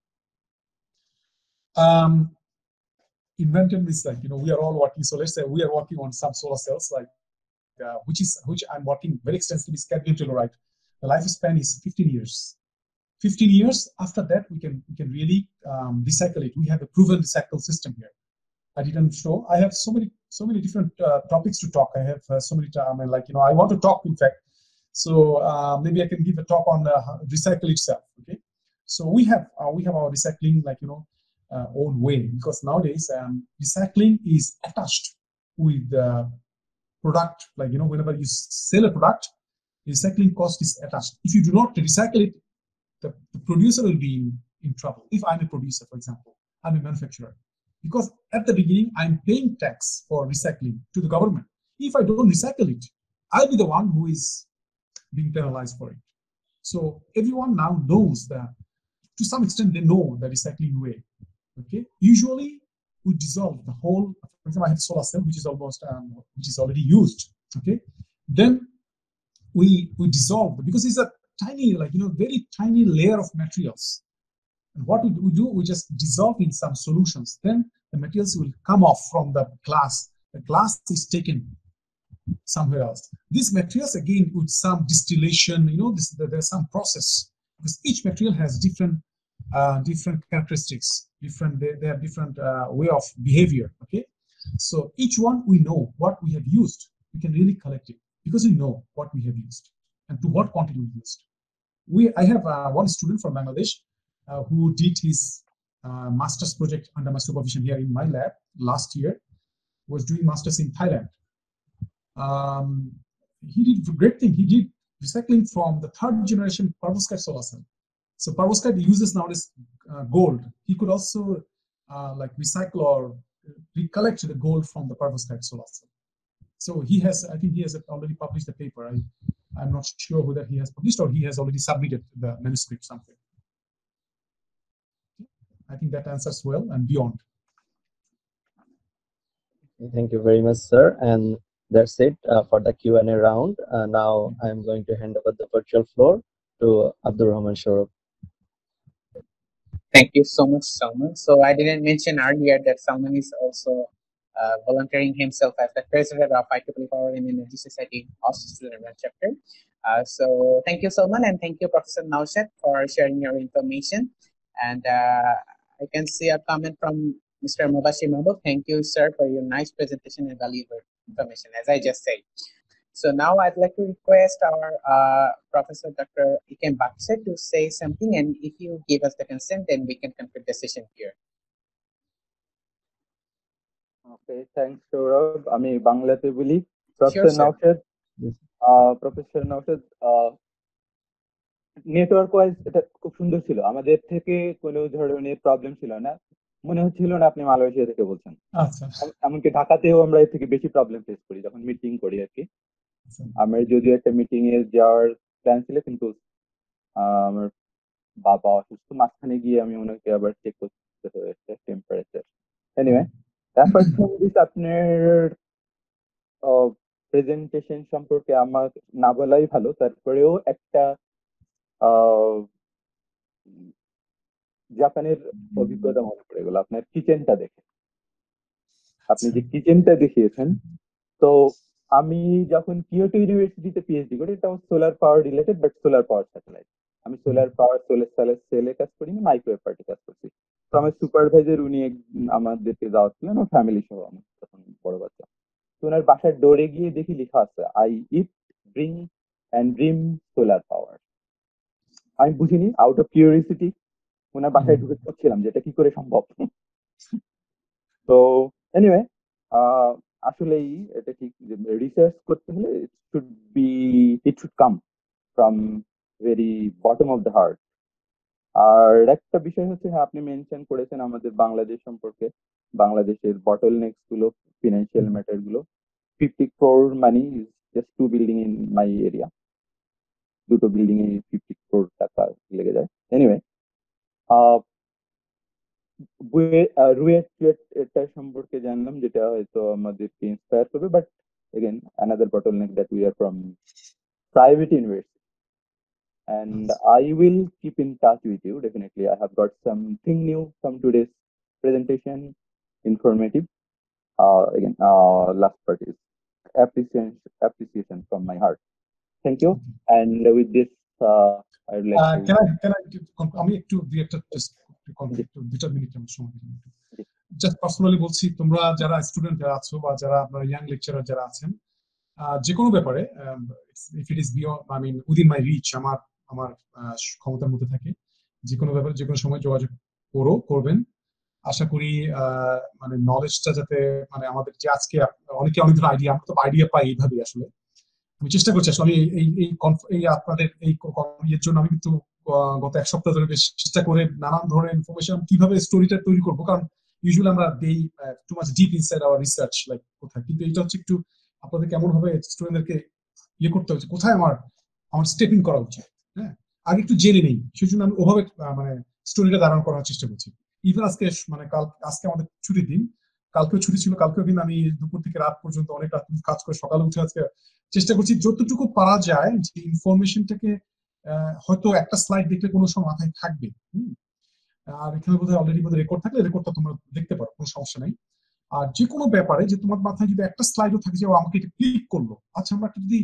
Invented means we are all working. So let's say we are working on some solar cells, which I'm working very extensively with cadmium telluride. The lifespan is 15 years. 15 years after that, we can really recycle it. We have a proven recycle system here. I didn't show. I have so many different topics to talk. I have so many. I want to talk. In fact, so maybe I can give a talk on recycle itself. Okay, so we have our recycling own way, because nowadays recycling is attached with the product. Whenever you sell a product, recycling cost is attached. If you do not recycle it, the producer will be in trouble. If I'm a producer, for example, I'm a manufacturer, because at the beginning I'm paying tax for recycling to the government. If I don't recycle it, I'll be the one who is being penalized for it. So everyone now knows that, to some extent, they know the recycling way. Okay, usually we dissolve the whole. For example, I have a solar cell which is already used. Okay, then we dissolve, because it's a tiny, very tiny layer of materials. And what we do, we just dissolve in some solutions. Then the materials will come off from the glass. The glass is taken somewhere else. These materials, again, with some distillation, there's some process, because each material has different characteristics, they have different way of behavior. Okay, so each one, we know what we have used. We can really collect it because we know what we have used and to what quantity we used. I have one student from Bangladesh who did his master's project under my supervision here in my lab last year. Was doing masters in Thailand. He did a great thing. He did recycling from the 3rd generation perovskite solar cell. So perovskite uses nowadays gold. He could also recycle or recollect the gold from the perovskite solar cell. So I think he has already published the paper. I'm not sure whether he has published or he has already submitted the manuscript somewhere. I think that answers well and beyond.
Thank you very much, sir. And that's it for the Q&A round. Now I'm going to hand over the virtual floor to Abdur Rahman Shorof.
Thank you so much, Salman. So I didn't mention earlier that Salman is also volunteering himself as the president of IEEE Power and Energy Society AUST Student Branch Chapter. So thank you, Salman, and thank you, Professor Nowshad, for sharing your information. And I can see a comment from Mr. Mubashir Mahbub. Thank you, sir, for your nice presentation and valuable information, as I just said. So now I'd like to request our Professor Dr. Ikem Bakse to say something, and if you give us the consent, then we can conclude the session here.
Okay, thanks, Saurabh. আমি বাংলাতে বলি।
Sure,
professor
sir.
Naushad, network wise এটা খুব সুন্দর ছিল, আমাদের থেকে কোনো ধরনের প্রবলেম ছিল না, মনে হচ্ছিল না আপনি মালয়েশিয়া থেকে বলছেন।
আচ্ছা,
এমনকি ঢাকাতেও আমরা এর থেকে বেশি প্রবলেম ফেস করি যখন মিটিং করি আর কি। আমার যদিও একটা মিটিং এ যাওয়ার প্ল্যান ছিল, কিন্তু আমার বাবা অসুস্থ, মাঝখানে গিয়ে আমি ওনাকে আবার চেক করতে হয়েছে temperature. Anyway, apart from this, আপনার প্রেজেন্টেশন সম্পর্কে আমার না বলাই ভালো, তারপরেও একটা জাপানের অভিজ্ঞতা মনে পড়ে গেল আপনার কিচেনটা দেখে। আপনি যে কিচেনটা দেখিয়েছেন, তো আমি যখন কিয়োটো ইউনিভার্সিটিতে পিএইচডি করি, এটা solar power related, but solar power satellite. আমি সোলার পাওয়ার সেলে কাজ করিনি, মাইক্রোওয়েভ পার্টে কাজ করছি। তো আমার সুপারভাইজার উনি আমাদেরকে যাওয়া ছিলেন, ও ফ্যামিলি সহ, আমার তখন বড় বাচ্চা। তো ওনার বাসার ডোরে গিয়ে দেখি লেখা আছে I eat bring and dream solar power. আমি বুঝিনি, আউট অফ কিউরিয়াসিটি ওনার বাসায় ঢুকে করছিলাম যে এটা কি করে সম্ভব। তো এনিওয়ে, আসলেই এটা ঠিক, রিসার্চ করতে হলে it should come from very bottom of the heart. আর একটা বিষয় হচ্ছে, হ্যাঁ, আপনি মেনশন করেছেন আমাদের বাংলাদেশ সম্পর্কে, বাংলাদেশের বটল নেক্স গুলো, ফিনান্সিয়াল ম্যাটার গুলো। 50 crore money is just 2 building in my area. দুটো বিল্ডিং এ 50 crore টাকা লেগে যায়। এনিওয়ে, এটা সম্পর্কে জানলাম, যেটা হয়তো আমাদেরকে ইন্সপায়ার করবে, but again another bottleneck that we are from private university, and I will keep in touch with you definitely. I have got something new from today's presentation, informative. Again, last part is appreciation from my heart. Thank you. And with this, I would like to
আমি একটু দুইটা minute আমার সময় দিলাম। Just personally বলছি, তোমরা যারা student যারা আছো বা যারা আপনারা ইয়াং লেকচারার যারা আছেন, যে কোনো ব্যাপারে, if it is beyond, I mean within my reach, আমার ক্ষমতার মধ্যে থাকে, যে কোনো ব্যাপারে যে কোনো সময় যোগাযোগ করবেন। আশা করি মানে নলেজটা যাতে, মানে আমাদের যে আজকে অনেকে অনেক ধরনের আইডিয়া, আমরা তো আইডিয়া পাই এইভাবেই। আসলে আমি চেষ্টা করছি, আসলে এই আপনাদের এই ইয়ের জন্য আমি কিন্তু গত এক সপ্তাহ ধরে বেশ চেষ্টা করে নানান ধরনের ইনফরমেশন কিভাবে স্টোরিটা তৈরি করবো, কারণ ইউজুয়ালি আমরা দেই too much deep inside our research, like কোথায়, কিন্তু এটা হচ্ছে একটু আপনাদের কেমন ভাবে স্টুডেন্টদেরকে ইয়ে করতে হচ্ছে, কোথায় আমার স্টেপিং করা উচিত, হ্যাঁ, আগে একটু জেনে নেই। সেই জন্য আমি ওভাবে মানে স্টোরিটা ধারণ করার চেষ্টা করছি। ইভেন আজকে মানে আজকে আমাদের ছুটির দিন, কালকেও ছুটি ছিল, কালকেও কিন্তু আমি দুপুর থেকে রাত পর্যন্ত অনেক রাত কাজ করে সকালে উঠে আজকে চেষ্টা করছি যতটুকু পারা যায় যে ইনফরমেশনটাকে, হয়তো একটা স্লাইড দেখলে কোনো সময় মাথায় থাকবে, আর এখানে বোধহয় অলরেডি রেকর্ড থাকলে রেকর্ডটা তোমরা দেখতে পারো, কোনো সমস্যা নাই। আর যে কোনো ব্যাপারে যে তোমার মাথায় যদি একটা স্লাইডও থাকে যে আমাকে এটা ক্লিক করলো, আচ্ছা আমরা যদি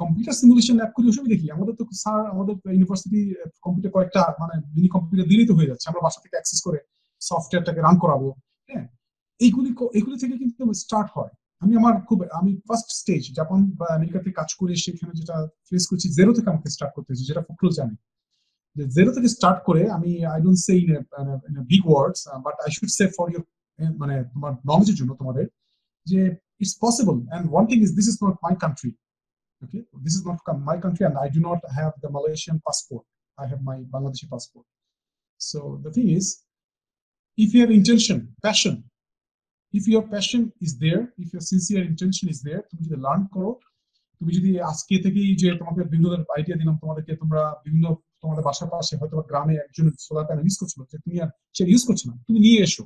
কম্পিউটার সিমুলেশন ল্যাব করি, ওসবই দেখি। আমাদের তো স্যার, আমাদের ইউনিভার্সিটি কম্পিউটার কয়েকটা মানে মিনি কম্পিউটার দিলেই তো হয়ে যাচ্ছে, আমরা বাসা থেকে অ্যাক্সেস করে সফটওয়্যারটাকে রান করাবো। হ্যাঁ, এইগুলি থেকে কিন্তু স্টার্ট হয়। আমি ফার্স্ট স্টেজ জাপান বা আমেরিকাতে কাজ করে সেখানে যেটা ফেস করছি, জিরো থেকে আমাকে স্টার্ট করতে হয়েছে, যেটা ফখরুল জানে। জিরো থেকে স্টার্ট করে আমি, I don't say in big words, but I should say for your, মানে তোমার নলেজের জন্য তোমাদের, যে it's possible. And one thing is, this is not my country, okay, this is not my country, and I do not have the Malaysian passport. I have my Bangladeshi passport. So the thing is, if you have intention, passion, if your passion is there, if your sincere intention is there, তুমি যদি learn করো, তুমি যদি আজকে থেকেই যে তোমাকে বিভিন্ন আইডিয়া দিলাম, তোমাদেরকে তোমরা বিভিন্ন তোমাদের বাসার পাশে হয়তো গ্রামে একজন সোলার প্যানেল ইউজ করছিল, যে তুমি আর সে ইউজ করছো না, তুমি নিয়ে এসো,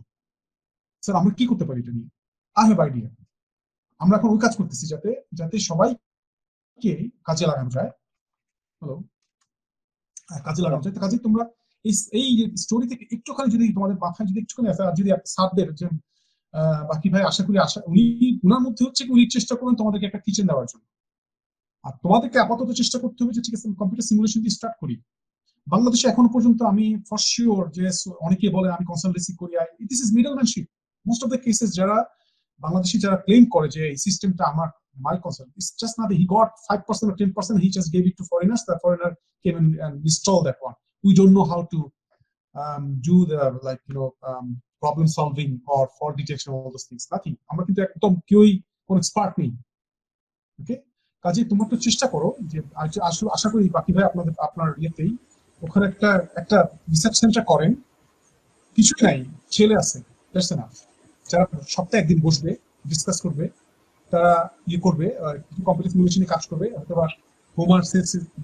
স্যার আমরা কি করতে পারি এটা নিয়ে, আই হ্যাভ আইডিয়া। আমরা এখন ওই কাজ করতেছি যাতে সবাইকে কাজে লাগানো যায়। হ্যালো, কাজে লাগানো যায়। কাজে তোমরা এই স্টোরি থেকে একটুখানি যদি তোমাদের মাথায় যদি একটুখানি আসে, আর যদি স্যারদের যে বাকি ভাই, আশা করি উনার মধ্যে হচ্ছে উনি চেষ্টা করবেন তোমাদেরকে একটা কিচেন দেওয়ার জন্য। আর তোমাদেরকে আপাতত চেষ্টা করতে হবে যে ঠিক আছে, কম্পিউটার সিমুলেশন দিয়ে স্টার্ট করি। বাংলাদেশে এখনো পর্যন্ত আমি ফর শিওর যে অনেকে বলে আমি কনসালটেন্সি করি, this is middlemanship. Most of the cases যারা বাংলাদেশি যারা ক্লেম করে যে এই সিস্টেমটা আমার my concern, it's just not that he got 5% or 10%, he just gave it to foreigners, the foreigner came and installed that one. We don't know how to do the problem solving or fault detection, all those things, nothing. আমরা কিন্তু একদম কেউই কোন expert নেই, ওকে? কাজে তোমরা একটু চেষ্টা করো যে আশা করি বাকি ভাই আপনার ইয়েতেই ওখানে একটা রিসার্চ সেন্টার করেন, কিছুই নাই, ছেলে আছে, যারা সপ্তাহে একদিন বসবে, ডিসকাস করবে, তারা ইয়ে করবে, কিছু কম্পিউটার সিমুলেশন নিয়ে কাজ করবে, অথবা হোমওয়ার্কস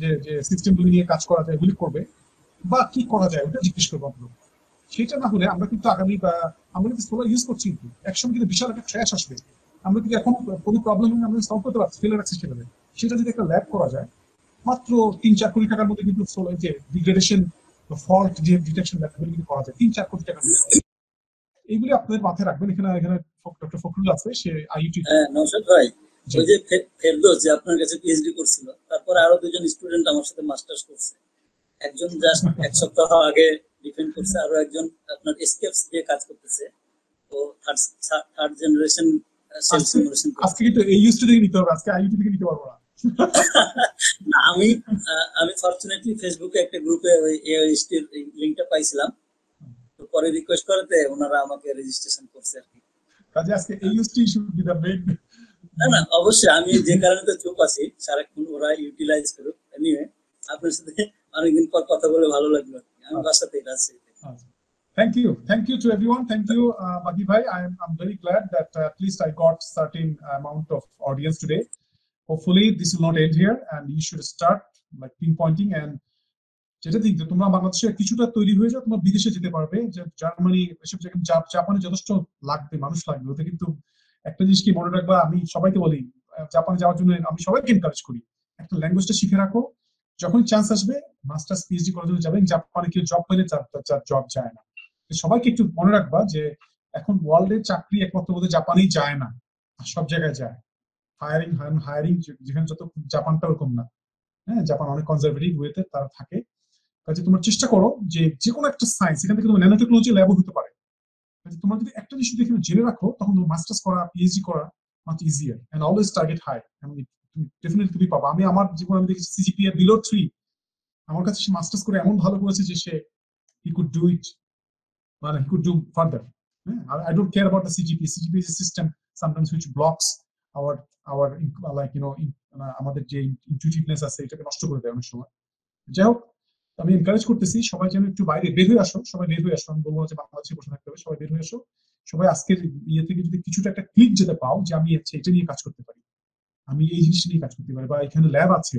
যে সিস্টেমগুলি নিয়ে কাজ করা যায় ওগুলি করবে, বা কি করা যায় ওটা জিজ্ঞেস করবো আপনার। সেটা না হলে আমরা কিন্তু আগামী আমরা কিন্তু সোলার ইউজ করছি, কিন্তু একসময় কিন্তু বিশাল একটা ট্র্যাশ আসবে। আমরা কিন্তু এখন কোনো প্রবলেম আমরা সলভ করতে পারছি ফেলার সিস্টেমে। সেটা যদি একটা ল্যাব করা যায় মাত্র 3-4 কোটি টাকার মধ্যে কিন্তু সোলার যে ডিগ্রেডেশন ফল্ট যে ডিটেকশন ল্যাবগুলি কিন্তু করা যায় 3-4 কোটি টাকার মধ্যে। এইগুলি আপনাদের মাথায় রাখবেন। এখানে ডক্টর ফখরুল আছে, সে আইইটি।
নওশাদ ভাই, ওই যে ফেরদৌস যে আপনার কাছে পিএইচডি করছিল, তারপরে আরো দুজন স্টুডেন্ট আমার সাথে মাস্টার্স করছে। একজন জাস্ট এক সপ্তাহ আগে ডিফেন্ড করছে, আরো একজন আপনার এসকেপস দিয়ে কাজ করতেছে। তো থার্ড জেনারেশন সেল সিমুলেশন।
আজকে কিন্তু এই ইউএসটি থেকে নিতে হবে, আজকে আইইটি থেকে নিতে পারবো না।
না, আমি ফরচুনেটলি ফেসবুকে একটা গ্রুপে ওই এআইএসটি এর লিংকটা পাইছিলাম, তো পরে রিকোয়েস্ট করতে ওনারা আমাকে রেজিস্ট্রেশন করছে আর কি।
কাজে আজকে HT should be the main.
না অবশ্যই, আমি যে কারণে তো চুপ আছি, সারাক্ষণ ওরা ইউটিলাইজ করুক। এনিওয়ে, আপনার সাথে অনেকদিন পর কথা বলে ভালো লাগলো, আমি বাসাতেই আছি।
Thank you to everyone. Thank you, Baki bhai. I'm very glad that at least I got certain amount of audience today. Hopefully this will not end here, and you should start like pinpointing. And যেটা দেখতে তোমরা বাংলাদেশে কিছুটা তৈরি হয়ে যাও, তোমরা বিদেশে যেতে পারবে, যে জার্মানি এসব জায়গায় জাপানে যথেষ্ট লাগবে, মানুষ লাগবে ওতে। কিন্তু একটা জিনিস কি মনে রাখবা, আমি সবাইকে বলি জাপানে যাওয়ার জন্য আমি সবাইকে এনকারেজ করি, একটা ল্যাঙ্গুয়েজটা শিখে রাখো। যখন চান্স আসবে মাস্টার্স পিএইচডি করার জন্য যাবেন, জাপানে কেউ জব পেলে তার জব যায় না। সবাইকে একটু মনে রাখবা যে এখন ওয়ার্ল্ডের চাকরি একমাত্র বোধহয় জাপানেই যায় না, সব জায়গায় যায়। হায়ারিং যেখানে যত, জাপানটা ওরকম না। হ্যাঁ, জাপান অনেক কনজারভেটিভ ওয়েতে তারা থাকে। কাজে তোমরা চেষ্টা করো যে কোনো একটা সায়েন্স, এখান থেকে তোমার ন্যানো টেকনোলজি ল্যাবও হতে পারে। কাজে তোমরা যদি একটা জিনিস এখানে জেনে রাখো, তখন তোমার মাস্টার্স করা, পিএইচডি করা much easier. And always target high, তুমি ডেফিনেটলি তুমি পাবা। আমার জীবনে আমি দেখেছি সিজিপিএ বিলো 3, আমার কাছে সে মাস্টার্স করে এমন ভালো করেছে যে সে হি কুড ডু ইট, মানে he could do further. I don't care about the CGPA. CGPA is a system sometimes which blocks our like আমাদের যে ইনটিউটিভনেস আছে এটাকে নষ্ট করে দেয় অনেক সময়। যাই হোক, আমি এনকারেজ করতেছি সবাই যেন একটু বাইরে বের হয়ে আসো, সবাই বের হয়ে আসো। আমি বলবো যে বাংলাদেশে বসে থাকতে হবে, সবাই বের হয়ে আসো। সবাই আজকের ইয়ে থেকে যদি কিছুটা একটা ক্লিক যেতে পাও যে আমি এটা নিয়ে কাজ করতে পারি, আমি এই জিনিসটা নিয়ে কাজ করতে পারি, বা এখানে ল্যাব আছে,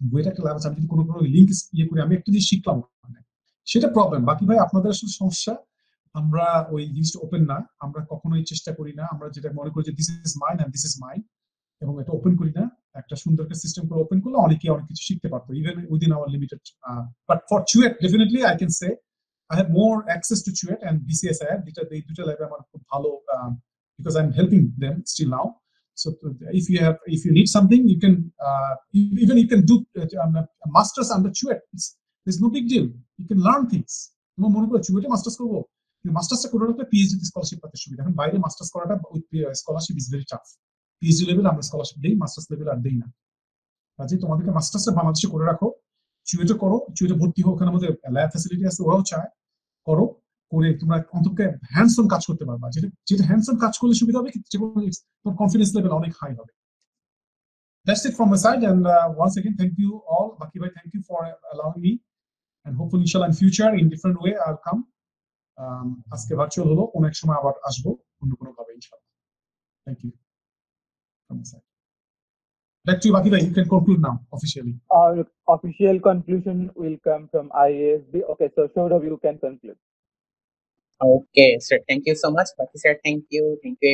বইটা একটা ল্যাব আছে, আমি যদি কোনো লিঙ্ক ইয়ে করি, আমি একটা জিনিস শিখলাম, সেটা প্রবলেম। বাকি ভাই আপনাদের আসলে সমস্যা, আমরা ওই জিনিসটা ওপেন না, আমরা কখনোই চেষ্টা করি না। আমরা যেটা মনে করি যে this is mine and this is mine, এবং এটা ওপেন করি না। একটা সুন্দর একটা সিস্টেম করে ওপেন করলে অনেকে অনেক কিছু শিখতে পারতো, even within hour limited. But for CUET definitely I can say I have more access to Chuet and BCSI. এই দুটো ল্যাবে আমার খুব ভালো, because I'm helping them still now. So if you need something, you can even you can do a masters under Chuet. There's no big deal. You can learn things. তোমার মনে করো চুয়েটে masters করবো, কিন্তু মাস্টার্সটা করে রাখলে পিএইচডি স্কলারশিপ পাতে সুবিধা। এখন বাইরে মাস্টার্স করাটা with scholarship is very tough. PhD level আমরা স্কলারশিপ দিই, মাস্টার্স লেভেল আর দিই না। কাজে তোমাদেরকে মাস্টার্সটা বাংলাদেশে করে রাখো, চুয়েটে করো, চুয়েটে ভর্তি হোক, ওখানে আমাদের ল্যাব ফ্যাসিলিটি আছে, ওরাও চায় করো, করে তোমরা অন্তত হ্যান্ডস অন কাজ করতে পারবা। যেটা হ্যান্ডস অন কাজ করলে সুবিধা হবে, তোমার কনফিডেন্স লেভেল অনেক হাই হবে। That's it from my side, and once again thank you all. Baki bhai, thank you for allowing me, and hopefully inshallah in future in different way I'll come. আজকে virtual হলো, কোন এক সময় আবার আসবো অন্য কোনো ভাবে ইনশাআল্লাহ। Thank you from my side. Back to you, Baki bhai. You can conclude now officially.
Our official conclusion will come from IASB. Okay, so Saurabh, you can conclude.
Okay, sir. Thank you so much, Baki sir. Thank you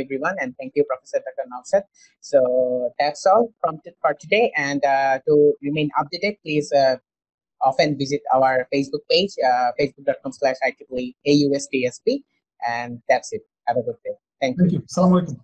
everyone, and thank you, Professor Dr. Nowshad. So that's all for today. And to remain updated, please often visit our Facebook page, facebook.com/IEEE AUST, and that's it. Have a good day. Thank you.
Assalamu alaikum.